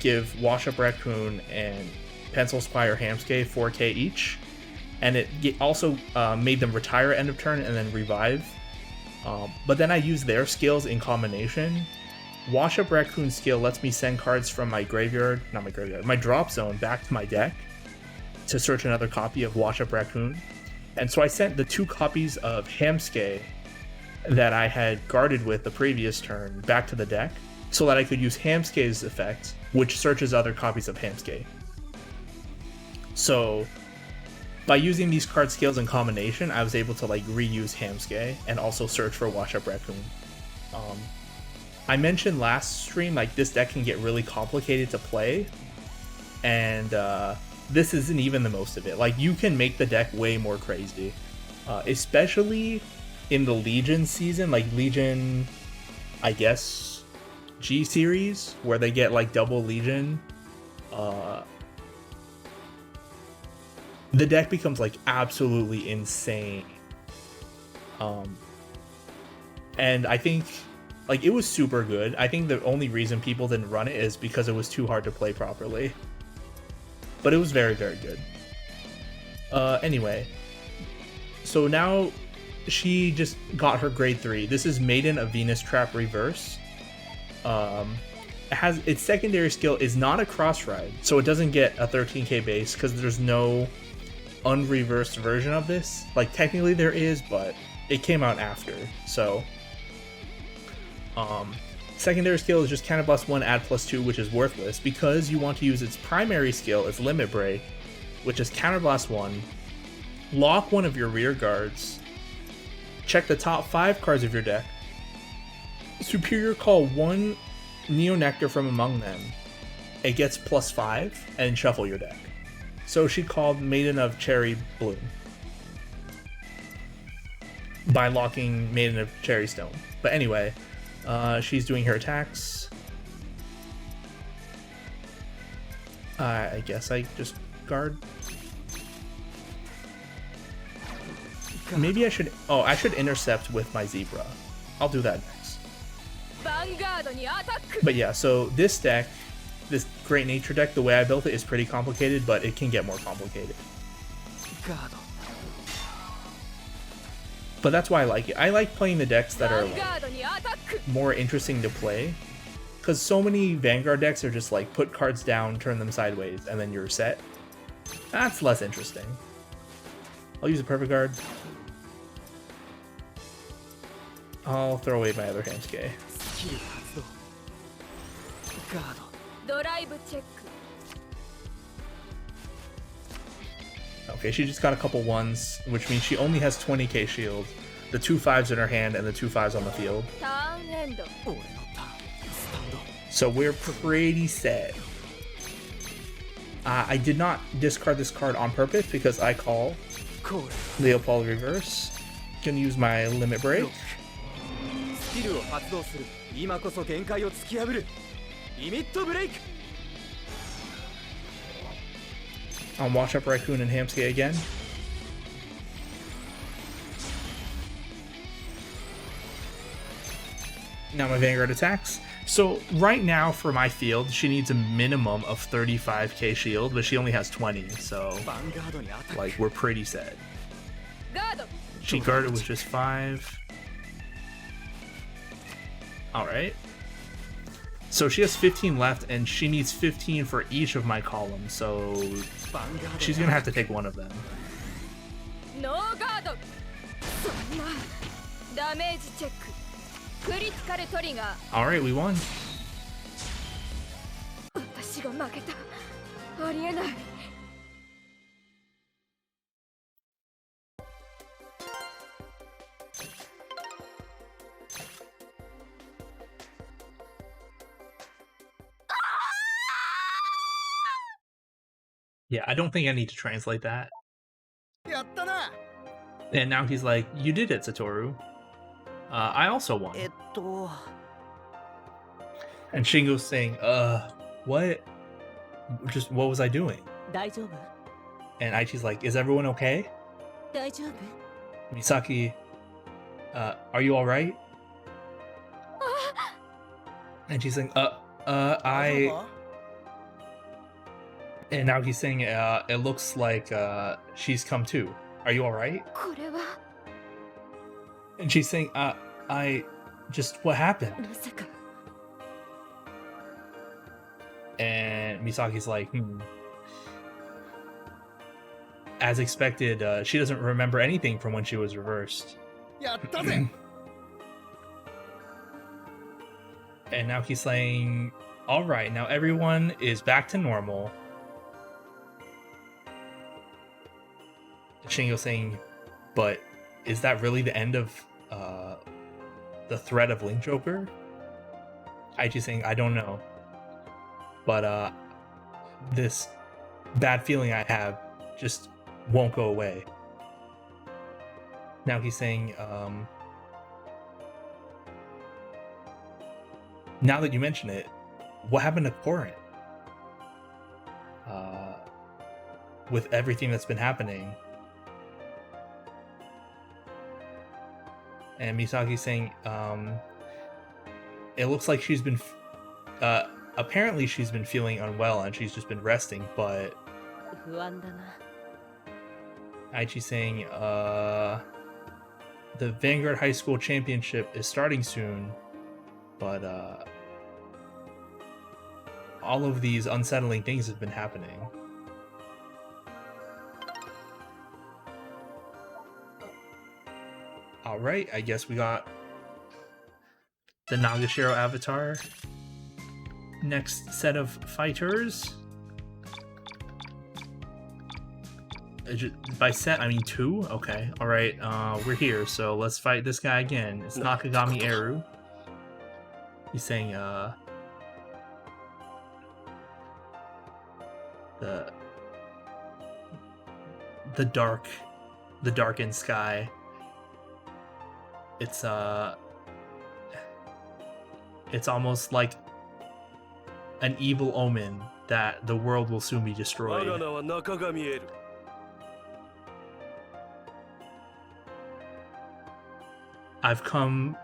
Speaker 1: give Wash Up Raccoon and Pencil Spire Hamsuke 4k each. And it also made them retire at end of turn and then revive. But then I used their skills in combination. Wash Up Raccoon skill lets me send cards from my graveyard, not my graveyard, my drop zone back to my deck to search another copy of Wash Up Raccoon. And so I sent the 2 copies of Hamsuke that I had guarded with the previous turn back to the deck so that I could use Hamsuke's effect, which searches other copies of Hamsuke. So by using these card skills in combination, I was able to like reuse Hamsuke and also search for Watch Up Raccoon. I mentioned last stream, like this deck can get really complicated to play, and this isn't even the most of it. Like you can make the deck way more crazy, especially in the Legion season, like Legion, I guess, G series, where they get like double Legion. The deck becomes like absolutely insane. And I think like it was super good. I think the only reason people didn't run it is because it was too hard to play properly. But it was very, very good. Anyway, so now she just got her grade 3. This is Maiden of Venus Trap Reverse. It has its secondary skill is not a cross ride, so it doesn't get a 13k base because there's no unreversed version of this. Like technically there is, but it came out after. So secondary skill is just Counterblast 1, add +2, which is worthless because you want to use its primary skill, its Limit Break, which is Counterblast 1, lock one of your rear guards, check the top 5 cards of your deck, Superior Call 1 Neo Nectar from among them. It gets +5, and shuffle your deck. So she called Maiden of Cherry Bloom by locking Maiden of Cherry Stone. But anyway, she's doing her attacks. I guess I just guard. Maybe I should. Oh, I should intercept with my Zebra. I'll do that next. But yeah, so this deck, this Great Nature deck, the way I built it is pretty complicated, but it can get more complicated. But that's why I like it. I like playing the decks that are like more interesting to play, because so many Vanguard decks are just like put cards down, turn them sideways, and then you're set. That's less interesting. I'll use a Perfect Guard. I'll throw away my other Hamsuke. Okay, she just got a couple 1s, which means she only has 20k shield, the 2 5s in her hand, and the 2 5s on the field. So we're pretty set. I did not discard this card on purpose because I call Leopold reverse. Gonna use my limit break.
Speaker 2: スキルを発動する。今こそ限界を突き破る。リミットブレイク。
Speaker 1: I'll wash up Raccoon and Hamsuke again. Now my Vanguard attacks. So right now for my field, she needs a minimum of 35k shield, but she only has 20, so like we're pretty set. She guarded with just 5. Alright. So she has 15 left, and she needs 15 for each of my columns, so she's gonna have to take one of them.
Speaker 4: No guard. Damage check. Critical trigger.
Speaker 1: Alright, we won.
Speaker 4: 私が負けた。ありえない。
Speaker 1: Yeah, I don't think I need to translate that.
Speaker 2: やったな。
Speaker 1: And now he's like, you did it, Satoru. I also won. And Shingo's saying, what? Just, what was I doing?
Speaker 3: 大丈夫
Speaker 1: And Aichi's like, is everyone okay?
Speaker 3: 大丈夫
Speaker 1: Misaki, are you alright? And she's saying, I... And now he's saying, it looks like, she's come too. Are you alright?
Speaker 4: これは
Speaker 1: And she's saying, I... Just, what happened?
Speaker 4: まさか。
Speaker 1: And Misaki's like, As expected, she doesn't remember anything from when she was reversed.
Speaker 2: やったぜ。
Speaker 1: And now he's saying, alright, now everyone is back to normal. Shingo's saying, but is that really the end of the threat of Link Joker? Aichi's saying, I don't know. But this bad feeling I have just won't go away. Now he's saying, now that you mention it, what happened to Corin? With everything that's been happening. And Misaki's saying, it looks like she's been, apparently she's been feeling unwell and she's just been resting, but
Speaker 3: 不安だな
Speaker 1: Aichi's saying, the Vanguard High School Championship is starting soon, but, all of these unsettling things have been happening. Alright, I guess we got the Nagashiro avatar. Next set of fighters. By set, I mean 2? Okay, alright, we're here, so let's fight this guy again. It's Nakagami Eru. He's saying, the darkened sky. It's almost like an evil omen that the world will soon be destroyed. I've come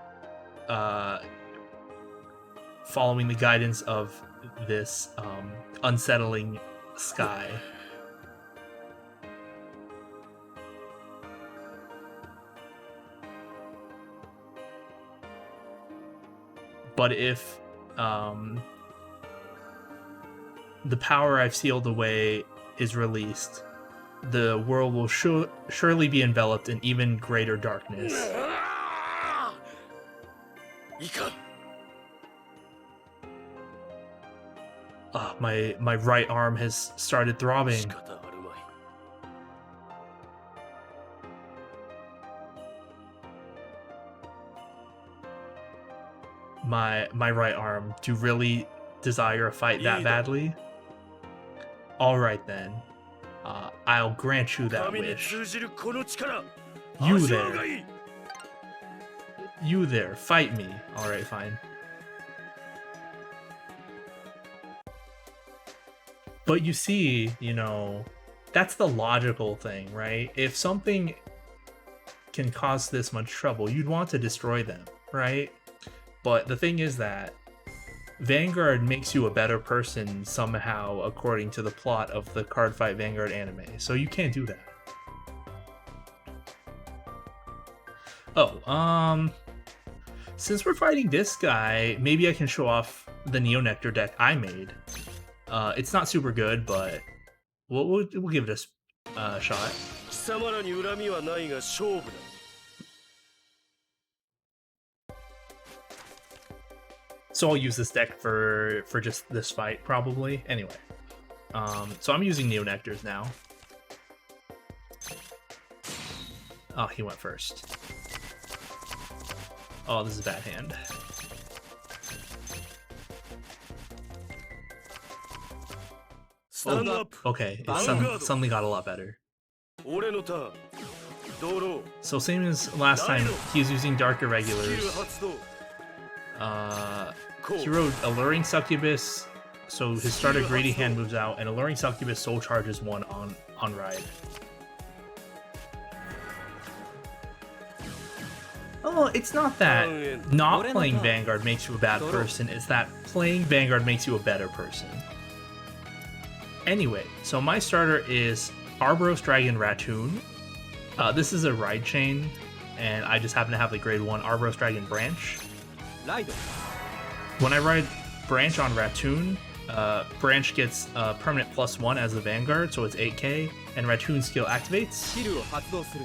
Speaker 1: following the guidance of this unsettling sky. But if the power I've sealed away is released, the world will surely be enveloped in even greater darkness. My right arm has started throbbing. My right arm. Do you really desire a fight that badly? Alright then. I'll grant you that
Speaker 2: 神に
Speaker 1: wish.
Speaker 2: 通じるこの力
Speaker 1: You
Speaker 2: 味わうが
Speaker 1: there.
Speaker 2: いい
Speaker 1: You there, fight me. Alright, fine. But you see, you know, that's the logical thing, right? If something can cause this much trouble, you'd want to destroy them, right? But the thing is that Vanguard makes you a better person somehow according to the plot of the Cardfight Vanguard anime, so you can't do that. Oh, since we're fighting this guy, maybe I can show off the Neo Nectar deck I made. It's not super good, but we'll give it a shot.
Speaker 2: 貴様らに恨みはないが勝負だ
Speaker 1: So I'll use this deck for just this fight, probably. Anyway, so I'm using Neo Nectars now. Oh, he went first. Oh, this is a bad hand.
Speaker 2: Stand up.
Speaker 1: Okay, it suddenly got a lot better.
Speaker 2: 俺のターンドロー
Speaker 1: So same as last time, he's using Dark
Speaker 2: スキル
Speaker 1: Irregulars.
Speaker 2: 発動
Speaker 1: He wrote Alluring Succubus, so his starter Greedy Hand moves out, and Alluring Succubus Soul Charges 1 on Ride. Oh, it's not that not playing Vanguard makes you a bad person, it's that playing Vanguard makes you a better person. Anyway, so my starter is Arboros Dragon Ratoon. This is a ride chain, and I just happen to have the grade 1 Arboros Dragon Branch. When I ride Branch on Ratoon, Branch gets permanent +1 as the Vanguard, so it's 8k, and Ratoon skill activates,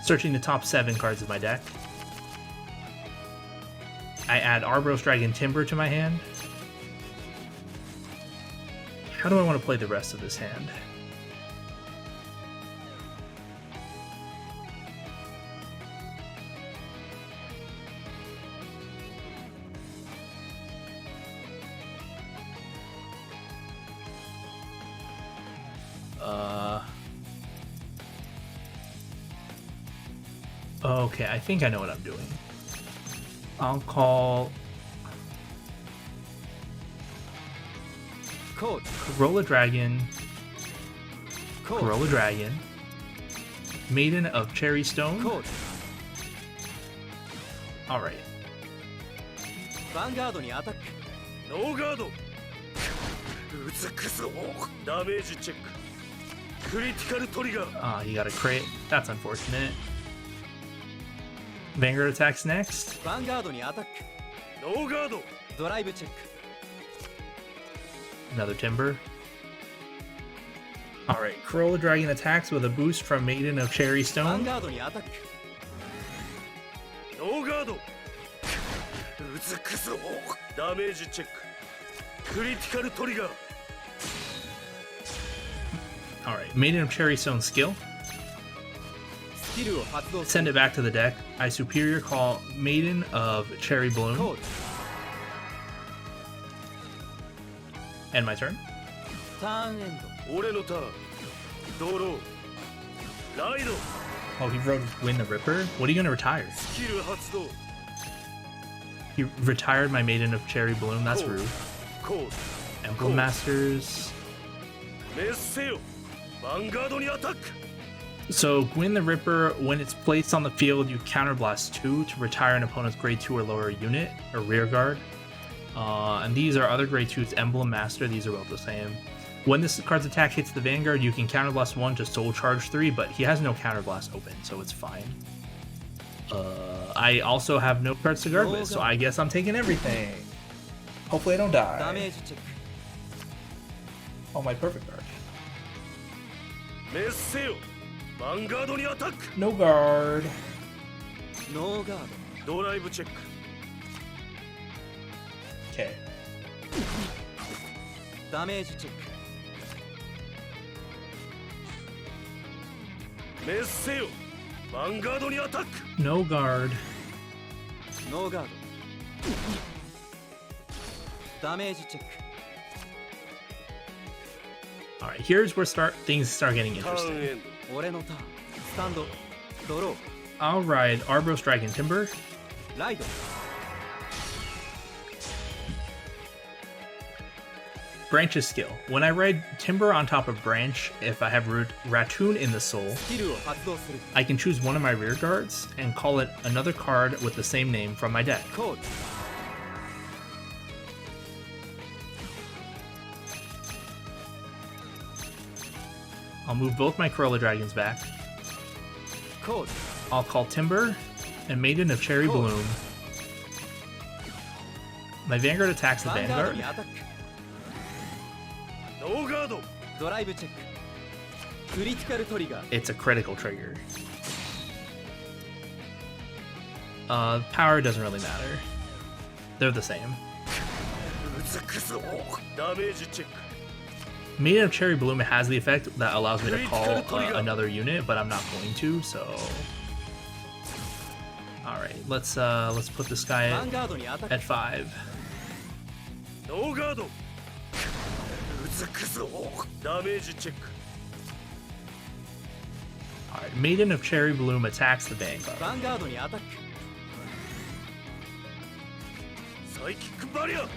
Speaker 1: searching the top 7 cards of my deck. I add Arboros Dragon Timber to my hand. How do I want to play the rest of this hand? Okay, I think I know what I'm doing. I'll call Corolla Dragon, Corolla Dragon, Maiden of Cherry Stone. Alright.
Speaker 2: Vanguard にアタックノーガード美くぞダメージチェッククリティカルトリガー
Speaker 1: Ah, he got a crit. That's unfortunate. Vanguard attacks next.
Speaker 2: ヴァンガードにアタックノーガードドライブチェック
Speaker 1: Another Timber. Alright, Corolla Dragon attacks with a boost from Maiden of Cherry
Speaker 2: ヴァン
Speaker 1: Stone.
Speaker 2: ガードにアタックノーガード美くぞダメージチェッククリティカルトリガー
Speaker 1: Alright, Maiden of Cherry Stone skill.
Speaker 2: スキルを発動
Speaker 1: Send it back to the deck. I superior call Maiden of Cherry Bloom. End my turn.
Speaker 2: ターンエンド俺のターンドローライド
Speaker 1: Oh, he wrote Win the Ripper? What are you gonna retire?
Speaker 2: スキル発動
Speaker 1: He retired my Maiden of Cherry Bloom, that's rude.
Speaker 2: コー
Speaker 1: Emblem Masters.
Speaker 2: ドメッセよヴァンガードにアタック
Speaker 1: So, Gwyn the Ripper, when it's placed on the field, you counterblast 2 to retire an opponent's grade 2 or lower unit, or rear guard. And these are other grade 2's Emblem Master, these are both the same. When this card's attack hits the Vanguard, you can counterblast 1 to Soul Charge 3, but he has no counterblast open, so it's fine. I also have no cards to guard with, so I guess I'm taking everything. Hopefully I don't
Speaker 2: ダ
Speaker 1: die.
Speaker 2: メージチェック
Speaker 1: Oh, my perfect card.
Speaker 2: メッセよヴァンガードにアタック
Speaker 1: No guard.
Speaker 2: ノーガードドライブチェック
Speaker 1: Okay.
Speaker 2: ダメージチェックメッセよヴァンガードにアタック
Speaker 1: No guard.
Speaker 2: ノーガードダメージチェック
Speaker 1: All right, here's where things start getting interesting.
Speaker 2: 俺のターンスタンドドロー
Speaker 1: I'll ride Arbros Dragon Timber.
Speaker 2: ライド
Speaker 1: Branch's skill. When I ride Timber on top of Branch, if I have Ratoon in the soul,
Speaker 2: スキルを発動する
Speaker 1: I can choose one of my rear guards and call it another card with the same name from my deck.
Speaker 2: コード
Speaker 1: I'll move both my Corolla Dragons back.
Speaker 2: コード
Speaker 1: I'll call Timber and Maiden of Cherry
Speaker 2: Cool.
Speaker 1: Bloom. My Vanguard attacks the
Speaker 2: ヴァンガード
Speaker 1: Vanguard.
Speaker 2: にアタック
Speaker 5: ノーガード
Speaker 2: ドライブチェッククリティカルトリガー
Speaker 1: It's a critical trigger. Power doesn't really matter. They're the same.
Speaker 5: うずくぞダメージチェック
Speaker 1: Maiden of Cherry Bloom has the effect that allows me to call another unit, but I'm not going to, so... Alright, let's put this guy
Speaker 2: ヴァンガードにアタック
Speaker 1: at 5.
Speaker 5: ノーガードうずくぞダメージチェック
Speaker 1: Alright, Maiden of Cherry Bloom attacks the Vanguard.
Speaker 2: ヴァンガードにアタック
Speaker 5: サイキックバリア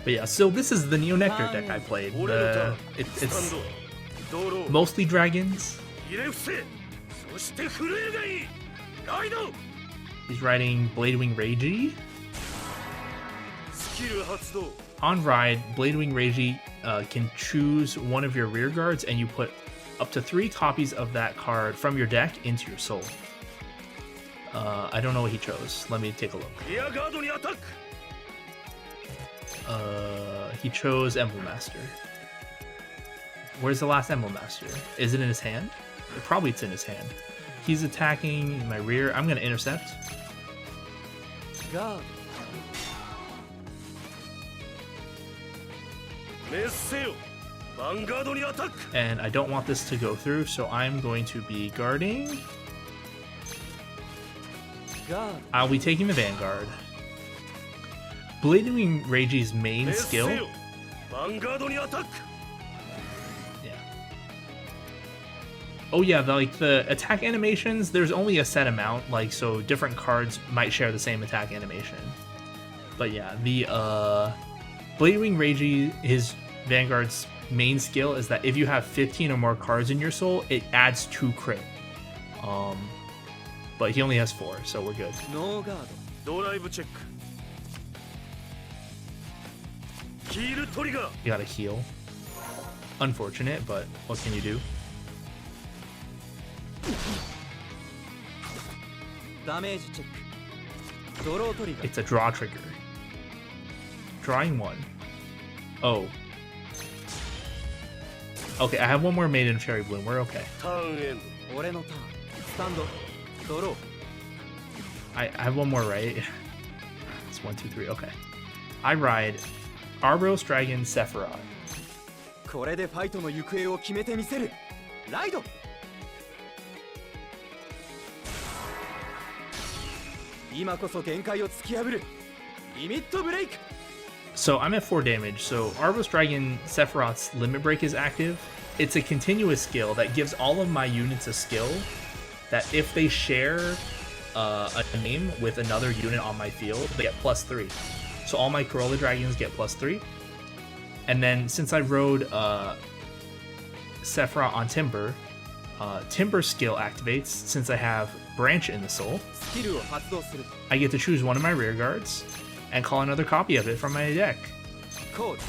Speaker 1: But yeah, so this is the Neo Nectar deck I played.
Speaker 5: 俺のターン
Speaker 1: It's
Speaker 5: スタンドドロー
Speaker 1: mostly dragons.
Speaker 5: 入れ伏せそして震えがいいライド
Speaker 1: He's riding Bladewing Reiji.
Speaker 5: スキル発動
Speaker 1: On ride, Bladewing Reiji can choose one of your rear guards, and you put up to 3 copies of that card from your deck into your soul. I don't know what he chose. Let me take a look.
Speaker 5: リアガードにアタック
Speaker 1: He chose Emblem Master. Where's the last Emblem Master? Is it in his hand? Probably it's in his hand. He's attacking my rear. I'm gonna intercept.
Speaker 2: ガード
Speaker 5: メッセよヴァンガードにアタック
Speaker 1: And I don't want this to go through, so I'm going to be guarding.
Speaker 2: ガード
Speaker 1: I'll be taking the Vanguard. Bladewing Reiji's main
Speaker 5: メッセよ
Speaker 1: skill.
Speaker 5: ヴァンガードにアタック
Speaker 1: Yeah. Oh yeah, the attack animations, there's only a set amount, like, so different cards might share the same attack animation. But yeah, the Bladewing Reiji, his Vanguard's main skill is that if you have 15 or more cards in your soul, it adds 2 crit. But he only has 4, so we're good.
Speaker 2: ノーガード
Speaker 5: ドライブチェックヒールトリガー
Speaker 1: You gotta heal. Unfortunate, but what can you do?
Speaker 2: ダメージチェックドロートリガー
Speaker 1: It's a draw trigger. Drawing 1. Oh. Okay, I have one more Maiden of Cherry Bloom. We're okay.
Speaker 5: ターンエンド
Speaker 2: 俺のターンスタンドドロー
Speaker 1: I have one more, right? It's 1, 2, 3. Okay. I ride Arbros Dragon Sephiroth.
Speaker 2: これでファイトの行方を決めてみせるライド今こそ限界を突き破るリミットブレイク
Speaker 1: So I'm at 4 damage. So Arbros Dragon Sephiroth's Limit Break is active. It's a continuous skill that gives all of my units a skill that if they share a name with another unit on my field, they get +3. So all my Corolla Dragons get +3. And then since I rode Sephiroth on Timber, Timber skill activates since I have Branch in the soul.
Speaker 2: スキルを発動する
Speaker 1: I get to choose one of my rear guards and call another copy of it from my deck.
Speaker 2: コード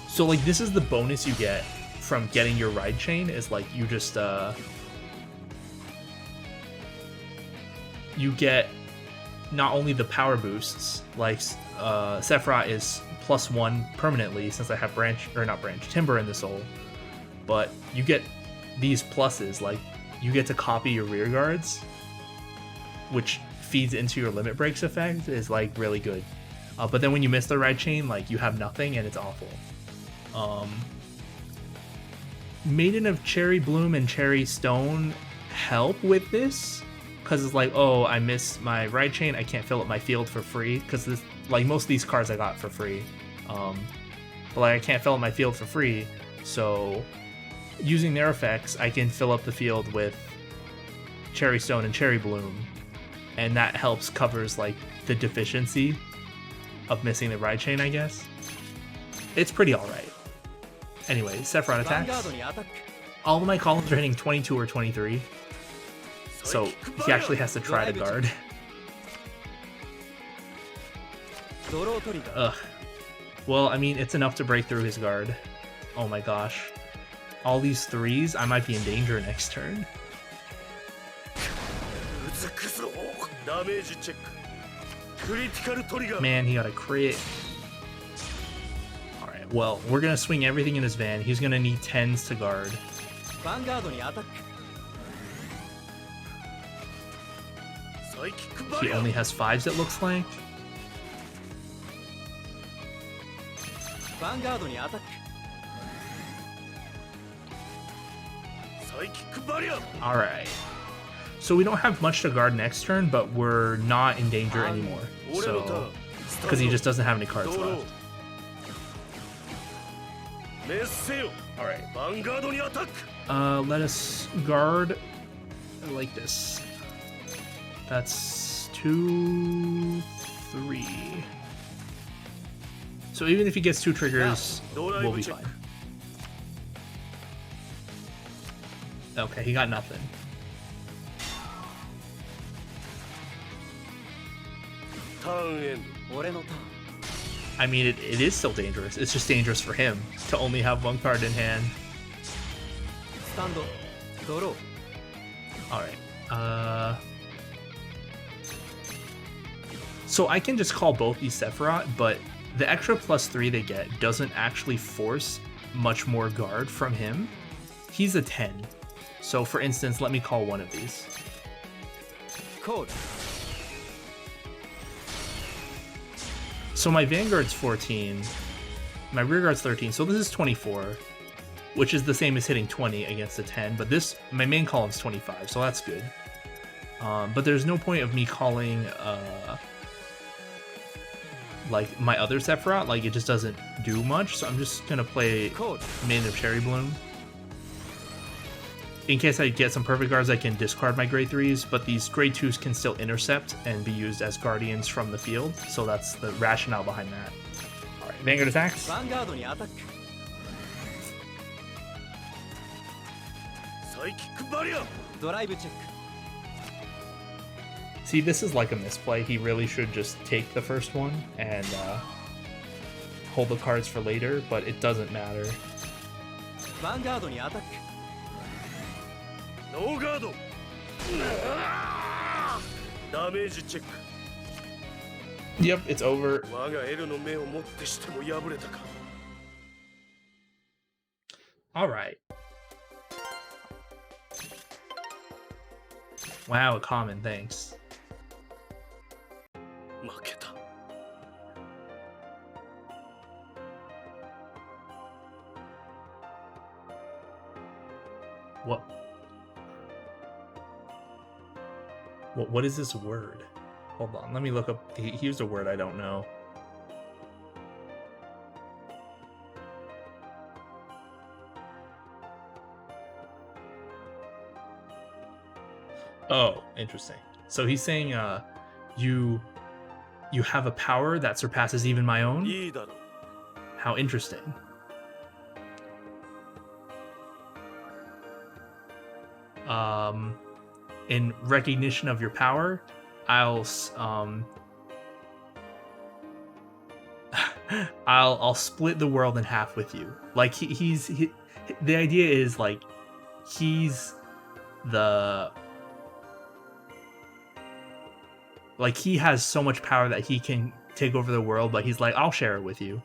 Speaker 1: So like this is the bonus you get from getting your ride chain is like you just you get not only the power boosts, like Sephiroth is +1 permanently since I have Timber in the soul, but you get these pluses, like you get to copy your rear guards, which feeds into your limit breaks effect, is like really good. But then when you miss the ride chain, like you have nothing and it's awful. Maiden of Cherry Bloom and Cherry Stone help with this because it's like, oh, I missed my right chain, I can't fill up my field for free, because this, like, most of these cards I got for free, but like I can't fill up my field for free, so using their effects I can fill up the field with Cherry Stone and Cherry Bloom, and that helps covers like the deficiency of missing the right chain, I guess. It's pretty alright. Anyway, Sephiroth attacks. All of my columns are hitting 22 or 23. So he actually has to try to guard. Ugh. Well, I mean, it's enough to break through his guard. Oh my gosh. All these threes, I might be in danger next turn. Man, he got a crit. Alright, well, we're gonna swing everything in his van. He's gonna need 10s to guard. He only has 5s, it looks like. Alright. So we don't have much to guard next turn, but we're not in danger anymore. So, because he just doesn't have any cards left. Alright. Let us guard like this. That's 2, 3. So even if he gets 2 triggers, we'll be fine. Okay, he got nothing. I mean, it is still dangerous. It's just dangerous for him to only have 1 card in hand. Alright. So I can just call both these Sephiroth, but the extra +3 they get doesn't actually force much more guard from him. He's a 10. So for instance, let me call one of these.
Speaker 2: Code.
Speaker 1: So my Vanguard's 14, my Rearguard's 13, so this is 24, which is the same as hitting 20 against a 10, but this, my main column's 25, so that's good. But there's no point of me calling, like, my other Sephiroth, like, it just doesn't do much, so I'm just gonna play Maiden of Cherry Bloom. In case I get some perfect guards, I can discard my grade 3s, but these grade 2s can still intercept and be used as guardians from the field, so that's the rationale behind that. Alright, Vanguard attacks. See, this is like a misplay. He really should just take the first one and hold the cards for later, but it doesn't matter. Yep, it's over. Alright. Wow, a common, thanks. What is this word? Hold on, let me look up. He used a word I don't know. Oh, interesting. So he's saying, you have a power that surpasses even my own? How interesting. In recognition of your power, I'll split the world in half with you. Like the idea is like he's the like he has so much power that he can take over the world, but he's like, I'll share it with you.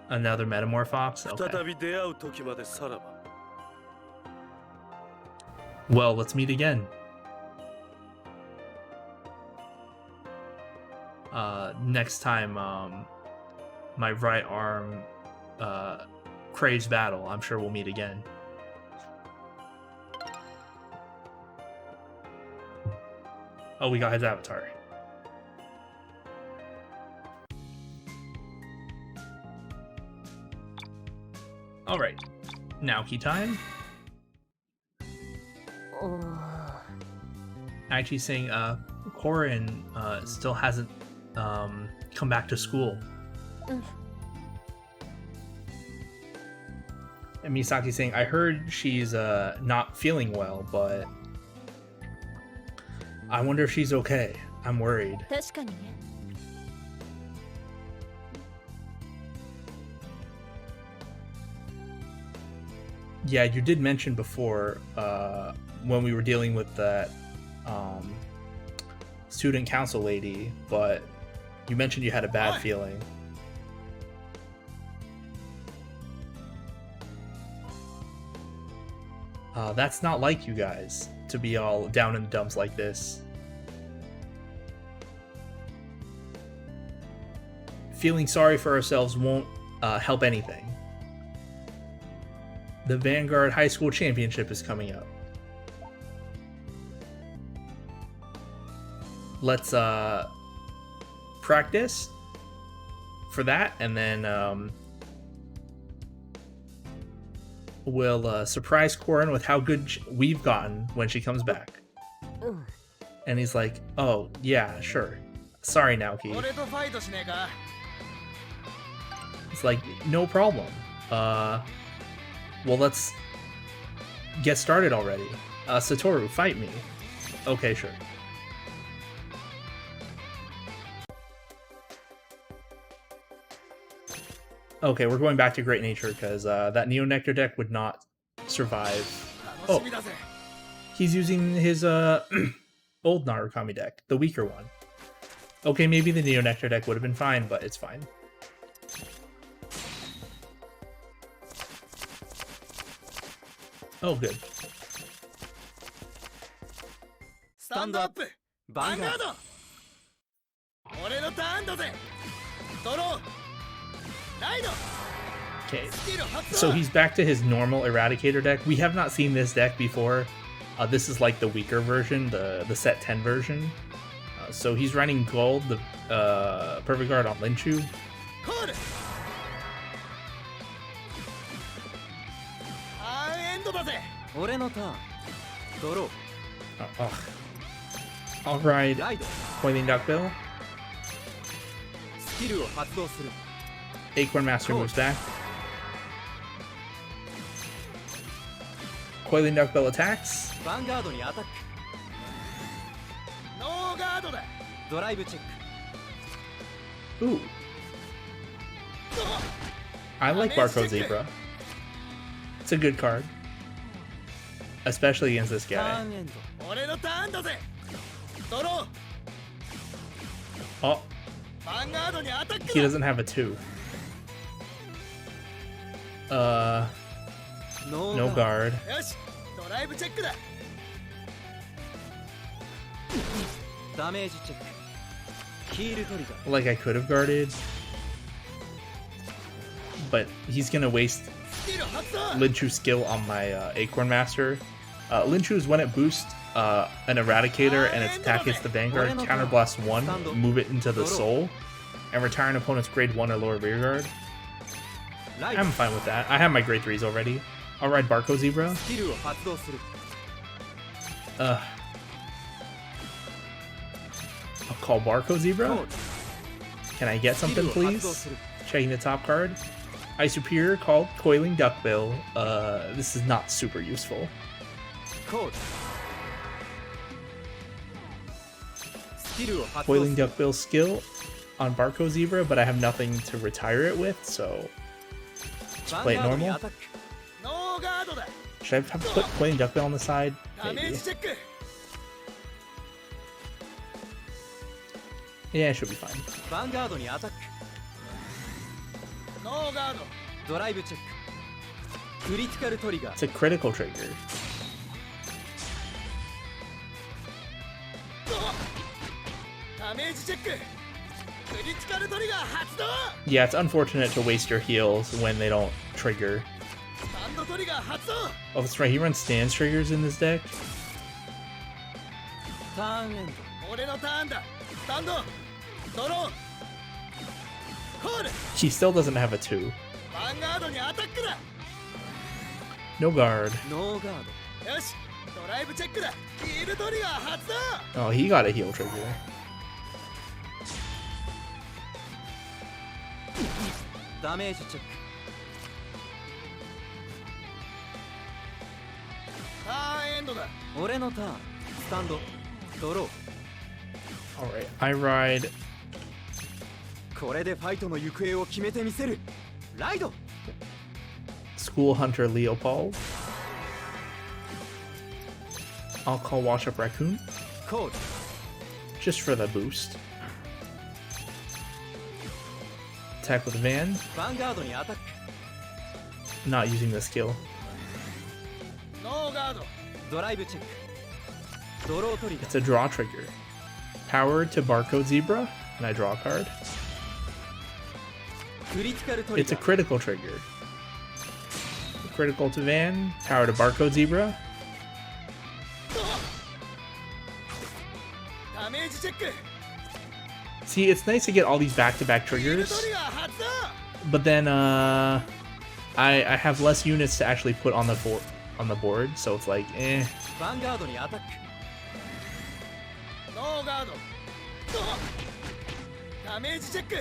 Speaker 1: Another Metamorphox? Okay. Well, let's meet again. Next time, my right arm craves battle. I'm sure we'll meet again. Oh, we got his avatar. Alright. Naoki time. Actually saying Korin still hasn't come back to school. And Misaki saying, I heard she's not feeling well, but I wonder if she's okay. I'm worried.
Speaker 4: 確かにね。
Speaker 1: Yeah, you did mention before when we were dealing with that student council lady, but you mentioned you had a bad feeling. That's not like you guys to be all down in the dumps like this. Feeling sorry for ourselves won't help anything. The Vanguard High School Championship is coming up. Let's practice for that, and then we'll surprise Korin with how good we've gotten when she comes back. And he's like, oh, yeah, sure. Sorry, Naoki. It's like, no problem. Well, let's get started already. Satoru, fight me. Okay, sure. Okay, we're going back to Great Nature because that Neo Nectar deck would not survive. Oh, he's using his old Narukami deck, the weaker one. Okay, maybe the Neo Nectar deck would have been fine, but it's fine. Oh, good.
Speaker 2: Stand up! Vanguard!
Speaker 1: Okay, so he's back to his normal Eradicator deck. We have not seen this deck before. This is like the weaker version, the set 10 version. So he's running gold, the Perfect Guard on Linchu. I'll ride Coiling Duckbill. Acorn Master moves back. Coiling Duckbill attacks. Ooh. I like Barcode Zebra. It's a good card. Especially against this guy. Oh. He doesn't have a 2. No guard. Like I could have guarded. But he's gonna waste Linchu's skill on my Acorn Master. Linchu's when it boosts an Eradicator and its attack hits the Vanguard, counterblast 1, move it into the Soul, and retire an opponent's grade 1 or lower rearguard. I'm fine with that. I have my grade 3s already. I'll ride Barco Zebra. I'll call Barco Zebra. Can I get something, please? Checking the top card. Ice Superior called Coiling Duckbill. This is not super useful. Coiling Duckbill skill on Barco Zebra, but I have nothing to retire it with, so just play it normal. Should I have put Coiling Duckbill on the side? Maybe. Yeah, it should be fine. It's a critical trigger. Yeah, it's unfortunate to waste your heals when they don't trigger. Oh, that's right, he runs stance triggers in this deck.
Speaker 2: 俺のターンだ。スタンド。ドロー。コール。
Speaker 1: She still doesn't have a 2.
Speaker 2: ヴァンガードにアタックだ。
Speaker 1: No guard.
Speaker 2: ノーガード。よし。ドライブチェックだ。ヒールトリガー発動。
Speaker 1: Oh, he got a heal trigger.
Speaker 2: ダメージチェック。ターンエンドだ。俺のターン。スタンド。ドロー。
Speaker 1: Alright, I ride
Speaker 2: これでファイトの行方を決めてみせる。ライド。
Speaker 1: School Hunter Leopold. I'll call Wash Up Raccoon
Speaker 2: コール。
Speaker 1: just for the boost. Attack with Van.
Speaker 2: ヴァンガードにアタック。
Speaker 1: Not using the skill.
Speaker 2: ノーガード。ドライブチェック。ドロートリガー。
Speaker 1: It's a draw trigger. Power to Barcode Zebra, and I draw a card.
Speaker 2: クリティカルトリ
Speaker 1: It's
Speaker 2: ガ
Speaker 1: a
Speaker 2: ー。
Speaker 1: critical trigger. Critical to Van, power to Barcode Zebra.
Speaker 2: ダメージチェック。
Speaker 1: See, it's nice to get all these back-to-back
Speaker 2: ヒール
Speaker 1: triggers,
Speaker 2: トリガー発動。
Speaker 1: but then I have less units to actually put on the board, so it's like, eh.
Speaker 2: ヴァンガードにアタック。ノーガード。ダメージチェック。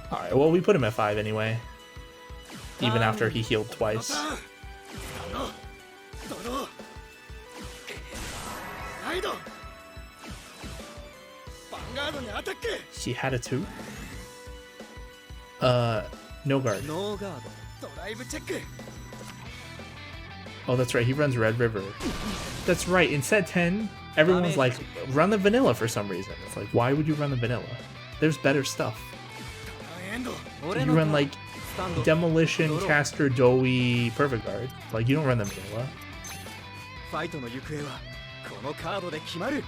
Speaker 1: All right, well, we put him at 5 anyway, even after he healed twice.
Speaker 2: ドロー。ライド。ヴァンガードにアタック。
Speaker 1: She had a 2. No guard.
Speaker 2: ノーガード。ドライブチェック。
Speaker 1: Oh, that's right. He runs Red River. That's right. In set 10, everyone's like, run the vanilla for some reason. It's like, why would you run the vanilla? There's better stuff.
Speaker 2: ターンエンド。
Speaker 1: You run like
Speaker 2: スタンド。
Speaker 1: Demolition, Caster, Doughy, Perfect Guard. Like, you don't run the vanilla.
Speaker 2: ファイトの行方はこのカードで決まる。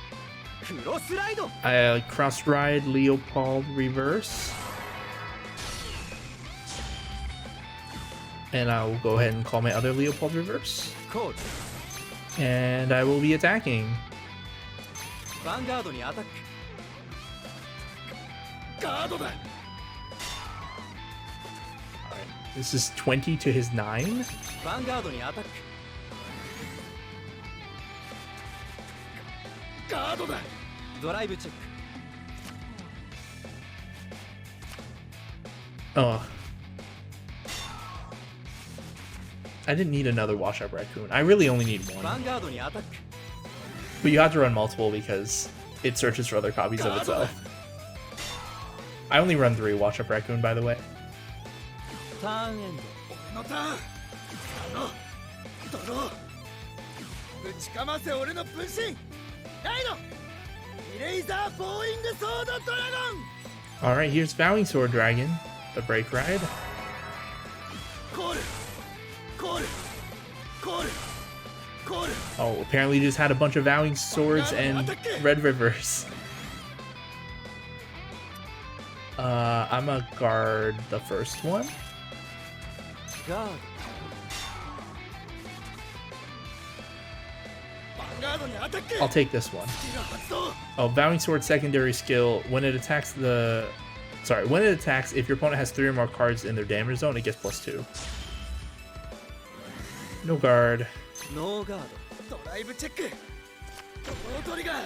Speaker 2: クロスライド。
Speaker 1: Cross Ride, Leopold, Reverse. And I will go ahead and call my other Leopold Reverse.
Speaker 2: コール。
Speaker 1: And I will be attacking.
Speaker 2: ヴァンガードにアタック。ガードだ。
Speaker 1: This is 20 to his 9.
Speaker 2: ヴァンガードにアタック。ガードだ。ドライブチェック。
Speaker 1: Oh. I didn't need another Wash Up Raccoon. I really only need
Speaker 2: ヴァ
Speaker 1: one.
Speaker 2: ンガードにアタック。
Speaker 1: But you have to run multiple because it searches for other copies of itself. I only run 3 Wash Up Raccoon, by the way.
Speaker 2: ターンエンド。俺のターン。ドロー。ぶちかませ俺の分身。ライド。イレイザーボーイングソードドラゴン。
Speaker 1: Alright, here's Vowing Sword Dragon, the Break Ride.
Speaker 2: コール。コール。コール。コール。
Speaker 1: Oh, apparently just had a bunch of Vowing Swords and Red Rivers. I'm gonna guard the first one.
Speaker 2: ガード。ヴァンガードにアタック。
Speaker 1: I'll take this one.
Speaker 2: スキル発動。
Speaker 1: Oh, Vowing Sword secondary skill. When it attacks when it attacks, if your opponent has 3 or more cards in their damage zone, it gets +2. No guard.
Speaker 2: ノーガード。ドライブチェック。ドロートリガー。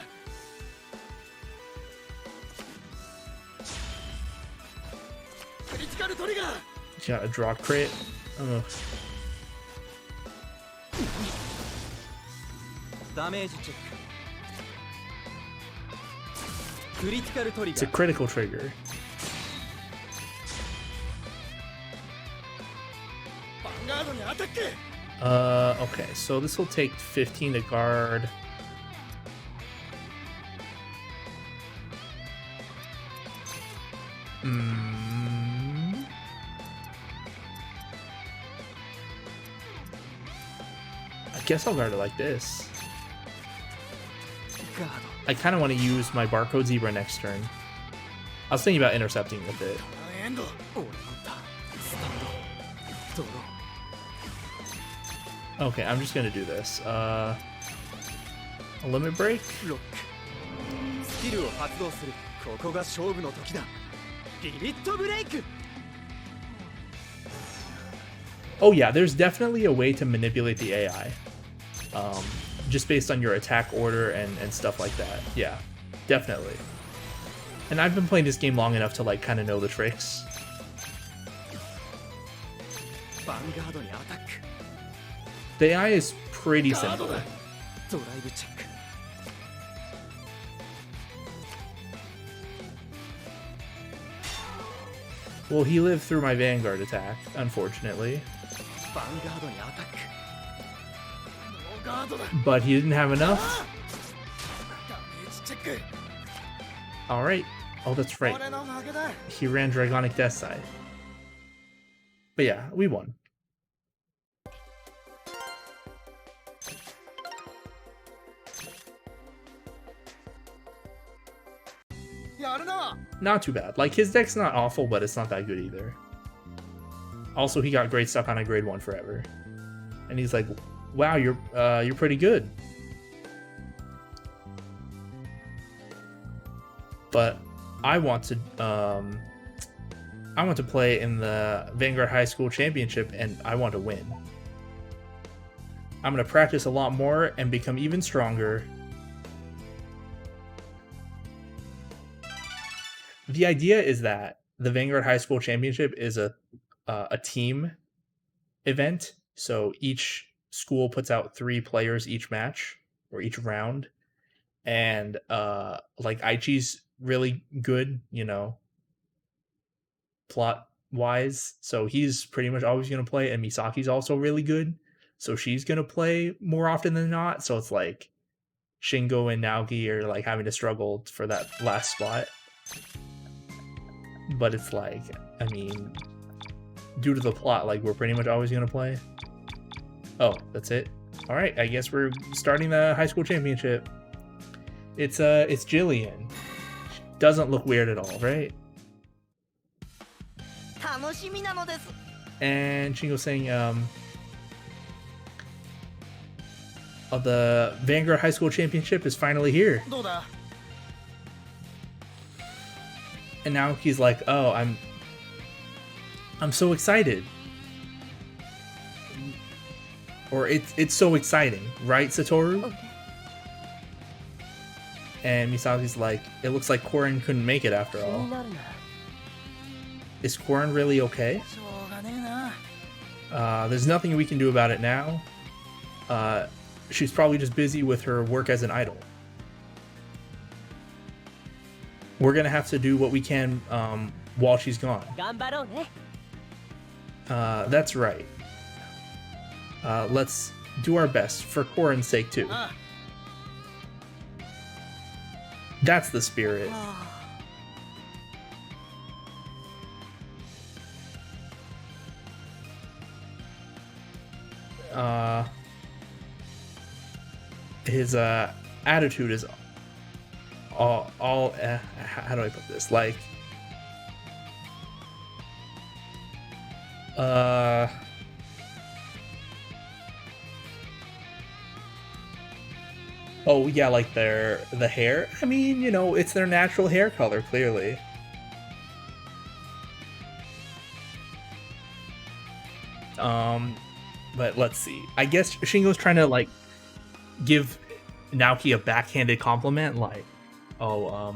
Speaker 2: クリティカルトリガー。
Speaker 1: Got a draw crit. Ugh.
Speaker 2: ダメージチェック。クリティカルトリガ
Speaker 1: It's a
Speaker 2: ー。
Speaker 1: critical trigger.
Speaker 2: ヴァンガードにアタック。
Speaker 1: Okay, so this will take 15 to guard. I guess I'll guard it like this.
Speaker 2: ガー
Speaker 1: I kind of want to use my Barcode Zebra next turn. I was thinking about intercepting with it.
Speaker 2: ド。ターンエンド。俺のターン。スタンド。ドロー。
Speaker 1: Okay, I'm just gonna do this. A limit break?
Speaker 2: ロック。スキルを発動する。ここが勝負の時だ。リミットブレイク。
Speaker 1: Oh yeah, there's definitely a way to manipulate the AI. Just based on your attack order and stuff like that. Yeah, definitely. And I've been playing this game long enough to like kind of know the tricks.
Speaker 2: Vanguard にアタック。
Speaker 1: The AI is pretty simple.
Speaker 2: ドライブチェック。
Speaker 1: Well, he lived through my Vanguard attack, unfortunately.
Speaker 2: ヴァンガードにアタック。ノーガードだ。
Speaker 1: But he didn't have enough.
Speaker 2: ダメージチェック。
Speaker 1: Alright. Oh, that's right.
Speaker 2: 俺の負けだ。
Speaker 1: He ran Dragonic Death side. But yeah, we won. Not too bad. Like, his deck's not awful, but it's not that good either. Also, he got grade stuck on a grade 1 forever. And he's like, wow, you're pretty good. But I want to play in the Vanguard High School Championship, and I want to win. I'm gonna practice a lot more and become even stronger. The idea is that the Vanguard High School Championship is a team event. So each school puts out 3 players each match or each round. And like Aichi's really good, you know, plot wise. So he's pretty much always going to play. And Misaki's also really good. So she's going to play more often than not. So it's like Shingo and Naoki are like having to struggle for that last spot. But it's like, I mean, due to the plot, like we're pretty much always gonna play. Oh, that's it. All right, I guess we're starting the high school championship. It's Jillian. Doesn't look weird at all, right?
Speaker 3: 楽しみなのです。
Speaker 1: And Shingo's saying, the Vanguard High School Championship is finally here.
Speaker 2: どうだ。
Speaker 1: And now he's like, oh, I'm so excited. Or it's so exciting, right, Satoru?
Speaker 4: Okay.
Speaker 1: And Misaki's like, it looks like Korin couldn't make it after all. Is Korin really okay?
Speaker 2: しょうがねえな。
Speaker 1: There's nothing we can do about it now. She's probably just busy with her work as an idol. We're gonna have to do what we can while she's gone.
Speaker 3: 頑張ろうね。
Speaker 1: That's right. Let's do our best for Korin's sake too. That's the spirit. His attitude is all how do I put this? Like, oh yeah, like the hair. I mean, you know, it's their natural hair color, clearly. But let's see. I guess Shingo's trying to like give Naoki a backhanded compliment, like, oh,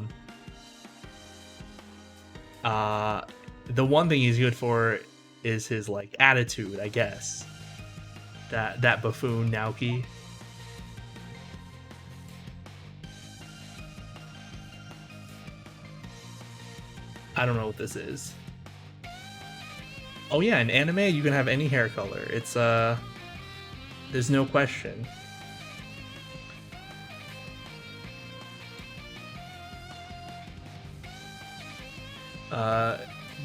Speaker 1: the one thing he's good for is his like attitude, I guess. That buffoon Naoki. I don't know what this is. Oh yeah, in anime you can have any hair color. It's there's no question.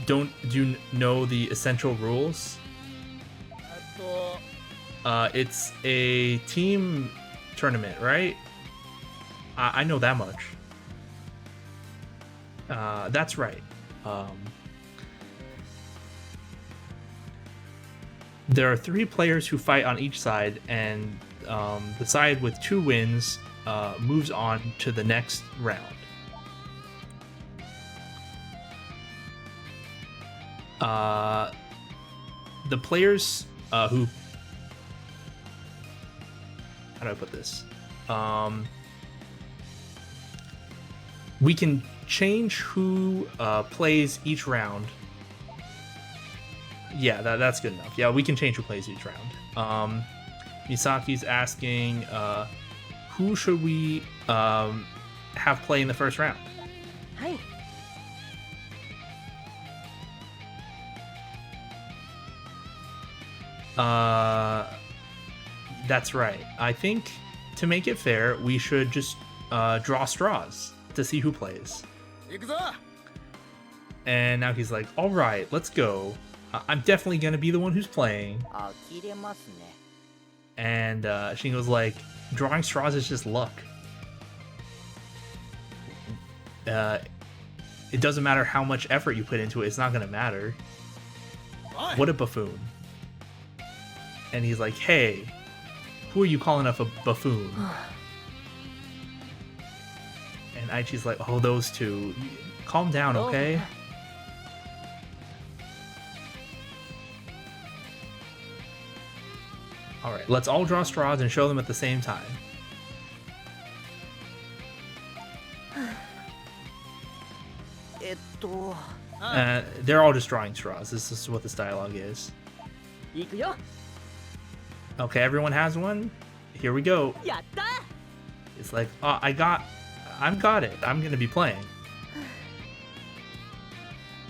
Speaker 1: Do you know the essential rules? It's a team tournament, right? I know that much. That's right. There are 3 players who fight on each side, and the side with 2 wins moves on to the next round. The players who, how do I put this? We can change who plays each round. Yeah, that's good enough. Yeah, we can change who plays each round. Misaki's asking, who should we have play in the first round?
Speaker 3: Hi.
Speaker 1: That's right. I think to make it fair, we should just draw straws to see who plays. And now he's like, all right, let's go. I'm definitely going to be the one who's playing. And Shingo's like, drawing straws is just luck. It doesn't matter how much effort you put into it, it's not going to matter. What a buffoon. And he's like, hey, who are you calling a buffoon? And Aichi's like, oh, those two. Calm down, okay? Alright, let's all draw straws and show them at the same time. They're all just drawing straws. This is what this dialogue is. Okay, everyone has one? Here we go. It's like, oh, I've got it. I'm gonna be playing.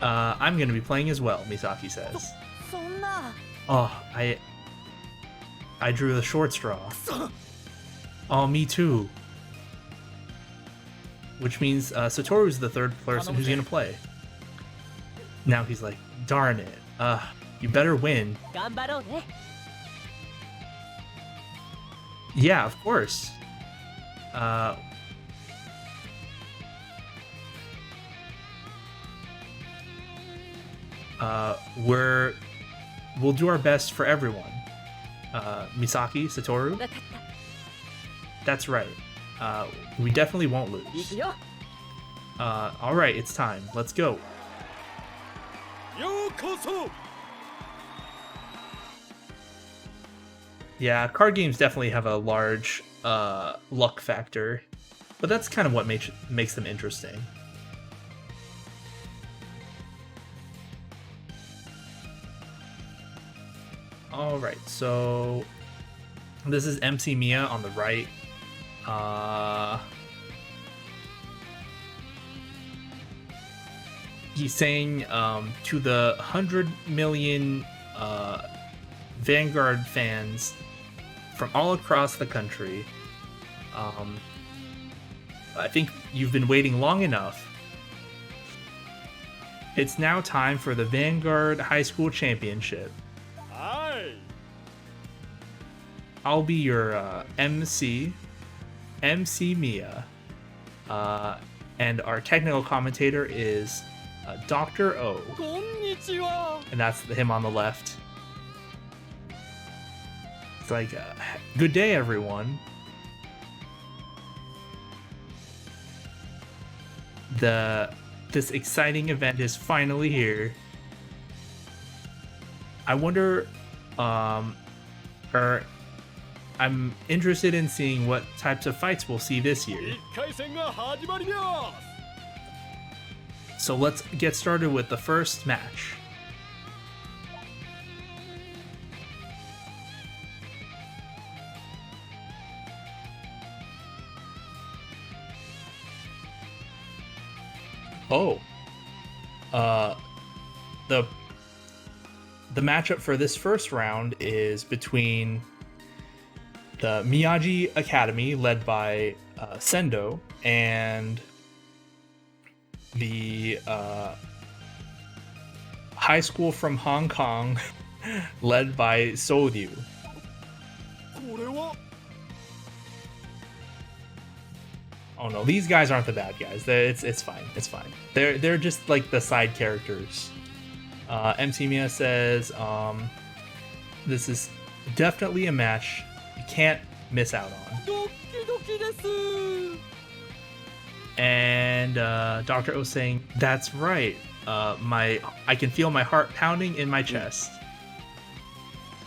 Speaker 1: I'm gonna be playing as well, Misaki says. Oh, I drew the short straw. Oh, me too. Which means Satoru's the third person who's gonna play. Now he's like, darn it. You better win. Yeah, of course. We'll do our best for everyone. Misaki, Satoru. That's right. We definitely won't lose. All right, it's time. Let's go. Yeah, card games definitely have a large luck factor, but that's kind of what makes them interesting. Alright, so this is MC Mia on the right. He's saying to the 100 million Vanguard fans from all across the country, I think you've been waiting long enough. It's now time for the Vanguard High School Championship. I'll be your MC Mia, and our technical commentator is Dr. O. And that's him on the left. It's like, good day, everyone. This exciting event is finally here. I wonder, or I'm interested in seeing what types of fights we'll see this year. So let's get started with the first match. Oh, the matchup for this first round is between the Miyagi Academy, led by Sendo, and the high school from Hong Kong, led by Sodyu. Oh no, these guys aren't the bad guys. It's fine. It's fine. They're just like the side characters. MC Mia says, this is definitely a match you can't miss out on. And Dr. O saying, that's right. I can feel my heart pounding in my chest.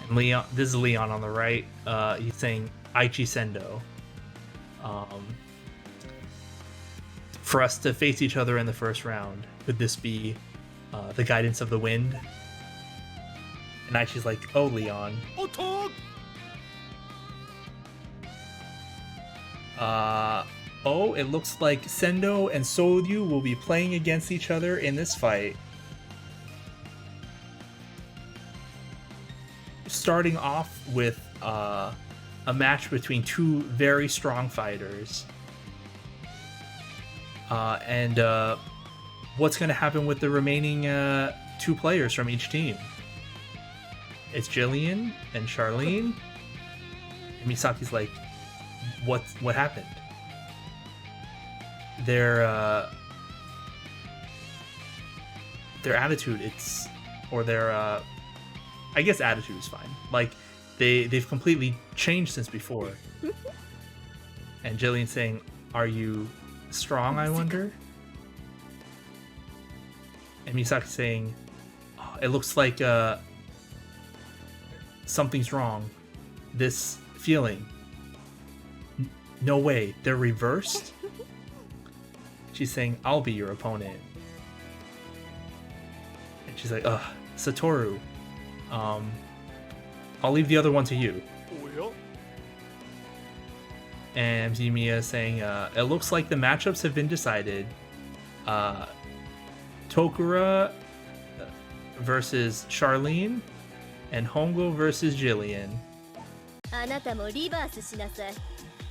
Speaker 1: And Leon, this is Leon on the right. He's saying Aichi Sendo. For us to face each other in the first round, could this be the guidance of the wind? And Aichi's like, oh, Leon. Oh, it looks like Sendo and Souryu will be playing against each other in this fight. Starting off with a match between two very strong fighters. And what's going to happen with the remaining two players from each team? It's Jillian and Charlene. And Misaki's like, what happened? Their attitude, I guess attitude is fine. Like they've completely changed since before. And Jillian's saying, "Are you strong, I wonder?" And Misaki's saying, oh, "It looks like something's wrong. This feeling. No way, they're reversed." She's saying, "I'll be your opponent." And she's like, Satoru, I'll leave the other one to you. And Miya is saying, it looks like the matchups have been decided. Tokura versus Charlene, and Hongo versus Jillian.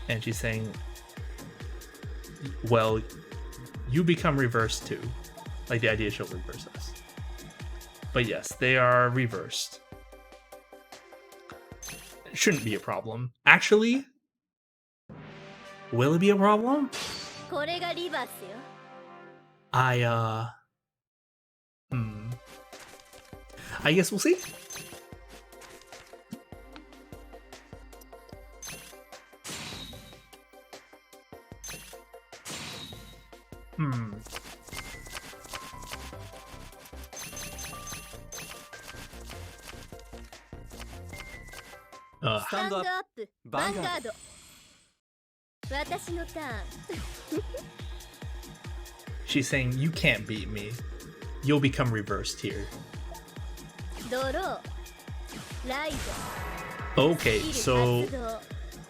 Speaker 1: And she's saying, well, you become reversed too. Like the idea she'll reverse us. But yes, they are reversed. It shouldn't be a problem. Actually, will it be a problem? I guess we'll see.
Speaker 4: Stand up, Vanguard. 私のターン
Speaker 1: She's saying, you can't beat me. You'll become reversed here. Okay, so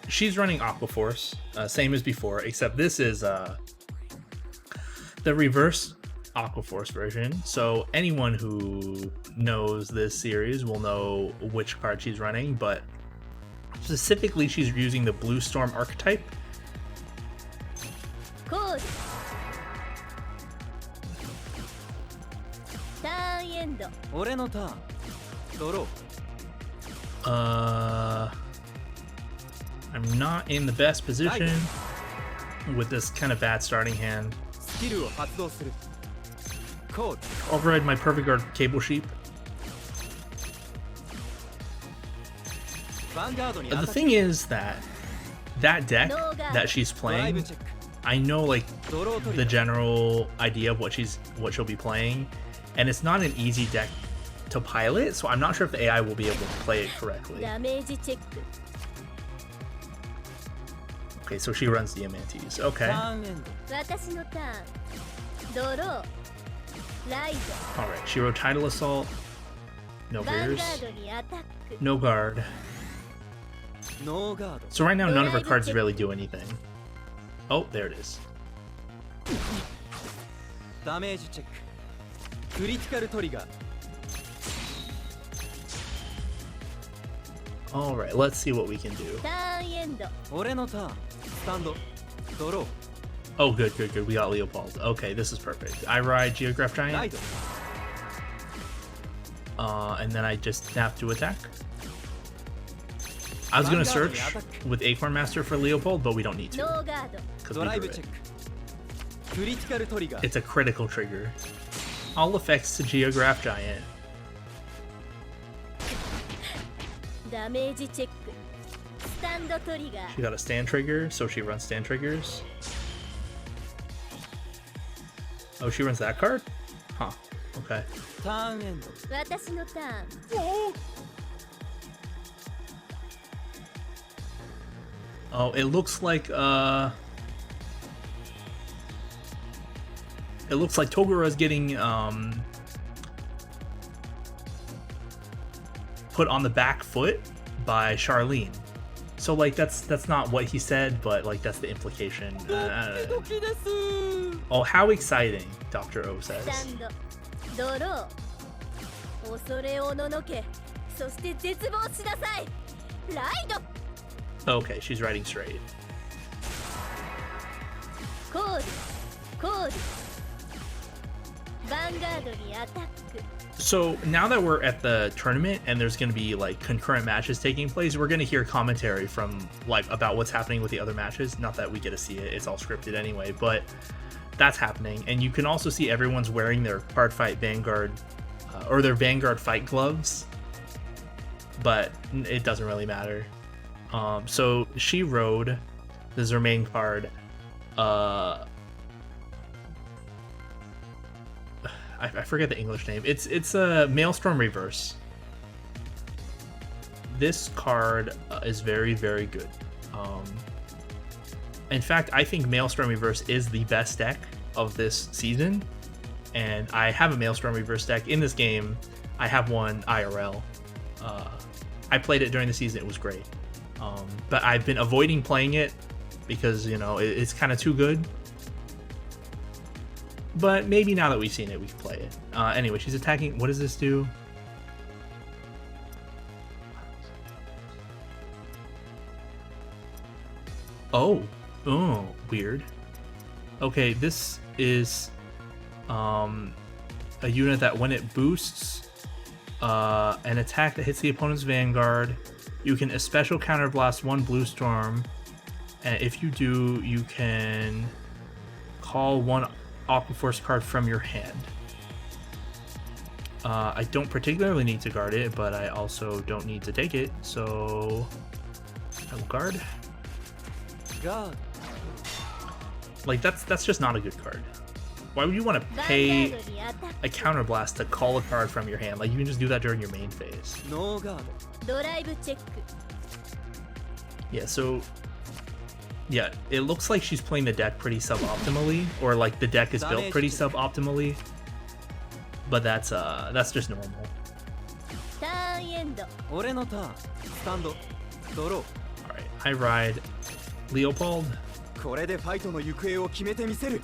Speaker 1: she's running Aqua Force, same as before, except this is the reverse Aqua Force version. So anyone who knows this series will know which card she's running, but specifically she's using the Blue Storm archetype. I'm not in the best position with this kind of bad starting hand. Override my Perfect Guard Cable Sheep. The thing is that deck that she's playing, I know like the general idea of what she'll be playing, and it's not an easy deck to pilot, so I'm not sure if the AI will be able to play it correctly. Okay, so she runs Diamantes. Okay. Alright, she wrote Tidal Assault. No Veers. No Guard. So right now none of her cards really do anything. Oh, there it is. Alright, let's see what we can do. Oh, good. We got Leopold. Okay, this is perfect. I ride Geograph Giant. And then I just have to attack. I was gonna search with Acorn Master for Leopold, but we don't need to. Because we drew it. It's a critical trigger. All effects to Geograph Giant. She got a stand trigger, so she runs stand triggers. Oh, she runs that card? Huh. Okay.
Speaker 2: ターンエンド
Speaker 4: 私のターン
Speaker 1: Oh, it looks like Toguro is getting put on the back foot by Charlene. So like that's not what he said, but like that's the implication.
Speaker 2: ドキです
Speaker 1: Oh, how exciting! Dr. O says.
Speaker 4: スタンドドロー恐れおののけそして絶望しなさいライド
Speaker 1: Okay, she's riding straight.
Speaker 4: コールコールヴァンガードにアタック
Speaker 1: So now that we're at the tournament and there's going to be like concurrent matches taking place, we're going to hear commentary from like about what's happening with the other matches. Not that we get to see it; it's all scripted anyway. But that's happening, and you can also see everyone's wearing their Cardfight Vanguard or their Vanguard fight gloves. But it doesn't really matter. So she rode. This is her main card. I forget the English name. It's a Maelstrom Reverse. This card is very, very good. In fact, I think Maelstrom Reverse is the best deck of this season. And I have a Maelstrom Reverse deck in this game. I have one IRL. I played it during the season. It was great. But I've been avoiding playing it because, you know, it's kind of too good. But maybe now that we've seen it, we can play it. Anyway, she's attacking. What does this do? Oh, weird. Okay, this is a unit that when it boosts an attack that hits the opponent's Vanguard, you can special counterblast one Blue Storm, and if you do, you can call one Aquaforce card from your hand. I don't particularly need to guard it, but I also don't need to take it, so I will guard.
Speaker 2: God.
Speaker 1: Like that's just not a good card. Why would you want to pay a counterblast to call a card from your hand? Like you can just do that during your main phase.
Speaker 2: No God.
Speaker 4: ドライブチェック
Speaker 1: Yeah, so yeah, it looks like she's playing the deck pretty suboptimally, or like the deck is built pretty suboptimally. But that's just normal.
Speaker 4: ターンエンド
Speaker 2: 俺のターンスタンドドロー
Speaker 1: Alright, I ride Leopold.
Speaker 2: これでファイトの行方を決めてみせる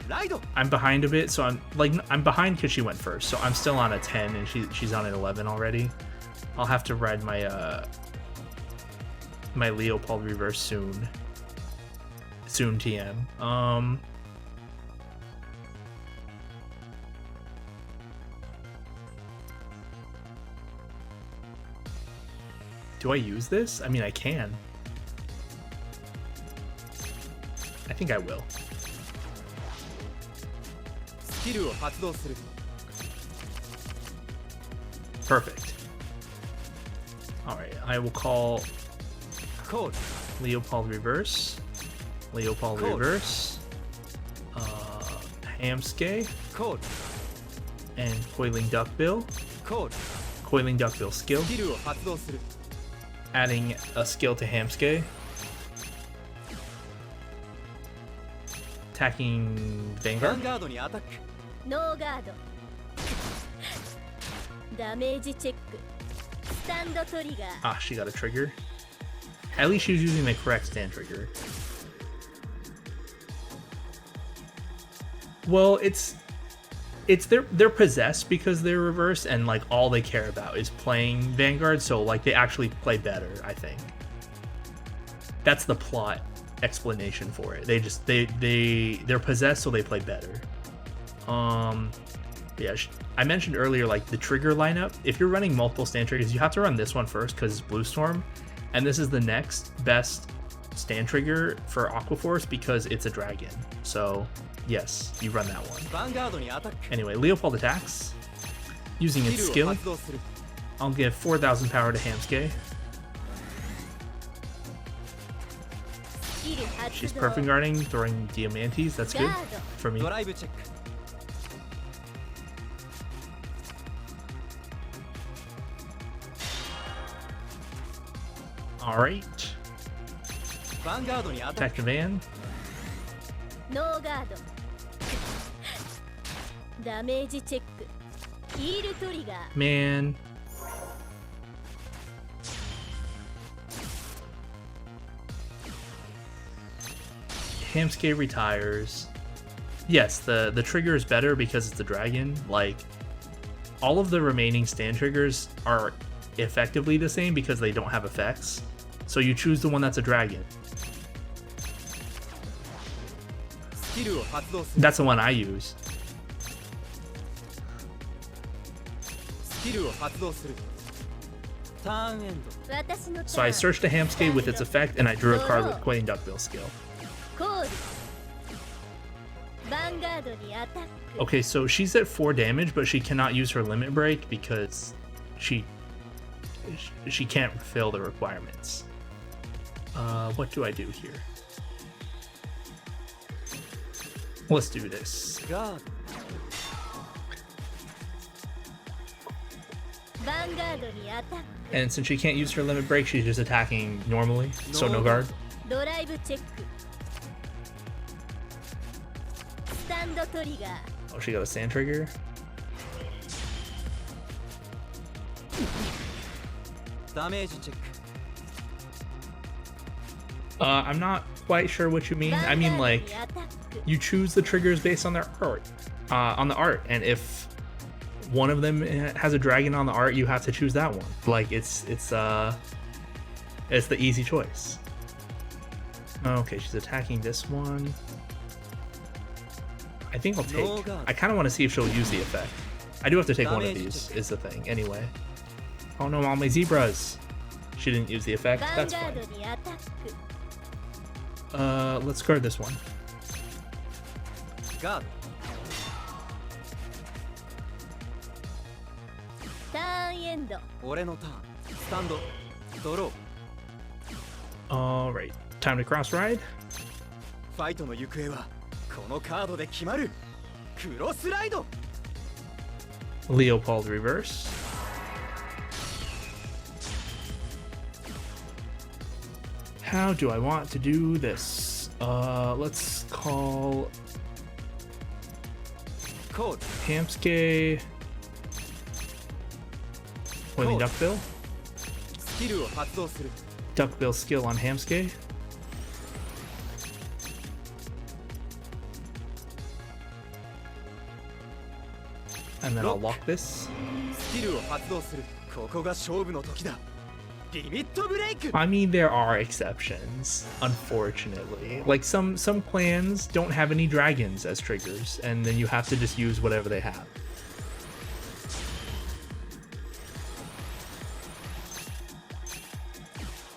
Speaker 2: ライド
Speaker 1: I'm behind a bit, so I'm behind because she went first, so I'm still on a 10 and she's on an 11 already. I'll have to ride my my Leopold reverse soon. Soon TM. Do I use this? I mean, I can. I think I will.
Speaker 2: スキルを発動する
Speaker 1: Perfect. Alright, I will call
Speaker 2: コール
Speaker 1: Leopold reverse. Leopold
Speaker 2: Cool.
Speaker 1: reverse. Hamske
Speaker 2: コール
Speaker 1: and Coiling Duckbill.
Speaker 2: コール
Speaker 1: Coiling Duckbill skill.
Speaker 2: スキルを発動する
Speaker 1: Adding a skill to Hamske. Attacking
Speaker 2: ヴァ
Speaker 1: Vanguard.
Speaker 2: ンガードにアタック
Speaker 4: ノーガードダメージチェックスタンドトリガー
Speaker 1: Ah, she got a trigger. At least she was using the correct stand trigger. Well, they're possessed because they're reversed, and like all they care about is playing Vanguard, so like they actually play better, I think. That's the plot explanation for it. They're possessed, so they play better. Yeah, I mentioned earlier like the trigger lineup. If you're running multiple stand triggers, you have to run this one first because it's Blue Storm, and this is the next best stand trigger for Aquaforce because it's a dragon. So yes, you run that one.
Speaker 2: ヴァンガードにアタック
Speaker 1: Anyway, Leopold attacks using
Speaker 2: ス
Speaker 1: its
Speaker 2: キルを
Speaker 1: skill.
Speaker 2: 発動する
Speaker 1: I'll give 4,000 power to Hamske.
Speaker 4: スキル発
Speaker 1: She's
Speaker 4: 動
Speaker 1: perfect guarding, throwing Diamantes. That's good
Speaker 4: ガード
Speaker 1: for me.
Speaker 2: ドライブチェック
Speaker 1: Alright.
Speaker 2: ヴァンガードにアタッ
Speaker 1: Attack the van.
Speaker 4: ノーガードダメージチェックヒールトリガー
Speaker 1: Man. Hamsuke retires. Yes, the trigger is better because it's a dragon. Like, all of the remaining stand triggers are effectively the same because they don't have effects. So you choose the one that's a dragon.
Speaker 2: スキルを発動する
Speaker 1: That's the one I use.
Speaker 2: スキルを発動するターンエンド
Speaker 4: 私のターン
Speaker 1: So I searched a Hamsuke with its effect, and I drew a card with Quaking Duckbill skill.
Speaker 4: コールヴァンガードにアタック
Speaker 1: Okay, so she's at 4 damage, but she cannot use her limit break because she can't fulfill the requirements. What do I do here? Let's do this.
Speaker 2: ガード
Speaker 4: ヴァンガードにアタック
Speaker 1: And since she can't use her limit break, she's just attacking normally, so no guard.
Speaker 4: ドライブチェックスタンドトリガー
Speaker 1: Oh, she got a sand trigger.
Speaker 2: ダメージチェック
Speaker 1: I'm not quite sure what you mean. I mean, like,
Speaker 4: ヴァンガードにアタック
Speaker 1: you choose the triggers based on their art, on the art, and if one of them has a dragon on the art, you have to choose that one. Like, it's the easy choice. Okay, she's attacking this one. I think I'll take. I kind of want to see if she'll use the effect. I do have to take one of these, is the thing. Anyway. Oh no, all my zebras. She didn't use the effect.
Speaker 4: ヴァン
Speaker 1: That's
Speaker 4: ガー
Speaker 1: fine.
Speaker 4: ドにアタック
Speaker 1: Let's guard this one.
Speaker 2: ガード
Speaker 4: ターンエンド
Speaker 2: 俺のターンスタンドドロー
Speaker 1: Alright, time to cross ride.
Speaker 2: ファイトの行方はこのカードで決まるクロスライド
Speaker 1: Leopold reverse. How do I want to do this? Let's call
Speaker 2: コール
Speaker 1: Hamsuke Quaking Duckbill.
Speaker 2: スキルを発動する
Speaker 1: Duckbill skill on Hamsuke. And then I'll lock this.
Speaker 2: スキルを発動するここが勝負の時だリミットブレイク
Speaker 1: I mean, there are exceptions, unfortunately. Like some clans don't have any dragons as triggers, and then you have to just use whatever they have.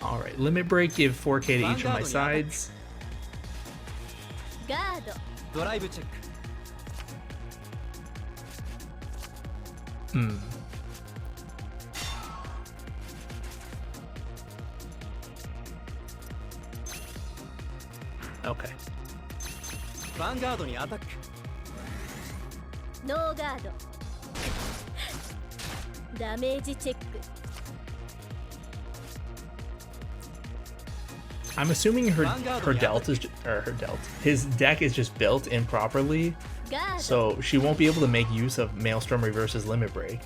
Speaker 1: Alright, limit break, give 4k to each of my sides.
Speaker 4: ガード
Speaker 2: ドライブチェック
Speaker 1: Hmm. Okay.
Speaker 2: ヴァンガードにアタック
Speaker 4: ノーガードダメージチェック
Speaker 1: I'm assuming her delt is his deck is just built improperly,
Speaker 4: ガード
Speaker 1: so she won't be able to make use of Maelstrom Reverse's limit break.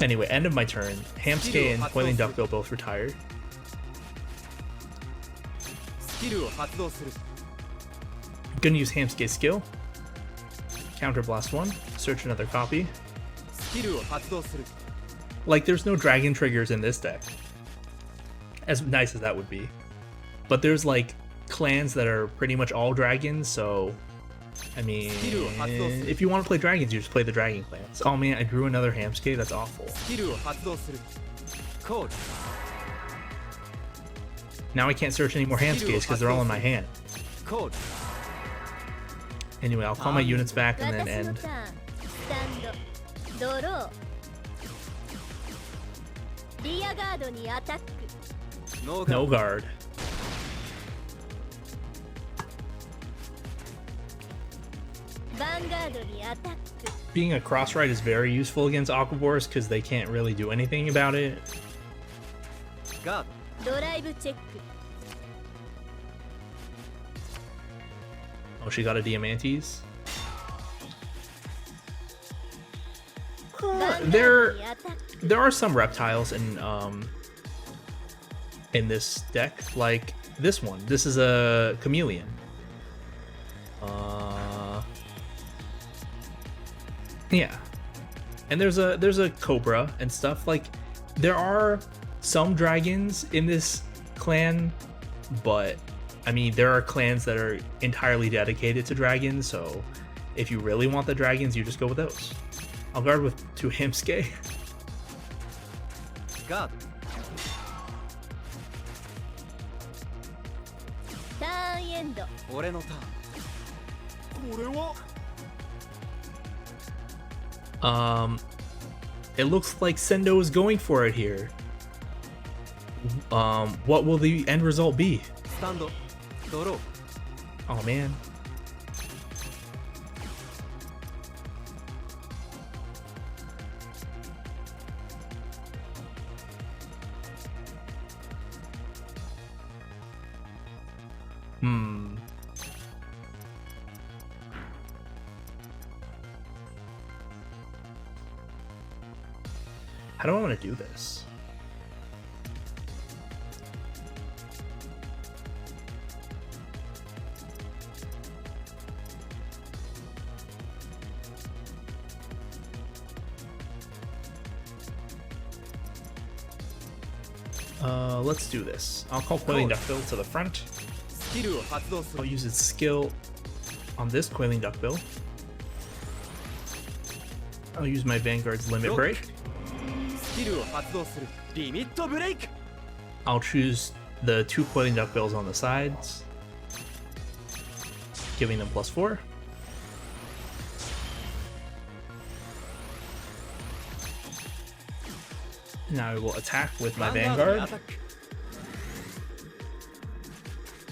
Speaker 1: Anyway, end of my turn. Hamsuke and Quaking Duckbill both retired.
Speaker 2: スキルを発動する
Speaker 1: Gonna use Hamsuke's skill. Counter blast one. Search another copy.
Speaker 2: スキルを発動する
Speaker 1: Like, there's no dragon triggers in this deck. As nice as that would be. But there's, like, clans that are pretty much all dragons, so... I mean, if you want to play dragons, you just play the dragon clans. Oh man, I drew another Hamsuke? That's awful.
Speaker 2: スキルを発動するコール
Speaker 1: Now I can't search any more Hamsukes because they're all in my hand.
Speaker 2: コール
Speaker 1: Anyway, I'll call my units back and then
Speaker 4: 私の
Speaker 1: end.
Speaker 4: ターンスタンドドローリアガードにアタック
Speaker 2: ノーガー
Speaker 1: No guard.
Speaker 4: ヴァンガードにアタック
Speaker 1: Being a cross ride is very useful against Aquabors because they can't really do anything about it.
Speaker 2: ガード
Speaker 4: ドライブチェック
Speaker 1: Oh, she got a Diamantes. There are some reptiles in this deck, like this one. This is a chameleon. Yeah, and there's a cobra and stuff. Like, there are some dragons in this clan, but I mean, there are clans that are entirely dedicated to dragons, so if you really want the dragons, you just go with those. I'll guard with 2 Hamsuke.
Speaker 2: ガード
Speaker 4: ターンエンド
Speaker 2: 俺のターンこれは
Speaker 1: It looks like Sendo is going for it here. What will the end result be?
Speaker 2: スタンドドロー
Speaker 1: Oh man. How do I want to do this? Let's do this. I'll call Coiling Duckbill to the front.
Speaker 2: スキルを発動す
Speaker 1: I'll
Speaker 2: る
Speaker 1: use its skill on this Coiling Duckbill. I'll use my Vanguard's Limit Break.
Speaker 2: スキルを発動するリミットブレイク
Speaker 1: I'll choose the 2 Coiling Duckbills on the sides, giving them +4. Now I will attack with my
Speaker 2: ヴァンガードにア
Speaker 1: Vanguard.
Speaker 2: タック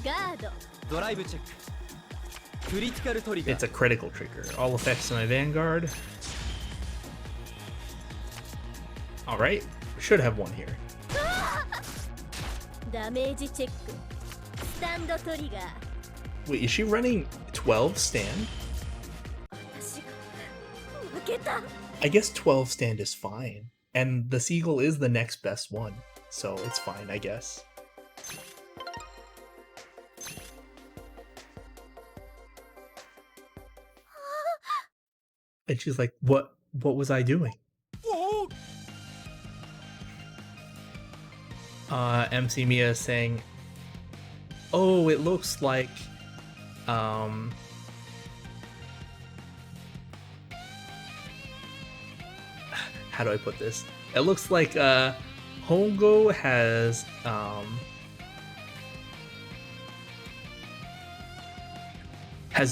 Speaker 4: ガード
Speaker 2: ドライブチェッククリティカルトリガ
Speaker 1: It's
Speaker 2: ー
Speaker 1: a critical trigger. All effects on my Vanguard. Alright, should have one here.
Speaker 4: ダメージチェックスタンドトリガー
Speaker 1: Wait, is she running 12 stand?
Speaker 4: 私が負けた
Speaker 1: I guess 12 stand is fine. And the Seagull is the next best one. So it's fine, I guess. And she's like, what was I doing? MC Mia is saying, oh, it looks like, how do I put this? It looks like, Hongo has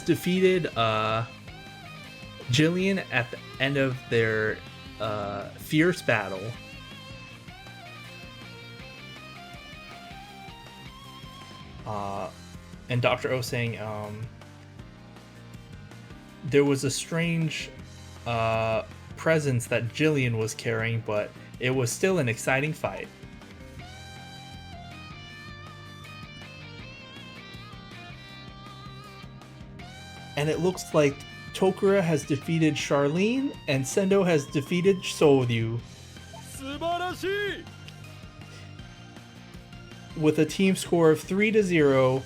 Speaker 1: defeated, Jillian at the end of their, fierce battle. And Dr. O saying, there was a strange presence that Jillian was carrying, but it was still an exciting fight. And it looks like Tokura has defeated Charlene, and Sendo has defeated Souryu.
Speaker 2: 素晴らしい
Speaker 1: With a team score of 3-0,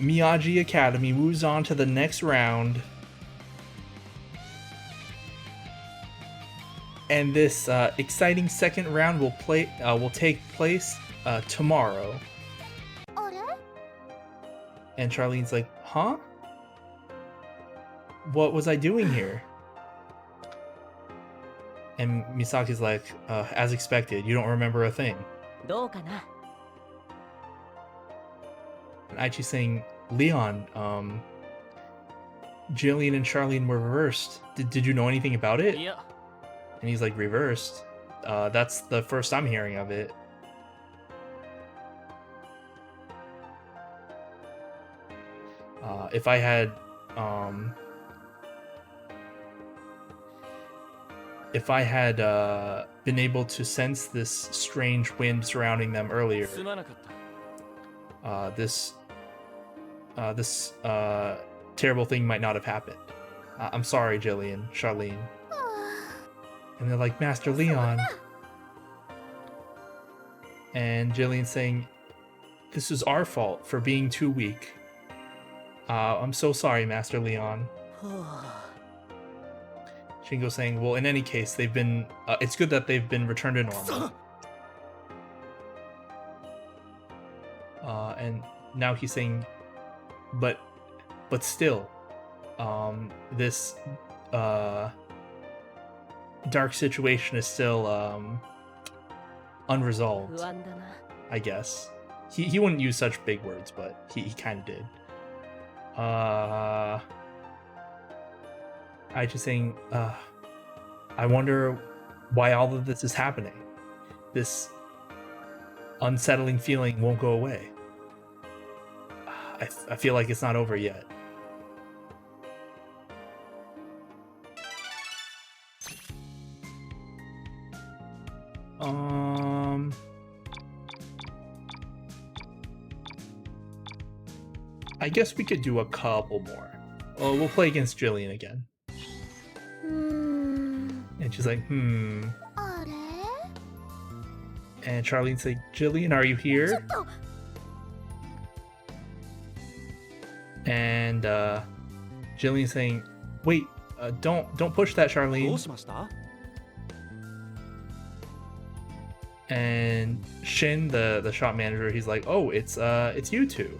Speaker 1: Miyagi Academy moves on to the next round. And this exciting second round will take place tomorrow.
Speaker 4: あれ
Speaker 1: And Charlene's like, huh? What was I doing here? And Misaki's like, as expected, you don't remember a thing.
Speaker 4: どうかな
Speaker 1: And Aichi's saying, Leon, Jillian and Charlene were reversed. Did you know anything about it?
Speaker 2: いや
Speaker 1: And he's like, reversed? That's the first I'm hearing of it. If I had if I had been able to sense this strange wind surrounding them earlier,
Speaker 2: すまなかった
Speaker 1: this terrible thing might not have happened. I'm sorry, Jillian, Charlene. And they're like, Master Leon. And Jillian's saying, this is our fault for being too weak. I'm so sorry, Master Leon. Shingo's saying, well, in any case, they've been, it's good that they've been returned to normal. And now he's saying, but still, this, dark situation is still, unresolved,
Speaker 4: 不安だな
Speaker 1: I guess. He wouldn't use such big words, but he kind of did. I just saying, I wonder why all of this is happening. This unsettling feeling won't go away. I feel like it's not over yet. I guess we could do a couple more. Oh, we'll play against Jillian again.
Speaker 4: うーん
Speaker 1: And she's like,
Speaker 4: あれ
Speaker 1: And Charlene's like, Jillian, are you here?
Speaker 4: ちょっと
Speaker 1: And Jillian's saying, wait, don't push that,
Speaker 2: どう
Speaker 1: Charlene.
Speaker 2: しました
Speaker 1: And Shin, the shop manager, he's like, oh, it's you two,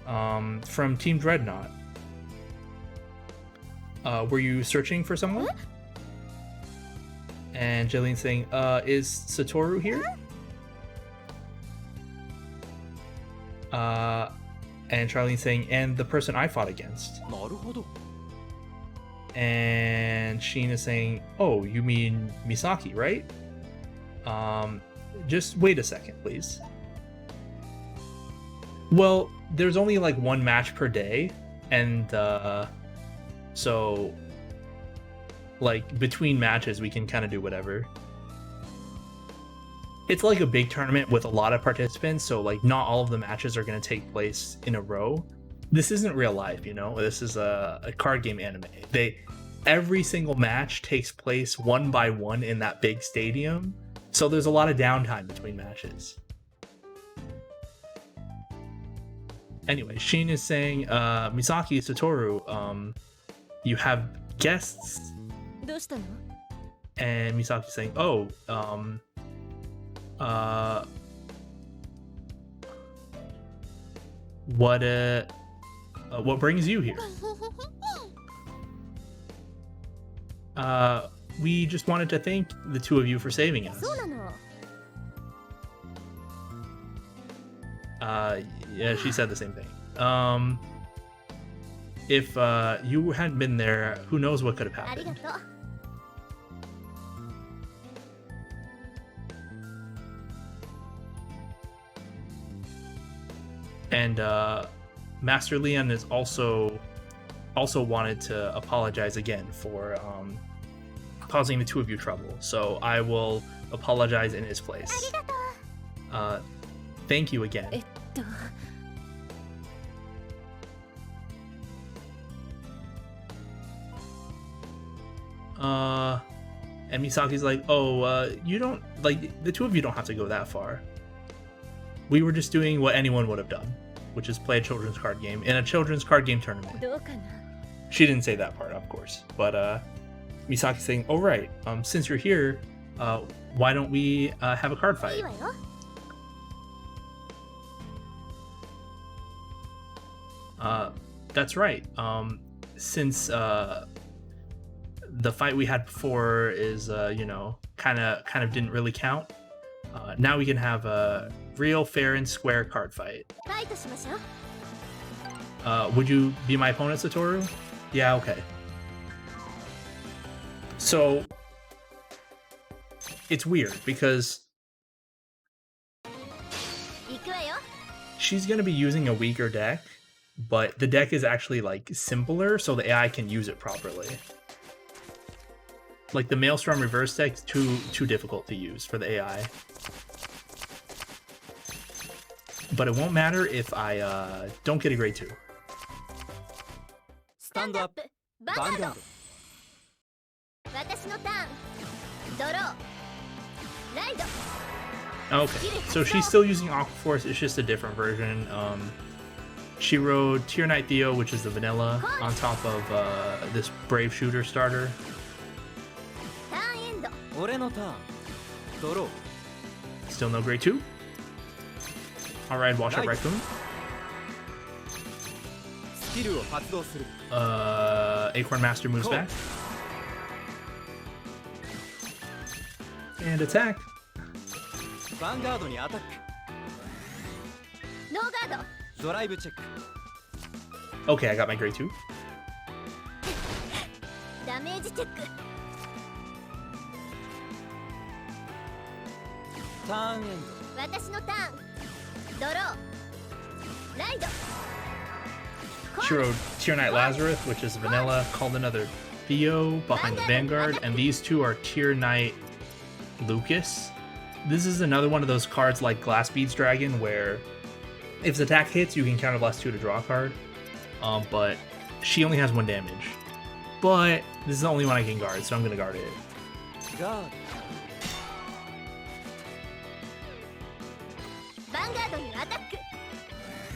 Speaker 1: from Team Dreadnought. Were you searching for someone? And Jillian's saying, is Satoru here? And Charlene's saying, and the person I fought against.
Speaker 2: なるほど
Speaker 1: And Sheen is saying, oh, you mean Misaki, right? Just wait a second, please. Well, there's only like one match per day, and so like between matches we can kind of do whatever. It's like a big tournament with a lot of participants, so like not all of the matches are going to take place in a row. This isn't real life, you know. This is a card game anime. Every single match takes place one by one in that big stadium, so there's a lot of downtime between matches. Anyway, Shin is saying, Misaki, Satoru, you have guests?
Speaker 4: どうしたの
Speaker 1: And Misaki's saying, oh, what brings you here? We just wanted to thank the two of you for saving us.
Speaker 4: そうなの
Speaker 1: Yeah, she said the same thing. If you hadn't been there, who knows what could have
Speaker 4: ありが
Speaker 1: happened.
Speaker 4: とう
Speaker 1: And Master Leon is also wanted to apologize again for causing the two of you trouble. So I will apologize in his place.
Speaker 4: ありがとう
Speaker 1: Thank you again.
Speaker 4: えっと
Speaker 1: And Misaki's like, oh, you don't, like, the two of you don't have to go that far. We were just doing what anyone would have done, which is play a children's card game in a children's card game tournament.
Speaker 4: どうかな
Speaker 1: She didn't say that part, of course, but Misaki's saying, oh, right, since you're here, why don't we have a card
Speaker 4: い
Speaker 1: fight?
Speaker 4: いわよ
Speaker 1: That's right. Since the fight we had before is, you know, kind of didn't really count. Now we can have a real fair and square card fight.
Speaker 4: ファイトしましょう
Speaker 1: Would you be my opponent, Satoru? Yeah, okay. So it's weird because
Speaker 4: 行くわよ
Speaker 1: she's gonna be using a weaker deck, but the deck is actually like simpler, so the AI can use it properly. Like the Maelstrom reverse deck is too difficult to use for the AI. But it won't matter if I don't get a grade 2.
Speaker 4: スタンドアップバンガード私のターンドローライド
Speaker 1: Okay, so she's still using Aqua Force, it's just a different version. She rode Tier Knight Theo, which is the vanilla, on top of this Brave Shooter starter.
Speaker 4: ターンエンド
Speaker 2: 俺のターンドロー
Speaker 1: Still no grade 2. Alright, Wash Up Raccoon.
Speaker 2: スキルを発動する
Speaker 1: Acorn Master moves back. And attack.
Speaker 2: ヴァンガードにアタック
Speaker 4: ノーガード
Speaker 2: ドライブチェック
Speaker 1: Okay, I got my grade 2.
Speaker 4: ダメージチェック
Speaker 2: ターンエン
Speaker 4: 私のターンドローライド
Speaker 1: She rode Tier Knight Lazarus, which is vanilla, called another Theo behind the Vanguard, and these two are Tier Knight Lucas. This is another one of those cards like Glass Beads Dragon, where if its attack hits, you can counter blast 2 to draw a card. But she only has 1 damage. But this is the only one I can guard, so I'm gonna guard it.
Speaker 2: ドガー
Speaker 4: ヴァンガードにアタック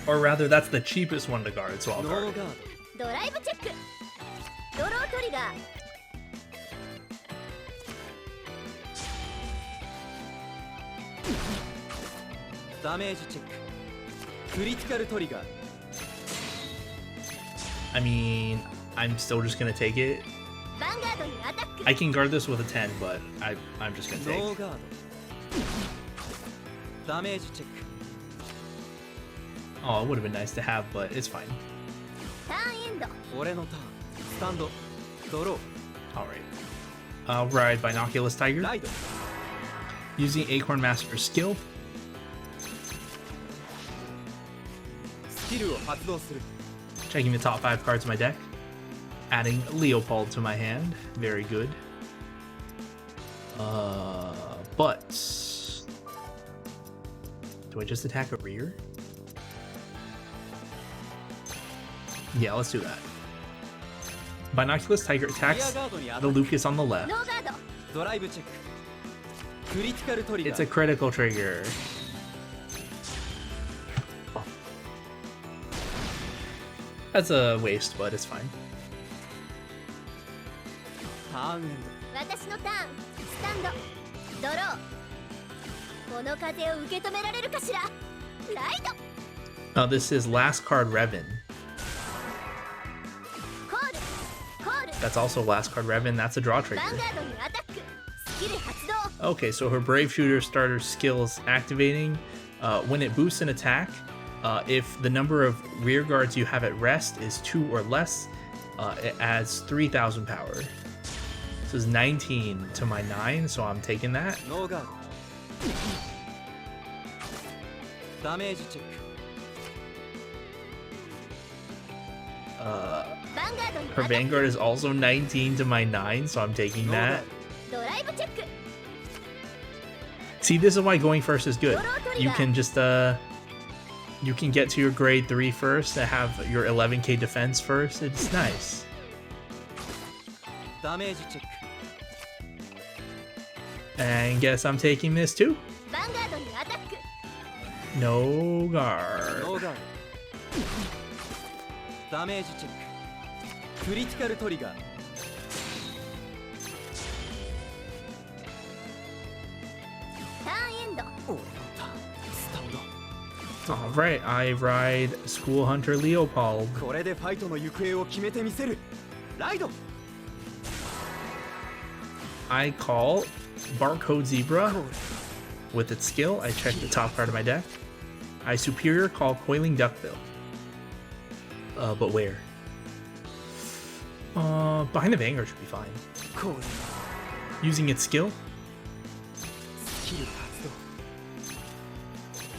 Speaker 1: Or rather, that's the cheapest one to guard, so I'll
Speaker 2: ド
Speaker 1: guard
Speaker 2: ノ
Speaker 1: it.
Speaker 2: ーガー
Speaker 4: ドライブチェックドロートリガー
Speaker 2: ドダメージチェッククリティカルトリガー
Speaker 1: I mean, I'm still just gonna take it.
Speaker 4: ヴァンガードにアタック
Speaker 1: I can guard this with a 10, but I'm just gonna
Speaker 2: ノ
Speaker 1: take.
Speaker 2: ーガードダメージチェック
Speaker 1: Oh, it would have been nice to have, but it's fine.
Speaker 4: ターンエンド
Speaker 2: 俺のターンスタンドドロ
Speaker 1: Alright. I'll ride Binoculus
Speaker 2: ー
Speaker 1: Tiger
Speaker 2: ライド
Speaker 1: using Acorn Master's skill.
Speaker 2: スキルを発動する
Speaker 1: Checking the top 5 cards of my deck. Adding Leopold to my hand. Very good. But do I just attack a rear? Yeah, let's do that. Binoculus Tiger
Speaker 2: リア
Speaker 1: attacks
Speaker 2: ガードにアタ
Speaker 1: the
Speaker 2: ック
Speaker 1: Lucas on the left.
Speaker 4: ノーガード
Speaker 2: ドライブチェッククリティカルトリガ
Speaker 1: It's a
Speaker 2: ー
Speaker 1: critical trigger. That's a waste, but it's fine.
Speaker 2: ターンエン
Speaker 4: 私のターンスタンドドローこの風を受け止められるかしらライド
Speaker 1: Now this is last card Revan.
Speaker 4: コールコール
Speaker 1: That's also last card Revan. That's a draw
Speaker 4: ヴ
Speaker 1: trigger.
Speaker 4: ァンガードにアタックスキル発動
Speaker 1: Okay, so her Brave Shooter starter skills activating. When it boosts an attack, if the number of rear guards you have at rest is 2 or less, it adds 3,000 power. This is 19 to my 9, so I'm taking that.
Speaker 2: ドノーガードダメージチェック
Speaker 4: ヴァンガードにアタ
Speaker 1: Her
Speaker 4: ック
Speaker 1: Vanguard is also 19 to my 9, so I'm taking
Speaker 2: ノーガー
Speaker 1: that.
Speaker 4: ドライブチェック
Speaker 1: See, this is why going first is good. You can just you can get to your grade 3 first and have your 11k defense first. It's nice.
Speaker 2: ダメージチェック
Speaker 1: And guess I'm taking this too.
Speaker 4: ヴァンガードにアタック
Speaker 1: No guard.
Speaker 2: ノーガードダメージチェッククリティカルトリガー
Speaker 4: ターンエンド
Speaker 2: 俺のターンスタンド
Speaker 1: Alright, I ride School Hunter Leopold.
Speaker 2: これでファイトの行方を決めてみせるライド
Speaker 1: I call Barcode Zebra.
Speaker 2: コール
Speaker 1: With its skill, I check the top card of my deck. I superior call Coiling Duckbill. But where? Behind the Vanguard should be fine.
Speaker 2: コール
Speaker 1: Using its skill,
Speaker 2: スキル発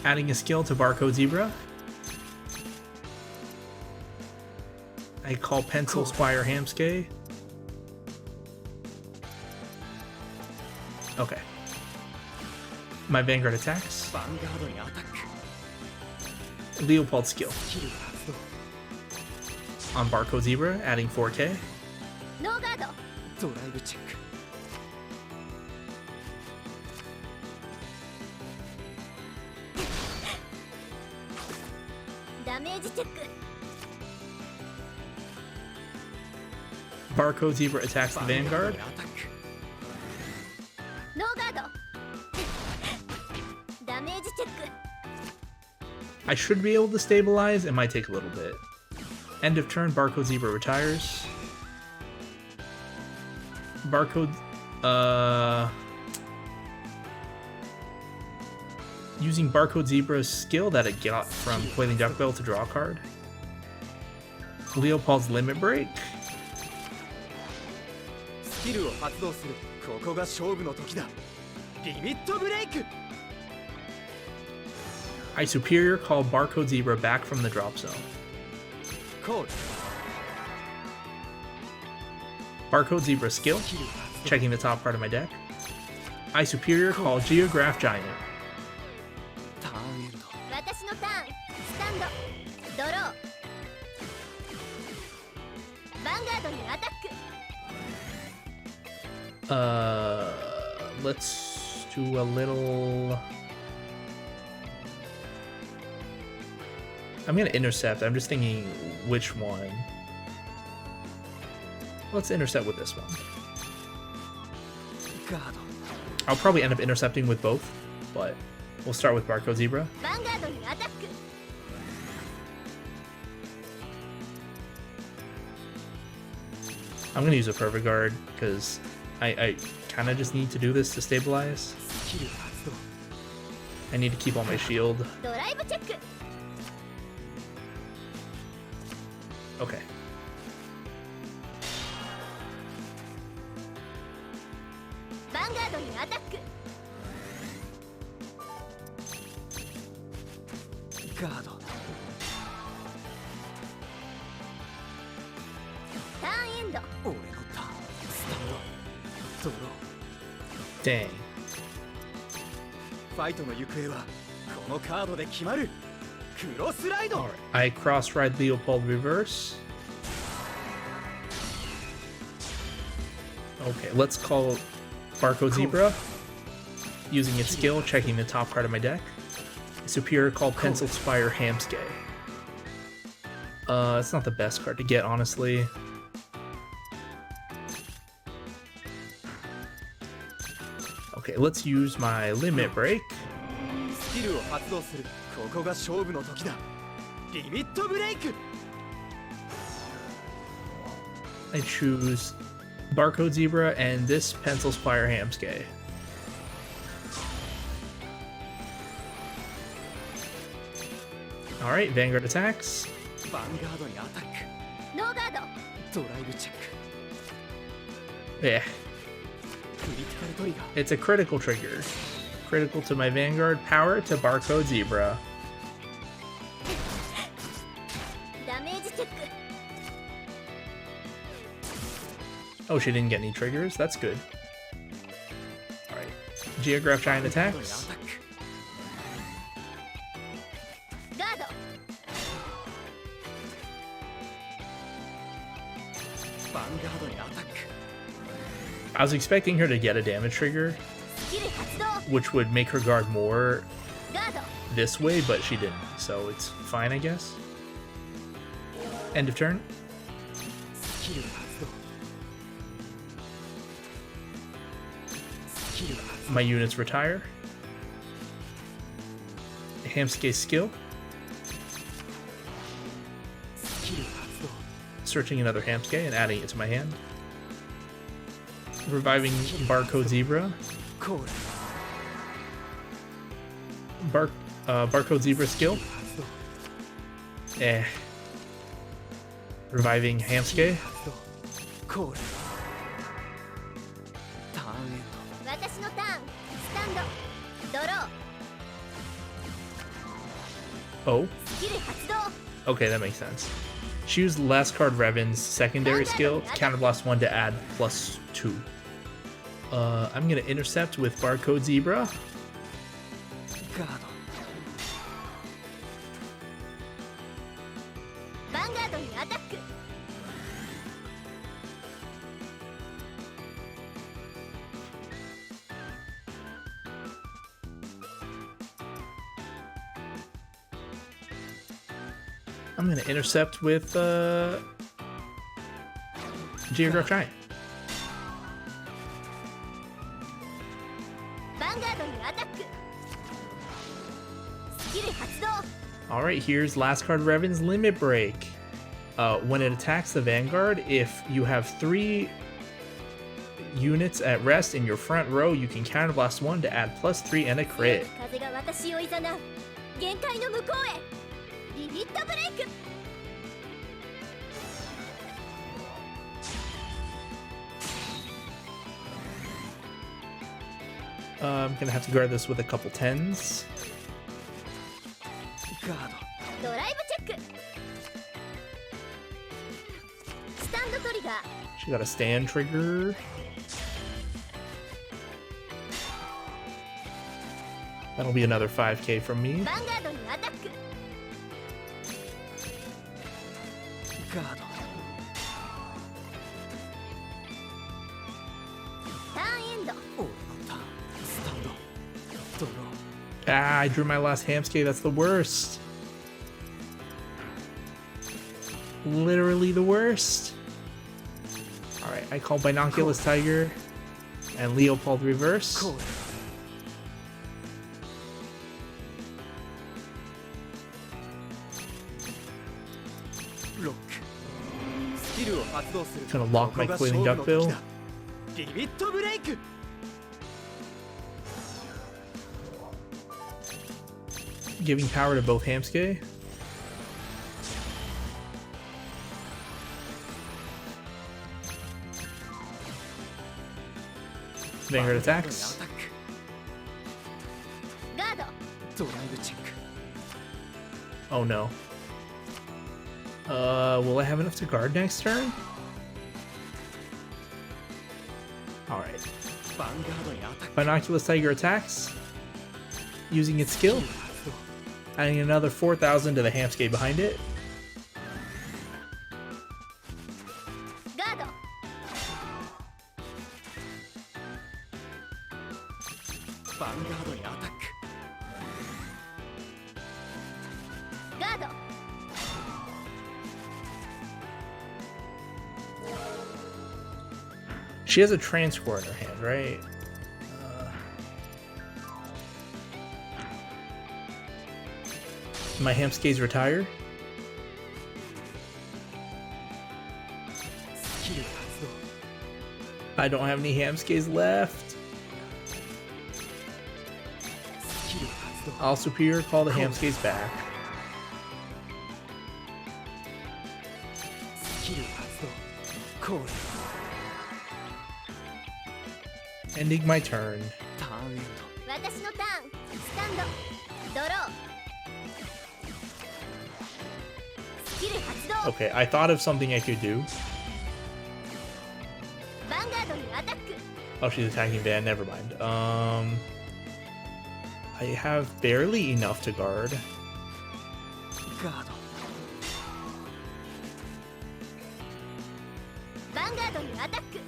Speaker 2: 動
Speaker 1: adding a skill to Barcode Zebra. I call Pencil Squire Hamskay. My Vanguard attacks.
Speaker 2: ヴァンガードにアタック
Speaker 1: Leopold skill
Speaker 2: スキル発動
Speaker 1: on Barcode Zebra, adding 4k.
Speaker 4: ノーガード
Speaker 2: ドライブチェック
Speaker 4: ダメージチェック
Speaker 1: Barcode Zebra attacks the
Speaker 2: ヴァンガード
Speaker 1: Vanguard.
Speaker 2: にアタック
Speaker 4: ノーガードダメージチェック
Speaker 1: I should be able to stabilize. It might take a little bit. End of turn, Barcode Zebra retires. Barcode, using Barcode Zebra's skill that it got from Flailing Duckbill to draw a card. Leopold's Limit Break.
Speaker 2: スキルを発動するここが勝負の時だリミットブレイク
Speaker 1: I Superior call Barcode Zebra back from the drop zone.
Speaker 2: コール
Speaker 1: Barcode Zebra skill,
Speaker 2: スキル発動
Speaker 1: checking the top part of my deck. I Superior call Geograph Giant.
Speaker 2: ターンエンド
Speaker 4: 私のターンスタンドドローヴァンガードにアタック
Speaker 1: Let's do a little. I'm gonna intercept. I'm just thinking which one. Let's intercept with this one.
Speaker 2: ガード
Speaker 1: I'll probably end up intercepting with both, but we'll start with Barcode Zebra.
Speaker 4: ヴァンガードにアタック
Speaker 1: I'm gonna use a Perfect Guard because I kind of just need to do this to stabilize.
Speaker 2: スキル発動
Speaker 1: I need to keep on my shield.
Speaker 4: ドライブチェック
Speaker 1: Okay.
Speaker 4: ヴァンガードにアタック
Speaker 2: ガード
Speaker 4: ターンエンド
Speaker 2: 俺のターンスタンドドロ
Speaker 1: Dang.
Speaker 2: ーファイトの行方はこのカードで決まるクロスライド
Speaker 1: Alright. I cross ride Leopold reverse. Okay, let's call Barcode Zebra. Using its skill, checking the top card of my deck. Superior call Pencil Spire Hamskay. It's not the best card to get, honestly. Okay, let's use my Limit Break.
Speaker 2: スキルを発動するここが勝負の時だリミットブレイク
Speaker 1: I choose Barcode Zebra and this Pencil Spire Hamskay. Alright, Vanguard attacks.
Speaker 2: ヴァンガードにアタック
Speaker 4: ノーガード
Speaker 2: ドライブチェック
Speaker 1: Yeah,
Speaker 2: クリティカルトリガー
Speaker 1: it's a critical trigger. Critical to my Vanguard, power to Barcode Zebra.
Speaker 4: ダメージチェック
Speaker 1: Oh, she didn't get any triggers? That's good. Alright. Geograph Giant
Speaker 2: ヴァンガードにア
Speaker 1: attacks.
Speaker 2: タック
Speaker 4: ガード
Speaker 2: ヴァンガードにアタック
Speaker 1: I was expecting her to get a damage trigger,
Speaker 4: スキル発動
Speaker 1: which would make her guard more
Speaker 4: ガード
Speaker 1: this way, but she didn't, so it's fine, I guess. End of turn.
Speaker 2: スキル発動スキル発動
Speaker 1: My units retire. Hamskay skill.
Speaker 2: スキル発動
Speaker 1: Searching another Hamskay and adding it to my hand. Reviving Barcode Zebra.
Speaker 2: コール
Speaker 1: Barcode Zebra skill.
Speaker 2: 発動
Speaker 1: Reviving Hamskay.
Speaker 2: 発動コールターンエン
Speaker 4: 私のターンスタンドドロー
Speaker 1: Oh,
Speaker 4: スキル発動
Speaker 1: okay, that makes sense. She used last card Revan's secondary skill to counterblast 1 to add +2. I'm gonna intercept with Barcode Zebra.
Speaker 2: ガード。
Speaker 4: ヴァンガードにアタック。
Speaker 1: I'm gonna intercept with Geograph Giant.
Speaker 4: ヴァンガードにアタック。スキル発動。
Speaker 1: Alright, here's last card Revan's Limit Break. When it attacks the Vanguard, if you have 3 units at rest in your front row, you can counterblast 1 to add +3 and a crit.
Speaker 4: 風が私を誘う。限界の向こうへ。リミットブレイク。
Speaker 1: I'm gonna have to guard this with a couple 10s.
Speaker 2: ガード。
Speaker 4: ドライブチェック。スタンドトリガー。
Speaker 1: She got a stand trigger. That'll be another 5k from me.
Speaker 4: ヴァンガードにアタック。
Speaker 2: ガード。
Speaker 4: ターンエンド。
Speaker 2: 俺のターン。スタンド。ドロー。
Speaker 1: Ah, I drew my last Hamskate. That's the worst. Literally the worst. Alright, I call Binoculus Tiger and Leopold Reverse.
Speaker 2: コール。ロック。スキルを発動する。
Speaker 1: Gonna lock my Coiling Duckbill.
Speaker 2: リミットブレイク。
Speaker 1: Giving power to both Hamskate. Vanguard attacks.
Speaker 4: ガード。
Speaker 2: ドライブチェック。
Speaker 1: Oh no. Will I have enough to guard next turn? Alright.
Speaker 2: ヴァンガードにアタック。
Speaker 1: Binoculus Tiger attacks. Using its skill.
Speaker 2: 発動。
Speaker 1: Adding another 4,000 to the Hamskate behind it.
Speaker 4: ガード。
Speaker 2: ヴァンガードにアタック。
Speaker 4: ガード。
Speaker 1: She has a Transcore in her hand, right? My Hamskates retire.
Speaker 2: スキル発動。
Speaker 1: I don't have any Hamskates left.
Speaker 2: スキル発動。
Speaker 1: All Superior, call the Hamskates back.
Speaker 2: スキル発動。コール。
Speaker 1: Ending my turn.
Speaker 2: ターンエンド。
Speaker 4: 私のターン。スタンド。ドロー。スキル発動。
Speaker 1: Okay, I thought of something I could do.
Speaker 4: ヴァンガードにアタック。
Speaker 1: Oh, she's attacking Van. Never mind. I have barely enough to guard.
Speaker 2: ガード。
Speaker 4: ヴァンガードにアタック。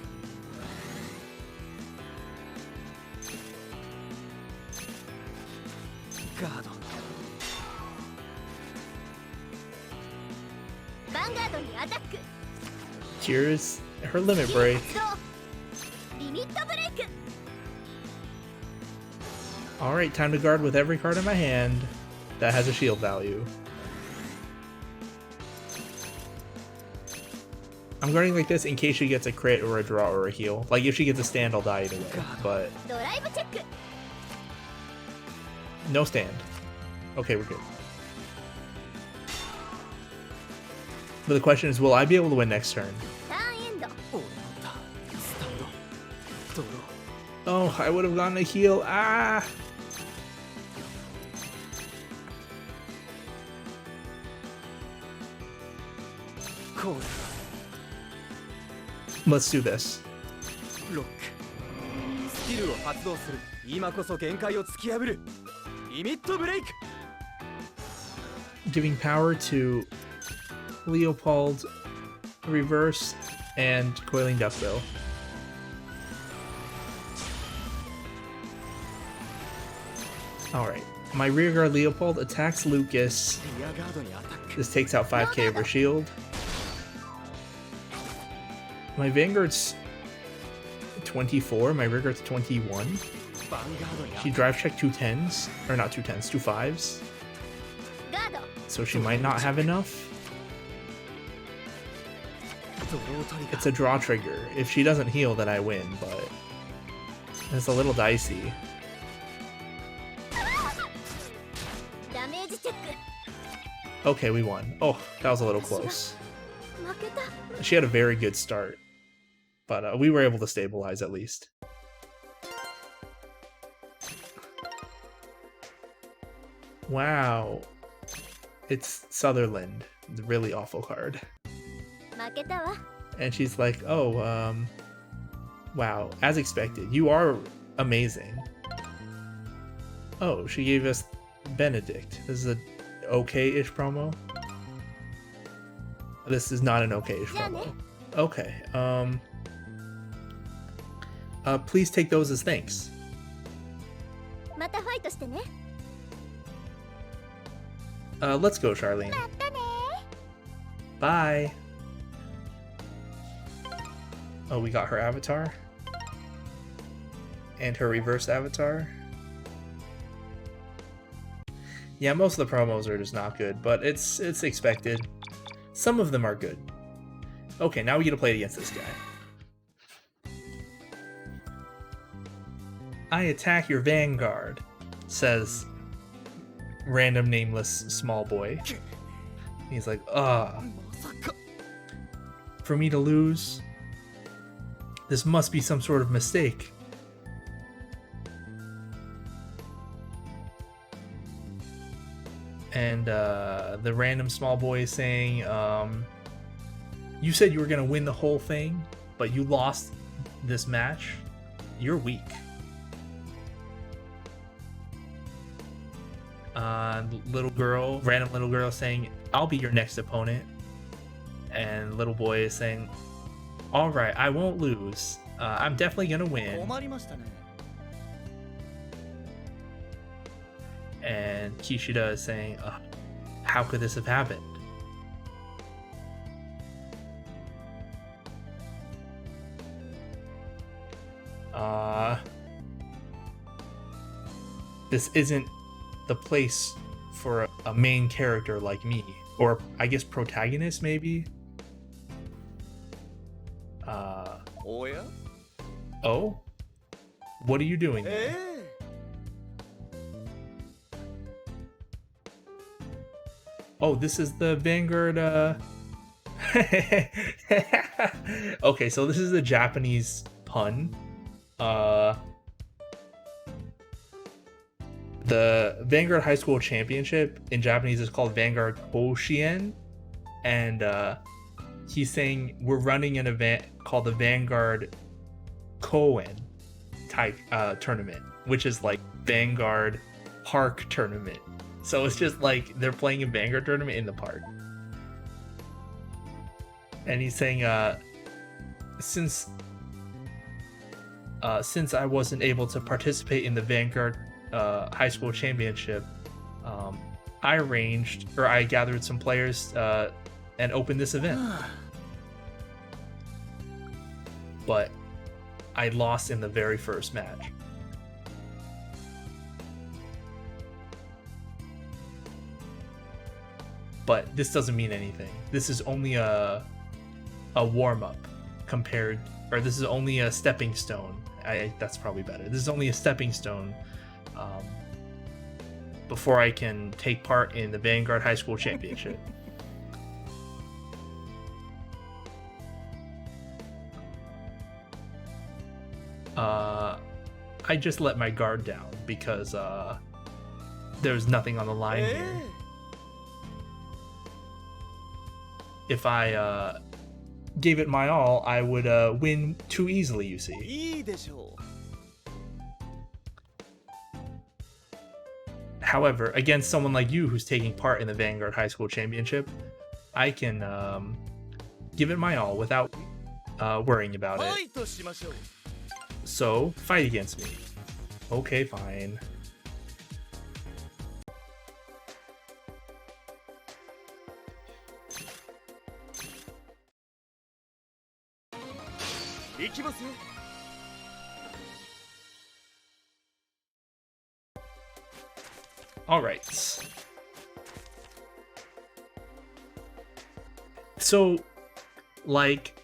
Speaker 2: ガード。
Speaker 4: ヴァンガードにアタック。
Speaker 1: Here's her limit
Speaker 4: スキル
Speaker 1: break.
Speaker 4: 発動。リミットブレイク。
Speaker 1: Alright, time to guard with every card in my hand that has a shield value. I'm guarding like this in case she gets a crit or a draw or a heal. Like if she gets a stand, I'll die either way. But
Speaker 4: ドライブチェック。
Speaker 1: no stand. Okay, we're good. But the question is, will I be able to win next turn?
Speaker 4: ターンエンド。
Speaker 2: 俺のターン。スタンド。ドロー。
Speaker 1: Oh, I would have gotten a heal. Ah!
Speaker 2: Cool.
Speaker 1: Let's do this.
Speaker 2: ロック。スキルを発動する。今こそ限界を突き破る。リミットブレイク
Speaker 1: Giving power to Leopold, Reverse, and Coiling Duckbill. Alright. My rearguard Leopold attacks Lucas.
Speaker 2: リアガードにアタック
Speaker 1: This takes out 5k of her shield. My Vanguard's 24, my rearguard's 21.
Speaker 2: ヴァンガードに
Speaker 1: She drive checked 2 10s, or not 2 10s, 2 5s.
Speaker 4: ガード
Speaker 1: So she might not have enough.
Speaker 2: ドロートリガー
Speaker 1: It's a draw trigger. If she doesn't heal, then I win, but it's a little dicey.
Speaker 4: ダメージチェック
Speaker 1: Okay, we won. Oh, that was a little close.
Speaker 4: 負けた
Speaker 1: She had a very good start, but we were able to stabilize at least. Wow. It's Sutherland, the really awful card.
Speaker 4: 負けたわ
Speaker 1: And she's like, oh, wow, as expected, you are amazing. Oh, she gave us Benedict. This is a okay-ish promo. This is not an okay-ish promo. Okay, please take those as thanks.
Speaker 4: またファイトしてね
Speaker 1: Let's go, Charlene.
Speaker 4: またね
Speaker 1: Bye. Oh, we got her avatar. And her reverse avatar. Yeah, most of the promos are just not good, but it's expected. Some of them are good. Okay, now we get to play against this guy. I attack your Vanguard, says random nameless small boy. He's like,
Speaker 2: まさか
Speaker 1: for me to lose? This must be some sort of mistake. And the random small boy is saying, you said you were gonna win the whole thing, but you lost this match? You're weak. Little girl, random little girl saying, I'll be your next opponent. And little boy is saying, alright, I won't lose. I'm definitely gonna win.
Speaker 2: 困りましたね
Speaker 1: And Kishida is saying, how could this have happened? This isn't the place for a main character like me. Or, I guess, protagonist, maybe?
Speaker 2: おや
Speaker 1: Oh? What are you doing there?
Speaker 2: ええ
Speaker 1: Oh, this is the Vanguard, Okay, so this is a Japanese pun. The Vanguard High School Championship in Japanese is called Vanguard Koshien. And, he's saying we're running an event called the Vanguard Koen type, tournament, which is like Vanguard Park Tournament. So it's just like they're playing a Vanguard tournament in the park. And he's saying, since I wasn't able to participate in the Vanguard High School Championship, I gathered some players and opened this event. But I lost in the very first match. But this doesn't mean anything. This is only a warm-up compared, or this is only a stepping stone. That's probably better. This is only a stepping stone before I can take part in the Vanguard High School Championship. I just let my guard down because there's nothing on the line
Speaker 2: え
Speaker 1: here.
Speaker 2: え
Speaker 1: If I gave it my all, I would win too easily, you see.
Speaker 2: いいでしょう
Speaker 1: However, against someone like you who's taking part in the Vanguard High School Championship, I can give it my all without worrying about it. So, fight against me. Okay, fine. Alright. So, like,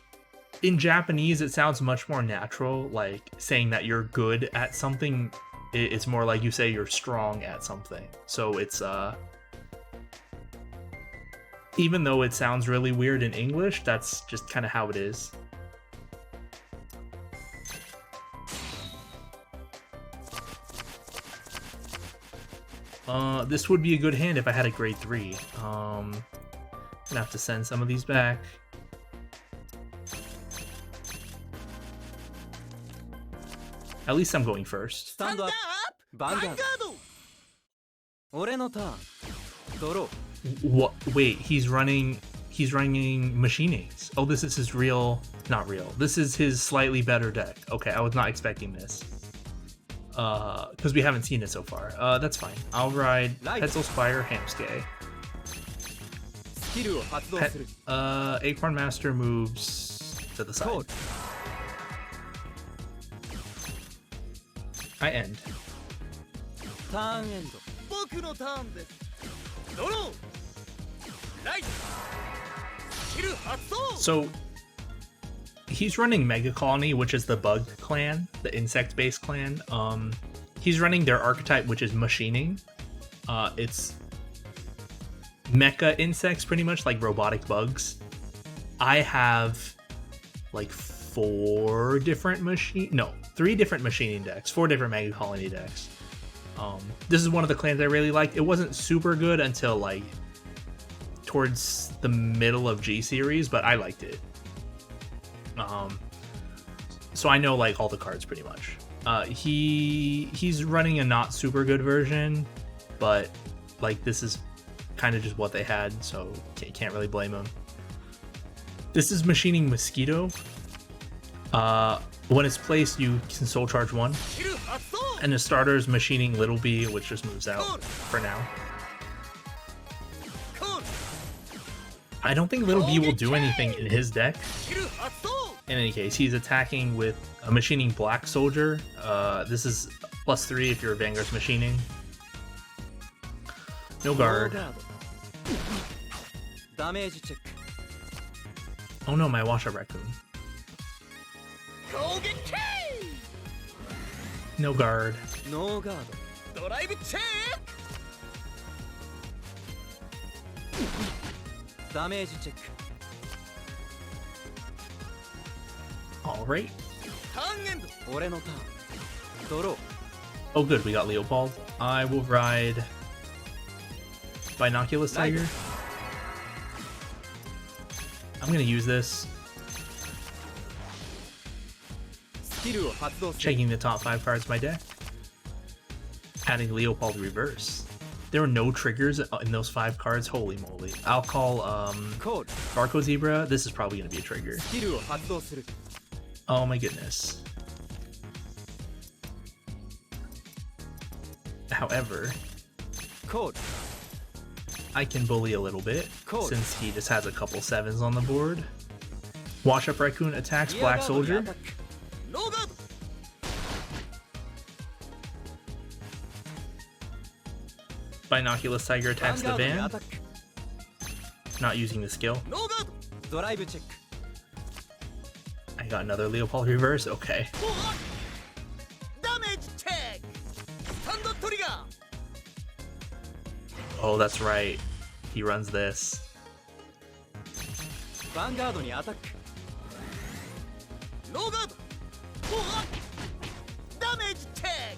Speaker 1: in Japanese, it sounds much more natural, like, saying that you're good at something. It's more like you say you're strong at something. So it's, even though it sounds really weird in English, that's just kind of how it is. This would be a good hand if I had a grade 3. Gonna have to send some of these back. At least I'm going first.
Speaker 2: Stand up, Vanguard.
Speaker 1: What? Wait, he's running machinings. Oh, this is his real, not real. This is his slightly better deck. Okay, I was not expecting this. Because we haven't seen it so far. That's fine. I'll ride Petzl Spire Hamsuke. Acorn Master moves to the side. I end. So he's running Mega Colony, which is the bug clan, the insect-based clan. He's running their archetype, which is machining. It's mecha insects, pretty much like robotic bugs. I have like 3 different machining decks, 4 different Mega Colony decks. This is one of the clans I really liked. It wasn't super good until like towards the middle of G series, but I liked it. So I know like all the cards pretty much. He's running a not super good version, but like this is kind of just what they had, so can't really blame him. This is machining Mosquito. When it's placed, you can soul charge 1, and the starter is machining Little B, which just moves out for now. I don't think Little B will do anything in his deck. In any case, he's attacking with a machining Black Soldier. This is +3 if you're Vanguard's machining. No guard. Oh no, my Wash Up Raccoon. No guard.
Speaker 2: No guard. Damage check.
Speaker 1: Alright.
Speaker 2: Ore no turn.
Speaker 1: Oh good, we got Leopold. I will ride Binoculus Tiger. I'm gonna use this. Checking the top 5 cards of my deck. Adding Leopold Reverse. There were no triggers in those 5 cards. Holy moly. I'll call Barco Zebra. This is probably going to be a trigger. Oh my goodness. However, I can bully a little bit since he just has a couple 7s on the board. Wash Up Raccoon attacks Black Soldier. Binoculus Tiger attacks the van. Not using the skill. I got another Leopold Reverse. Okay. Oh, that's right. He runs this.
Speaker 2: Vanguard ni attack. No guard. Damage tag.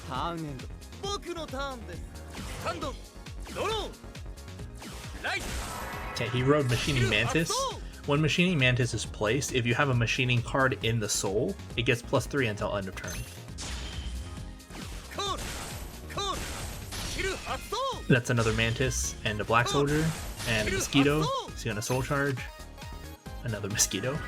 Speaker 2: Turn end. Boku no turn desu. Stand. Draw. Right.
Speaker 1: Okay, he rode Machining Mantis. When Machining Mantis is placed, if you have a machining card in the soul, it gets +3 until end of turn. That's another Mantis and a Black Soldier and a Mosquito. He's gonna Soul Charge. Another Mosquito.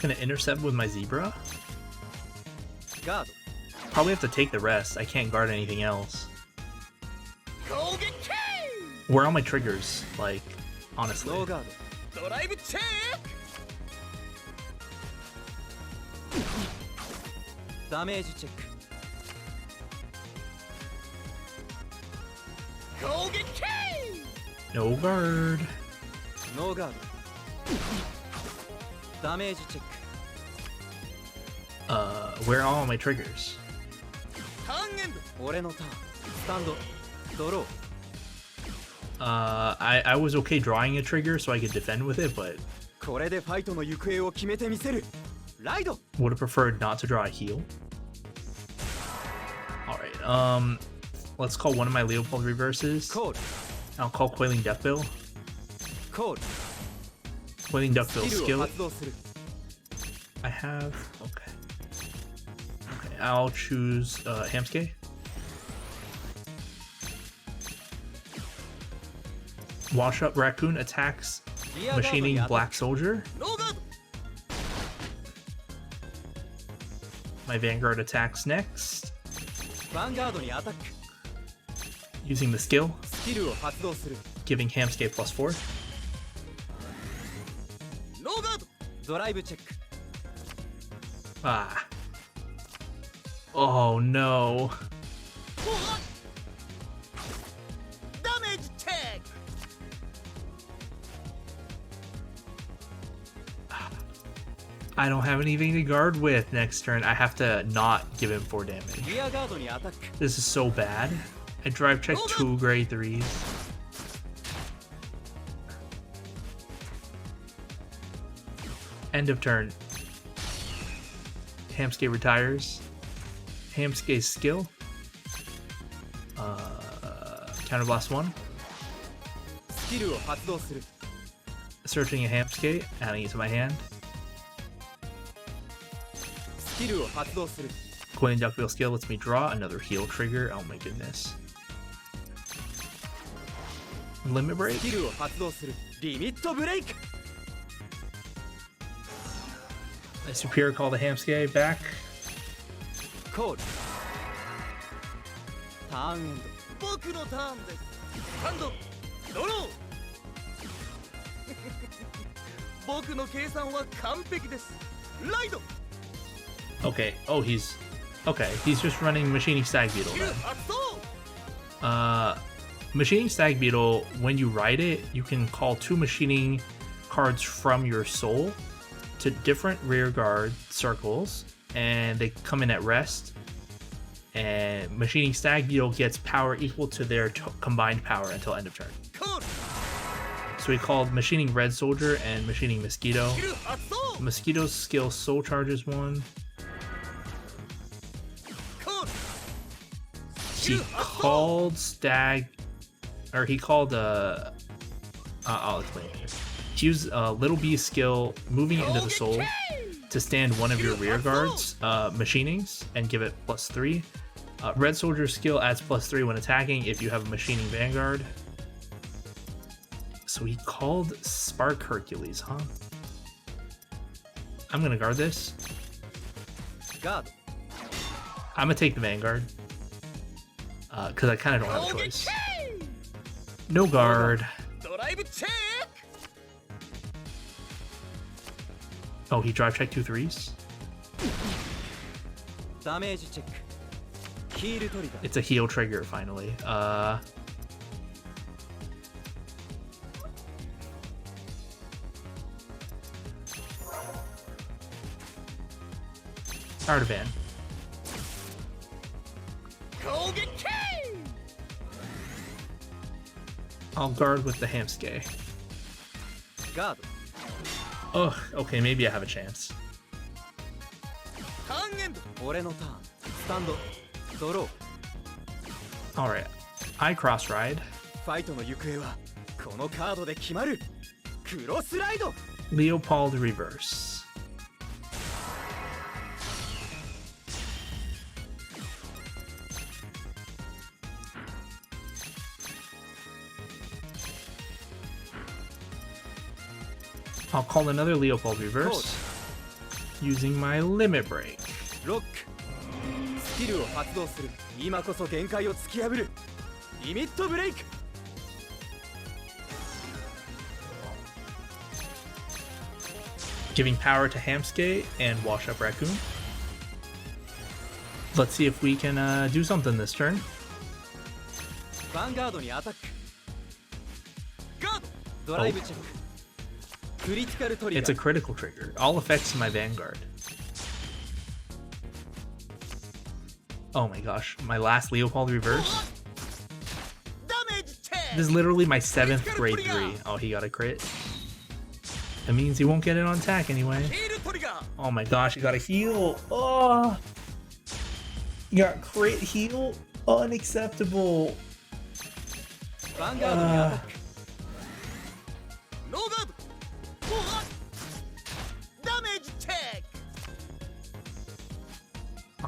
Speaker 1: Gonna intercept with my Zebra. Probably have to take the rest. I can't guard anything else. Where are my triggers? Like, honestly.
Speaker 2: Damage check.
Speaker 1: No guard.
Speaker 2: No guard. Damage check.
Speaker 1: Where are all my triggers? I was okay drawing a trigger so I could defend with it, but would have preferred not to draw a heal. Alright, let's call one of my Leopold reverses. I'll call Coiling Deathbill. Coiling Deathbill skill. I have... Okay. Okay, I'll choose Hamsuke. Wash Up Raccoon attacks Machining Black Soldier. My Vanguard attacks next. Using the skill. Giving Hamsuke +4. Ah. Oh no.
Speaker 3: Damage tag.
Speaker 1: I don't have anything to guard with next turn. I have to not give him 4 damage. This is so bad. I drive check 2 grade 3s. End of turn. Hamsuke retires. Hamsuke's skill. Counterblast 1. Searching a Hamsuke, adding it to my hand. Coiling Duckbill skill lets me draw another heal trigger. Oh my goodness. Limit Break. My Superior Call the Hamsuke back. Okay. Oh, he's just running Machining Stag Beetle then. Machining Stag Beetle, when you ride it, you can call 2 machining cards from your soul to different rear guard circles, and they come in at rest. And Machining Stag Beetle gets power equal to their combined power until end of turn. So we called Machining Red Soldier and Machining Mosquito. Mosquito's skill Soul Charges 1. He called Stag, or he called I'll explain it. He used Little B's skill, moving it into the soul, to stand one of your rear guards, machinings, and give it +3. Red Soldier's skill adds +3 when attacking if you have a machining Vanguard. So he called Spark Hercules, huh? I'm gonna guard this. I'm gonna take the Vanguard. Because I kind of don't have a choice. No guard. Oh, he drive check 2 3s. It's a heal trigger finally. Artavan. I'll guard with the Hamsuke. Ugh, okay, maybe I have a chance. Alright, I cross ride.
Speaker 2: クロスライド
Speaker 1: Leopold reverse. I'll call another Leopold reverse using my limit break.
Speaker 2: ロックスキルを発動する今こそ限界を突き破るリミットブレイク
Speaker 1: Giving power to Hamsuke and Wash Up Raccoon. Let's see if we can do something this turn.
Speaker 2: ヴァンガードにアタックガードドライブチェッククリティカルトリガ
Speaker 1: It's a
Speaker 2: ー
Speaker 1: critical trigger. All effects in my Vanguard. Oh my gosh, my last Leopold reverse.
Speaker 3: ダメージチェック
Speaker 1: This is literally my 7th grade 3. Oh, he got a crit. That means he won't get it on attack anyway.
Speaker 3: ヒールトリガー
Speaker 1: Oh my gosh, you got a heal. Oh, you got crit heal. Unacceptable.
Speaker 2: ヴァンガードにアタック
Speaker 3: ノーガードダメージチェッ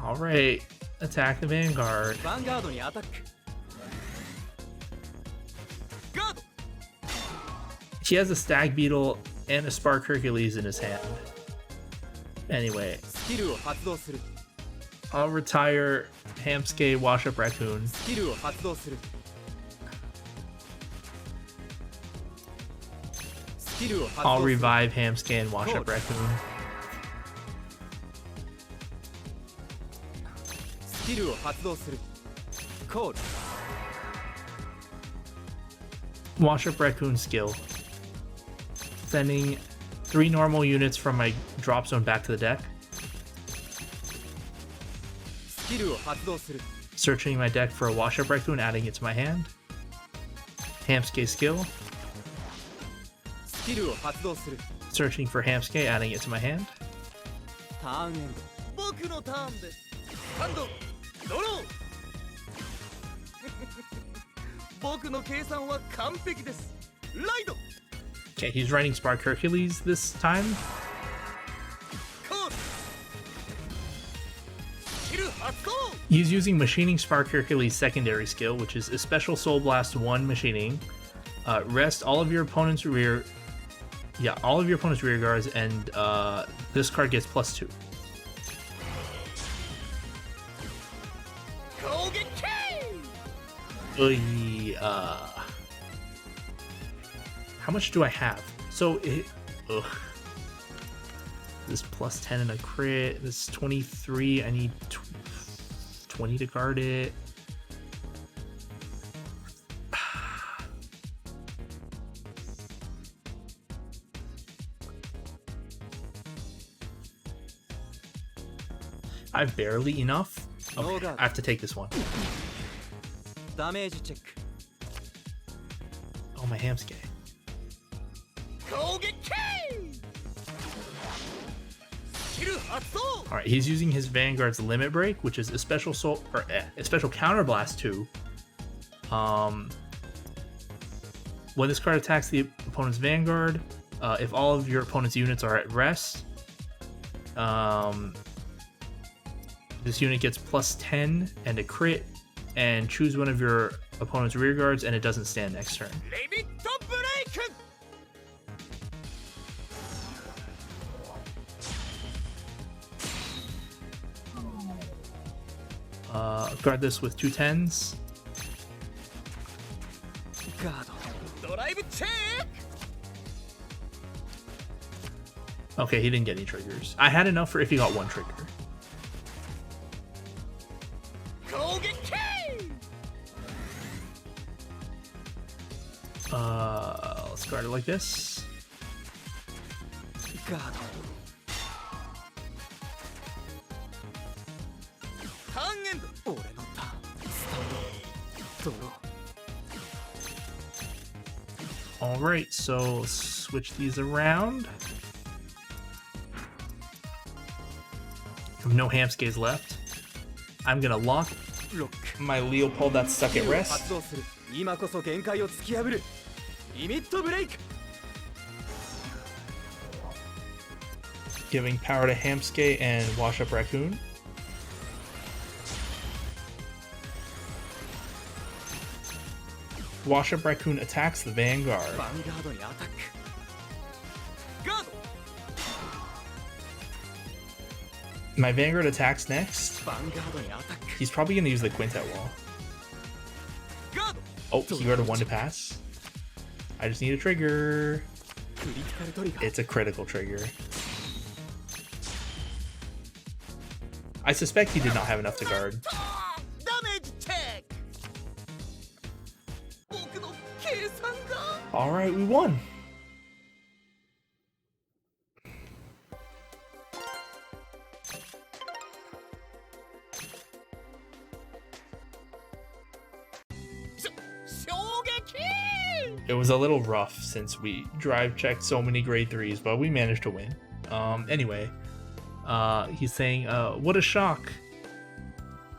Speaker 3: ク
Speaker 1: All right, attack the Vanguard.
Speaker 2: ヴァンガードにアタック
Speaker 3: ガード
Speaker 1: He has a Stag Beetle and a Spark Hercules in his hand. Anyway,
Speaker 2: スキルを発動する
Speaker 1: I'll retire Hamsuke, Wash Up Raccoon.
Speaker 2: スキルを発動するスキルを発
Speaker 1: I'll
Speaker 2: 動する
Speaker 1: revive Hamsuke and Wash Up Raccoon.
Speaker 2: スキルを発動するコール
Speaker 1: Wash Up Raccoon skill. Sending 3 normal units from my drop zone back to the deck.
Speaker 2: スキルを発動する
Speaker 1: Searching my deck for a Wash Up Raccoon, adding it to my hand. Hamsuke skill.
Speaker 2: スキルを発動する
Speaker 1: Searching for Hamsuke, adding it to my hand.
Speaker 2: ターンエンド
Speaker 3: 僕のターンですハンドドロー僕の計算は完璧ですライド
Speaker 1: Okay, he's running Spark Hercules this time.
Speaker 3: コールスキル発動
Speaker 1: He's using Machining Spark Hercules' secondary skill, which is a special Soul Blast 1 Machining. Rest all of your opponent's rear... Yeah, all of your opponent's rear guards, and this card gets +2.
Speaker 3: 攻撃
Speaker 1: How much do I have? So, this +10 and a crit. This is 23. I need 20 to guard it. I have barely enough. Okay, I have to take this one.
Speaker 2: ダメージチェック
Speaker 1: Oh, my Hamsuke.
Speaker 3: 攻撃スキル発動
Speaker 1: All right, he's using his Vanguard's Limit Break, which is a special a special Counterblast 2. When this card attacks the opponent's Vanguard, if all of your opponent's units are at rest, this unit gets +10 and a crit, and choose one of your opponent's rear guards, and it doesn't stand next turn.
Speaker 3: リミットブレイク
Speaker 1: Guard this with 2 10s.
Speaker 2: ガード
Speaker 3: ドライブチェッ
Speaker 1: Okay, he didn't get any triggers. I had enough for if he got 1 trigger.
Speaker 3: ク攻撃
Speaker 1: Let's guard it like this.
Speaker 2: ガード
Speaker 3: ターンエンド
Speaker 2: 俺のターンスタンドドロー
Speaker 1: Alright, so switch these around. I have no Hamskes left. I'm gonna lock
Speaker 2: ロック
Speaker 1: my Leopold that's stuck at
Speaker 2: 発
Speaker 1: rest.
Speaker 2: 動する今こそ限界を突き破るリミットブレイク
Speaker 1: giving power to Hamsuke and Wash Up Raccoon. Wash Up Raccoon attacks the Vanguard.
Speaker 2: ヴァンガードにアタックガード
Speaker 1: My Vanguard attacks next.
Speaker 2: ヴァンガードにアタック
Speaker 1: He's probably gonna use the Quintet Wall.
Speaker 2: ガード
Speaker 1: Oh, he got a 1 to pass. I just need a trigger.
Speaker 2: クリティカルトリガー
Speaker 1: It's a critical trigger. I suspect he did not have enough to guard.
Speaker 3: ダメージチェック。僕の計算が。
Speaker 1: Alright, we won. It was a little rough since we drive checked so many grade 3s, but we managed to win. Anyway, he's saying, what a shock.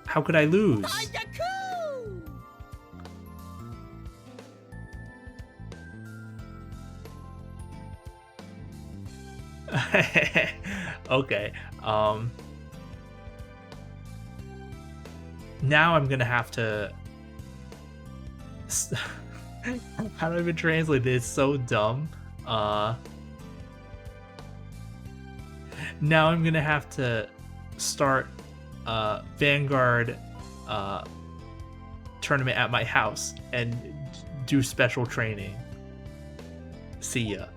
Speaker 1: How could I lose? Okay. Now I'm gonna have to... How do I even translate this? It's so dumb. Now I'm gonna have to start Vanguard tournament at my house and do special training. See ya.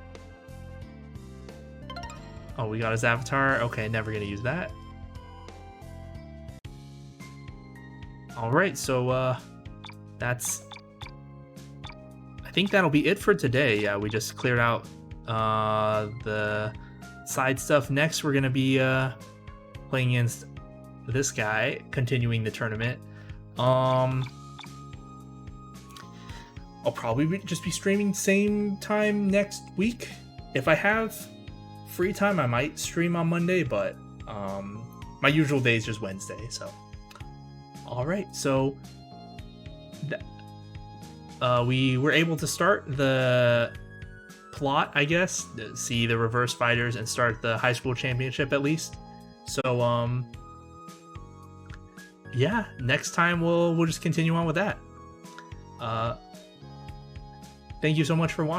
Speaker 1: Oh, we got his avatar. Okay, never gonna use that. Alright, so that's... I think that'll be it for today. Yeah, we just cleared out the side stuff. Next, we're gonna be playing against this guy, continuing the tournament. I'll probably just be streaming same time next week. If I have free time, I might stream on Monday, but my usual day is just Wednesday. So, all right. So we were able to start the plot, I guess, see the reverse fighters and start the high school championship at least. So yeah, next time we'll just continue on with that. Thank you so much for watching.